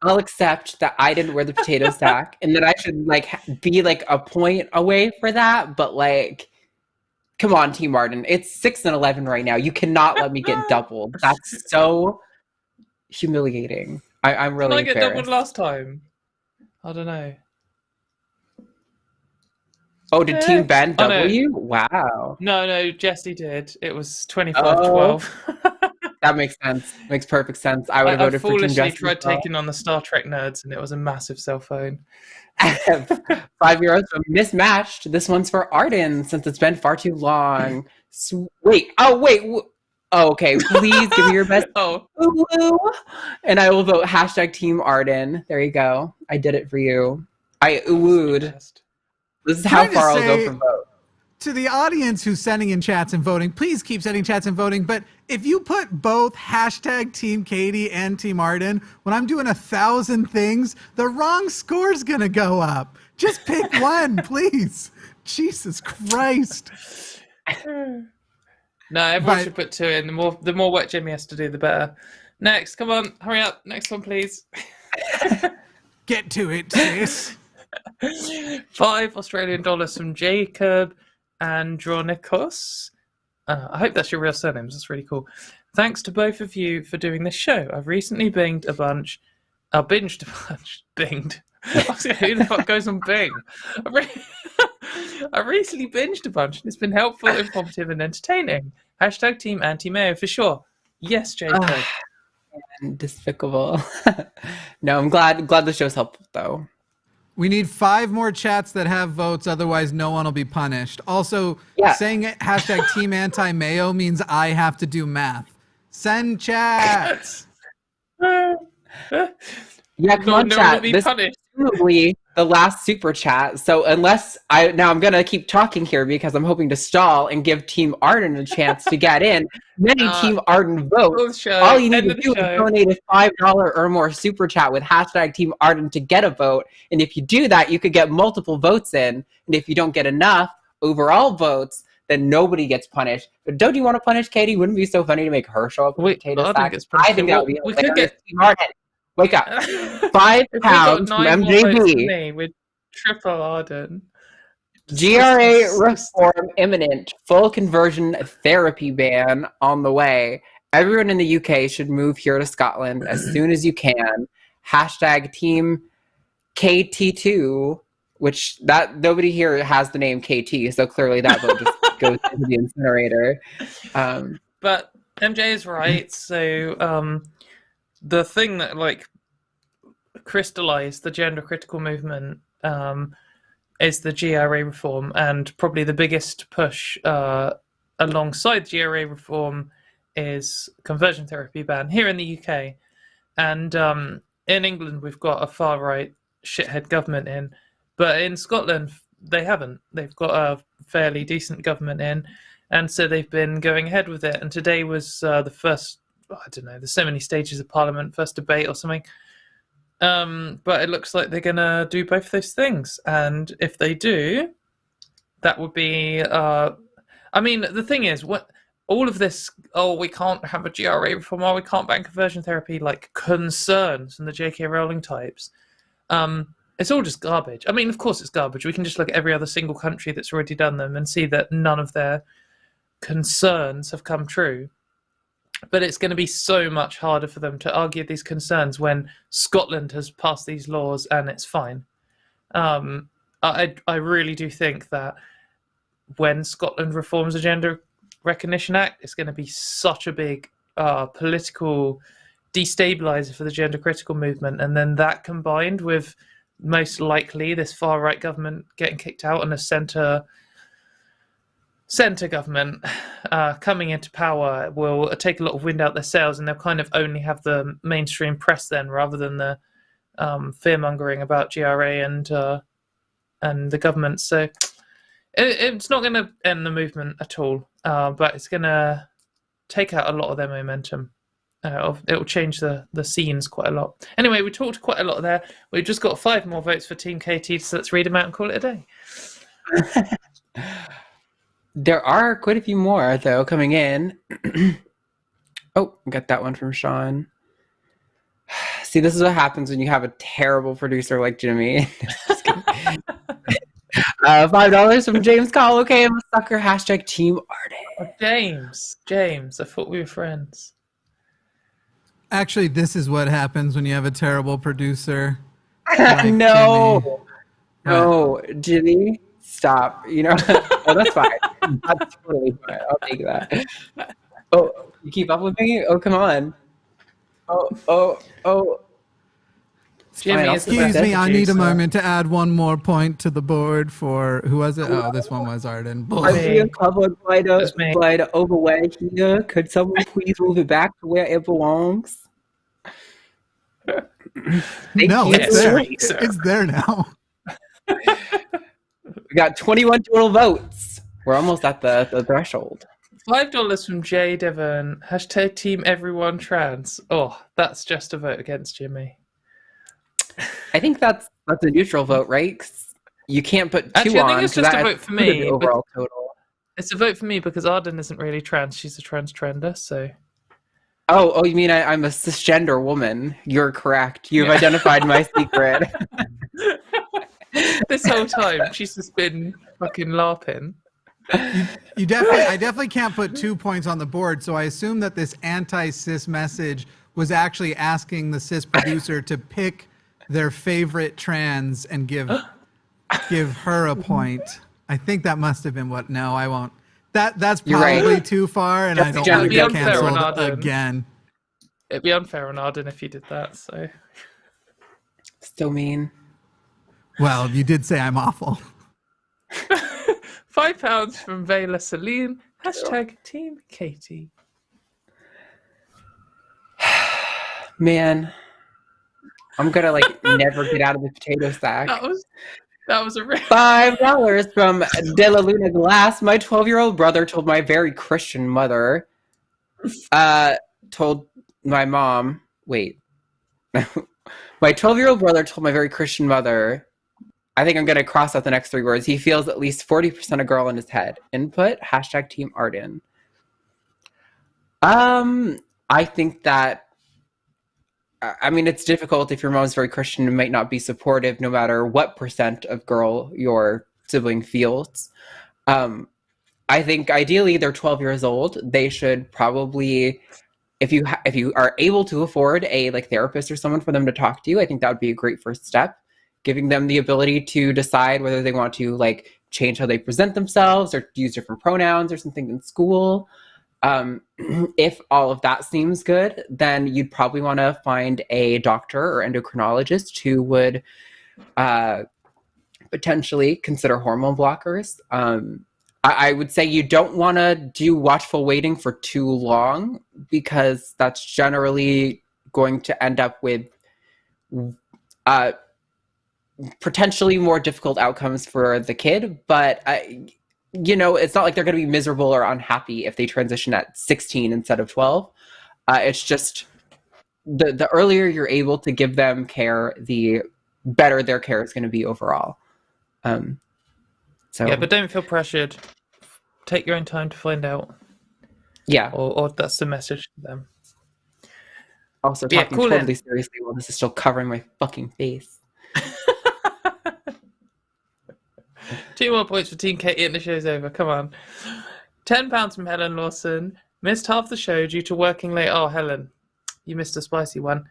I'll accept that I didn't wear the potato sack and that I should be a point away for that. But come on, Team Arden. It's 6-11 right now. You cannot let me get doubled. That's so humiliating. I'm really Did I get doubled last time? I don't know. Oh, did Team Ben double you? Wow. No, Jesse did. It was 25-12. That makes sense. Makes perfect sense. I would have voted for Team Jesse. I foolishly tried taking on the Star Trek nerds, and it was a massive cell phone. €5 from Mismatched. This one's for Arden, since it's been far too long. Wait. Oh, okay. Please give me your best. Ooh. And I will vote hashtag Team Arden. There you go. I did it for you. I oohed. This is how far I'll go for vote. To the audience who's sending in chats and voting, please keep sending chats and voting. But if you put both hashtag Team Katy and Team Arden, when I'm doing 1,000 things, the wrong score's going to go up. Just pick one, please. Jesus Christ. No, everyone should put two in. The more work Jimmy has to do, the better. Next, come on, hurry up. Next one, please. Get to it, sis. $5 from Jacob Andronikos. I hope that's your real surnames. That's really cool. Thanks to both of you for doing this show. I've recently binged a bunch. Binged. Who the fuck goes on Bing? I recently binged a bunch, and it's been helpful, informative, and entertaining. Hashtag Team Anti-Mayo for sure. Yes, Jacob. Despicable. No, I'm glad the show's helpful, though. We need 5 more chats that have votes, otherwise no one will be punished. Also, saying hashtag Team Anti-Mayo means I have to do math. Send chats. Come on, chat. This is probably the last super chat. So I'm going to keep talking here because I'm hoping to stall and give Team Arden a chance to get in. Many Team Arden votes. All you need to do is donate a $5 or more super chat with hashtag Team Arden to get a vote. And if you do that, you could get multiple votes in. And if you don't get enough overall votes, then nobody gets punished. But don't you want to punish Katy? Wouldn't it be so funny to make her show up with potato sacks? I think that would be hilarious. We could get Team Arden. Wake up. £5 from MJB. With triple Arden. GRA reform imminent. Full conversion therapy ban on the way. Everyone in the UK should move here to Scotland as soon as you can. Hashtag Team KT2 which that nobody here has the name KT, so clearly that vote just goes into the incinerator. But MJ is right. So the thing that like crystallized the gender critical movement is the GRA reform, and probably the biggest push alongside GRA reform is conversion therapy ban here in the UK. And in England, we've got a far right shithead government in, but in Scotland, they haven't. They've got a fairly decent government in, and so they've been going ahead with it. And today was the first, I don't know, there's so many stages of Parliament, first debate or something. But it looks like they're going to do both those things. And if they do, that would be, I mean, the thing is, what all of this, we can't have a GRA reform, we can't ban conversion therapy, like concerns from the JK Rowling types. It's all just garbage. I mean, of course it's garbage. We can just look at every other single country that's already done them and see that none of their concerns have come true. But it's going to be so much harder for them to argue these concerns when Scotland has passed these laws and it's fine. I really do think that when Scotland reforms the Gender Recognition Act, it's going to be such a big political destabilizer for the gender critical movement. And then that combined with most likely this far right government getting kicked out and a centre government coming into power will take a lot of wind out their sails, and they'll kind of only have the mainstream press then rather than the fear-mongering about GRA and the government. So it's not going to end the movement at all, but it's going to take out a lot of their momentum. It'll change the scenes quite a lot. Anyway, we talked quite a lot there. We've just got 5 more votes for Team KT, so let's read them out and call it a day. There are quite a few more, though, coming in. Oh, got that one from Sean. See, this is what happens when you have a terrible producer like Jimmy. $5 from James Call. Okay, I'm a sucker. # Team Arden. James, I thought we were friends. Actually, this is what happens when you have a terrible producer. Like no, Jimmy. No, Jimmy, stop. You know, oh, that's fine. That's totally fine. I'll take that. Oh, you keep up with me? Oh, come on. Oh. Jimmy, excuse me, I need a moment to add one more point to the board for, who was it? Oh, this one was Arden. I'm being covered by the overwear here. Could someone please move it back to where it belongs? No, it's there. It's there now. We got 21 total votes. We're almost at the threshold. $5 from Jay Devon. # Team Everyone Trans. Oh, that's just a vote against Jimmy. I think that's a neutral vote, right? You can't put 2 Actually, on. I think it's just a vote for me. The overall total. It's a vote for me because Arden isn't really trans. She's a transgender, so. Oh, you mean I'm a cisgender woman? You're correct. You've identified my secret. This whole time, she's just been fucking LARPing. I definitely can't put 2 points on the board, so I assume that this anti-cis message was actually asking the cis producer to pick their favorite trans and give her a point. I think that must have been what. No, I won't. That's probably too far, and I don't want to get canceled again. It'd be unfair on Arden if you did that. So mean. Well, you did say I'm awful. £5 from Vela Celine. # Team Katy. Man, I'm gonna never get out of the potato sack. That was a $5 from Della Luna Glass. My 12-year-old brother told my very Christian mother. Told my mom. Wait. My 12-year-old brother told my very Christian mother. I think I'm gonna cross out the next 3 words. He feels at least 40% a girl in his head. Input # Team Arden. I think that. I mean, it's difficult if your mom's very Christian and might not be supportive no matter what % of girl your sibling feels. I think ideally they're 12 years old. They should probably, if you are able to afford a therapist or someone for them to talk to, I think that would be a great first step. giving them the ability to decide whether they want to like change how they present themselves or use different pronouns or something in school. If all of that seems good, then you'd probably want to find a doctor or endocrinologist who would potentially consider hormone blockers. I would say you don't want to do watchful waiting for too long, because that's generally going to end up with potentially more difficult outcomes for the kid. But it's not like they're going to be miserable or unhappy if they transition at 16 instead of 12. It's just the earlier you're able to give them care, the better their care is going to be overall. Yeah, but don't feel pressured. Take your own time to find out. Yeah. Or that's the message to them. Also, talking totally seriously while this is still covering my fucking face. 2 more points for Team Katy and the show's over. Come on. £10 from Helen Lawson. Missed half the show due to working late. Oh, Helen, you missed a spicy one.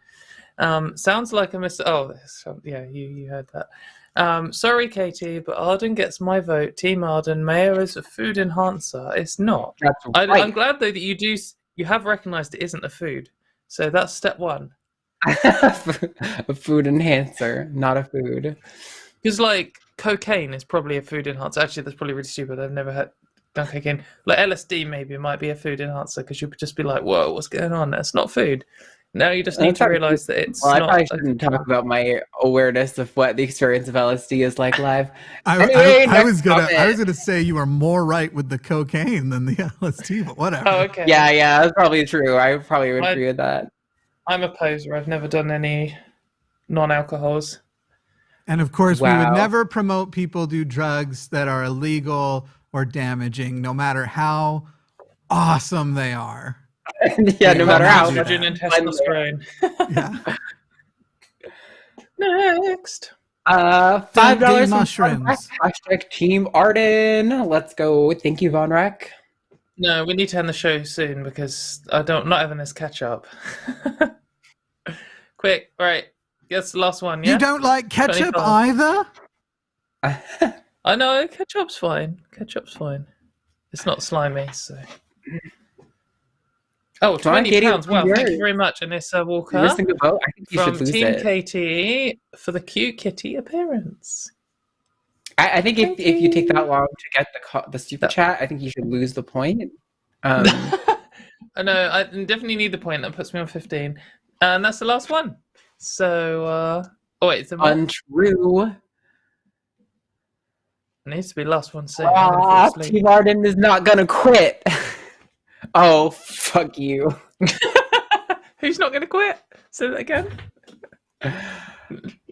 Sounds like I missed... Oh, yeah, you heard that. Sorry, Katy, but Arden gets my vote. Team Arden. Mayo is a food enhancer. It's not. That's right. I'm glad, though, that you have recognised it isn't a food. So that's step one. A food enhancer, not a food. Because, like, cocaine is probably a food enhancer. Actually, that's probably really stupid. I've never done cocaine. Like, LSD maybe might be a food enhancer, because you would just be like, whoa, what's going on? That's not food. Now you just need to realise that it's not... I probably shouldn't talk about my awareness of what the experience of LSD is like live. I was gonna say you are more right with the cocaine than the LSD, but whatever. Oh, okay. Yeah, that's probably true. I probably would agree with that. I'm a poser. I've never done any non-alcohols. And of course, we would never promote people do drugs that are illegal or damaging, no matter how awesome they are. Yeah, no matter how much intestinal strain. Yeah. Next. $5 mushrooms. Hashtag Team Arden. Let's go. Thank you, Von Rack. No, we need to end the show soon, because not having this catch up. Quick, all right. Guess the last one. Yeah. You don't like ketchup 25. either? I know ketchup's fine. Ketchup's fine. It's not slimy, so. Oh, £20. Wow, thank you very much, Anissa Walker. I think you from should lose Team it. Katy for the cute kitty appearance. I think if you take that long to get the super chat, I think you should lose the point. I know, I definitely need the point. That puts me on 15. And that's the last one. So, it's untrue. It needs to be the last one soon. Team Arden is not gonna quit. Oh, fuck you. Who's not gonna quit? Say that again.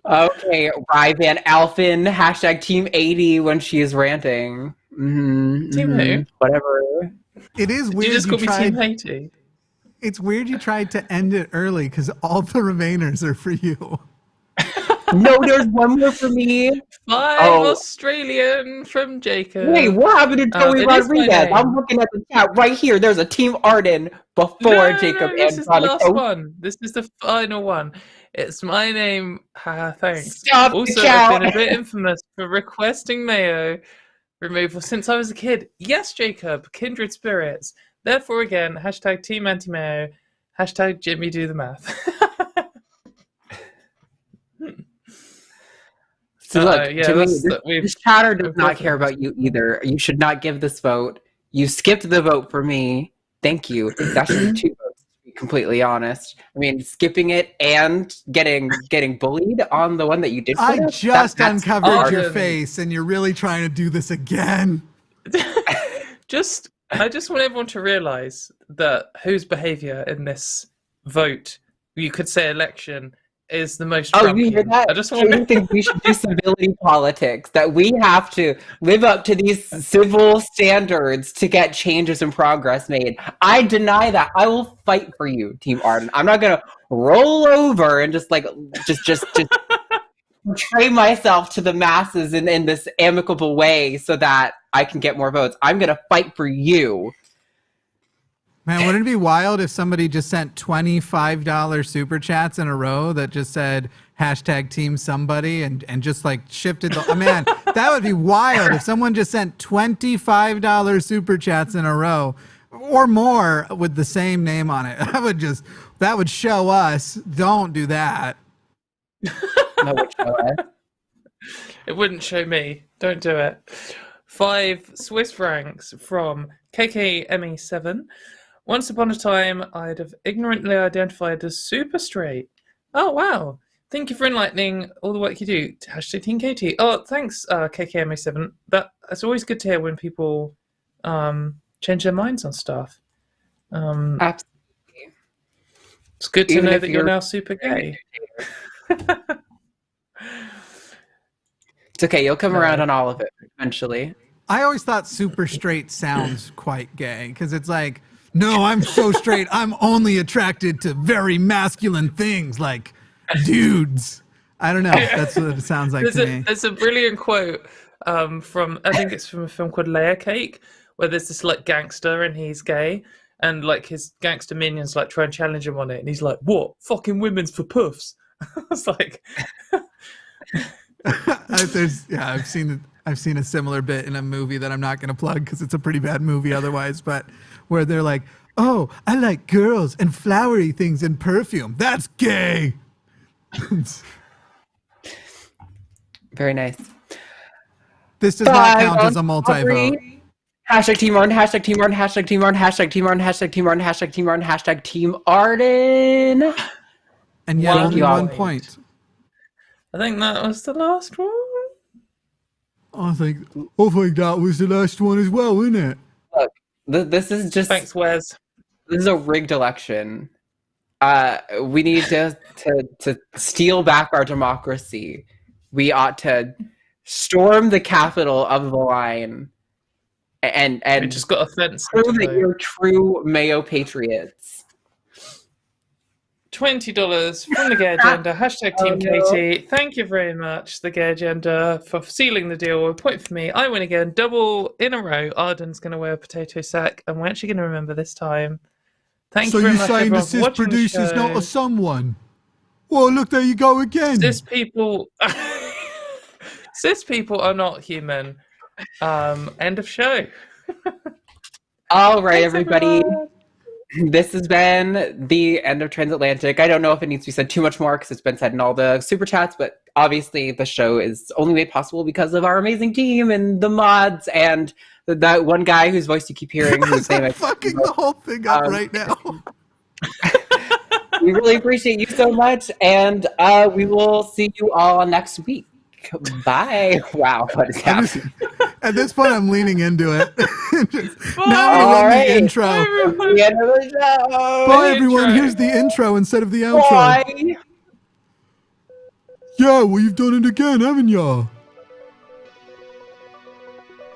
Okay, Ryvan Alphin, hashtag Team 80 when she is ranting. Team who? Whatever. It is weird. You just call me Team 80. It's weird you tried to end it early, because all the remainers are for you. No, there's one more for me. 5 Australian from Jacob. Wait, what happened to Joey Rodriguez? I'm looking at the chat right here. There's a Team Arden before Jacob and this is the last one. This is the final one. It's my name. Thanks. Stop also, I've been a bit infamous for requesting mayo removal since I was a kid. Yes, Jacob. Kindred spirits. Therefore, again, hashtag Team Anti-Mayo. Hashtag Jimmy do the math. So look, Jimmy, this chatter does not care about you either. You should not give this vote. You skipped the vote for me. Thank you. That should be 2 votes, to be completely honest. I mean, skipping it and getting bullied on the one that you did. I just uncovered your face, and you're really trying to do this again. I just want everyone to realize that whose behavior in this vote, you could say election, is the most drunken. You hear that? I think we should do civility politics, that we have to live up to these civil standards to get changes and progress made. I deny that. I will fight for you, Team Arden. I'm not gonna roll over and just portray myself to the masses in this amicable way so that I can get more votes. I'm gonna fight for you. Man, wouldn't it be wild if somebody just sent $25 super chats in a row that just said hashtag team somebody and just like shifted the, man, that would be wild if someone just sent $25 super chats in a row or more with the same name on it. That would show us. Don't do that. That would show us. It wouldn't show me. Don't do it. 5 Swiss francs from KKME7. Once upon a time, I'd have ignorantly identified as super straight. Oh, wow. Thank you for enlightening all the work you do. Hashtag Team Katy. Oh, thanks, KKME7. It's always good to hear when people change their minds on stuff. Absolutely. It's good to know that you're now super gay. It's okay. You'll come around on all of it eventually. I always thought super straight sounds quite gay because it's like, no, I'm so straight. I'm only attracted to very masculine things like dudes. I don't know. That's what it sounds like to me. There's a brilliant quote from, I think it's from a film called Layer Cake, where there's this like gangster and he's gay. And like his gangster minions like try and challenge him on it. And he's like, what? Fucking women's for puffs. I was like... I've seen a similar bit in a movie that I'm not going to plug because it's a pretty bad movie otherwise, but where they're like, oh, I like girls and flowery things and perfume. That's gay. Very nice. This does not count as a multi-vote. Hashtag Team Arden, hashtag Team Arden, hashtag Team Arden, hashtag Team Arden, hashtag Team Arden, hashtag Team Arden, hashtag Team Arden. And yet only 1 point. I think that was the last one. I think that was the last one as well, isn't it? Look, this is just... Thanks, Wes. This is a rigged election. We need to steal back our democracy. We ought to storm the capital of the line and we just got offensive. Prove that you're true Mayo patriots. $20 from the Gay Agenda. Hashtag Team Katy. Thank you very much, the Gay Agenda, for sealing the deal. A point for me. I win again. Double in a row. Arden's going to wear a potato sack, and we're actually going to remember this time. Thank you very much. So you're saying the cis producer's not a someone? Well, look, there you go again. Cis people are not human. End of show. All right, everybody. This has been the end of Transatlantic. I don't know if it needs to be said too much more because it's been said in all the super chats, but obviously the show is only made possible because of our amazing team and the mods and that one guy whose voice you keep hearing. Who's fucking the whole thing up right now. We really appreciate you so much, and we will see you all next week. Bye. Wow, what is happening? At this point, I'm leaning into it. Now we're in the intro. The end of the show. Bye, everyone. Here's the intro instead of the outro. Bye. Yeah, well, you've done it again, haven't you?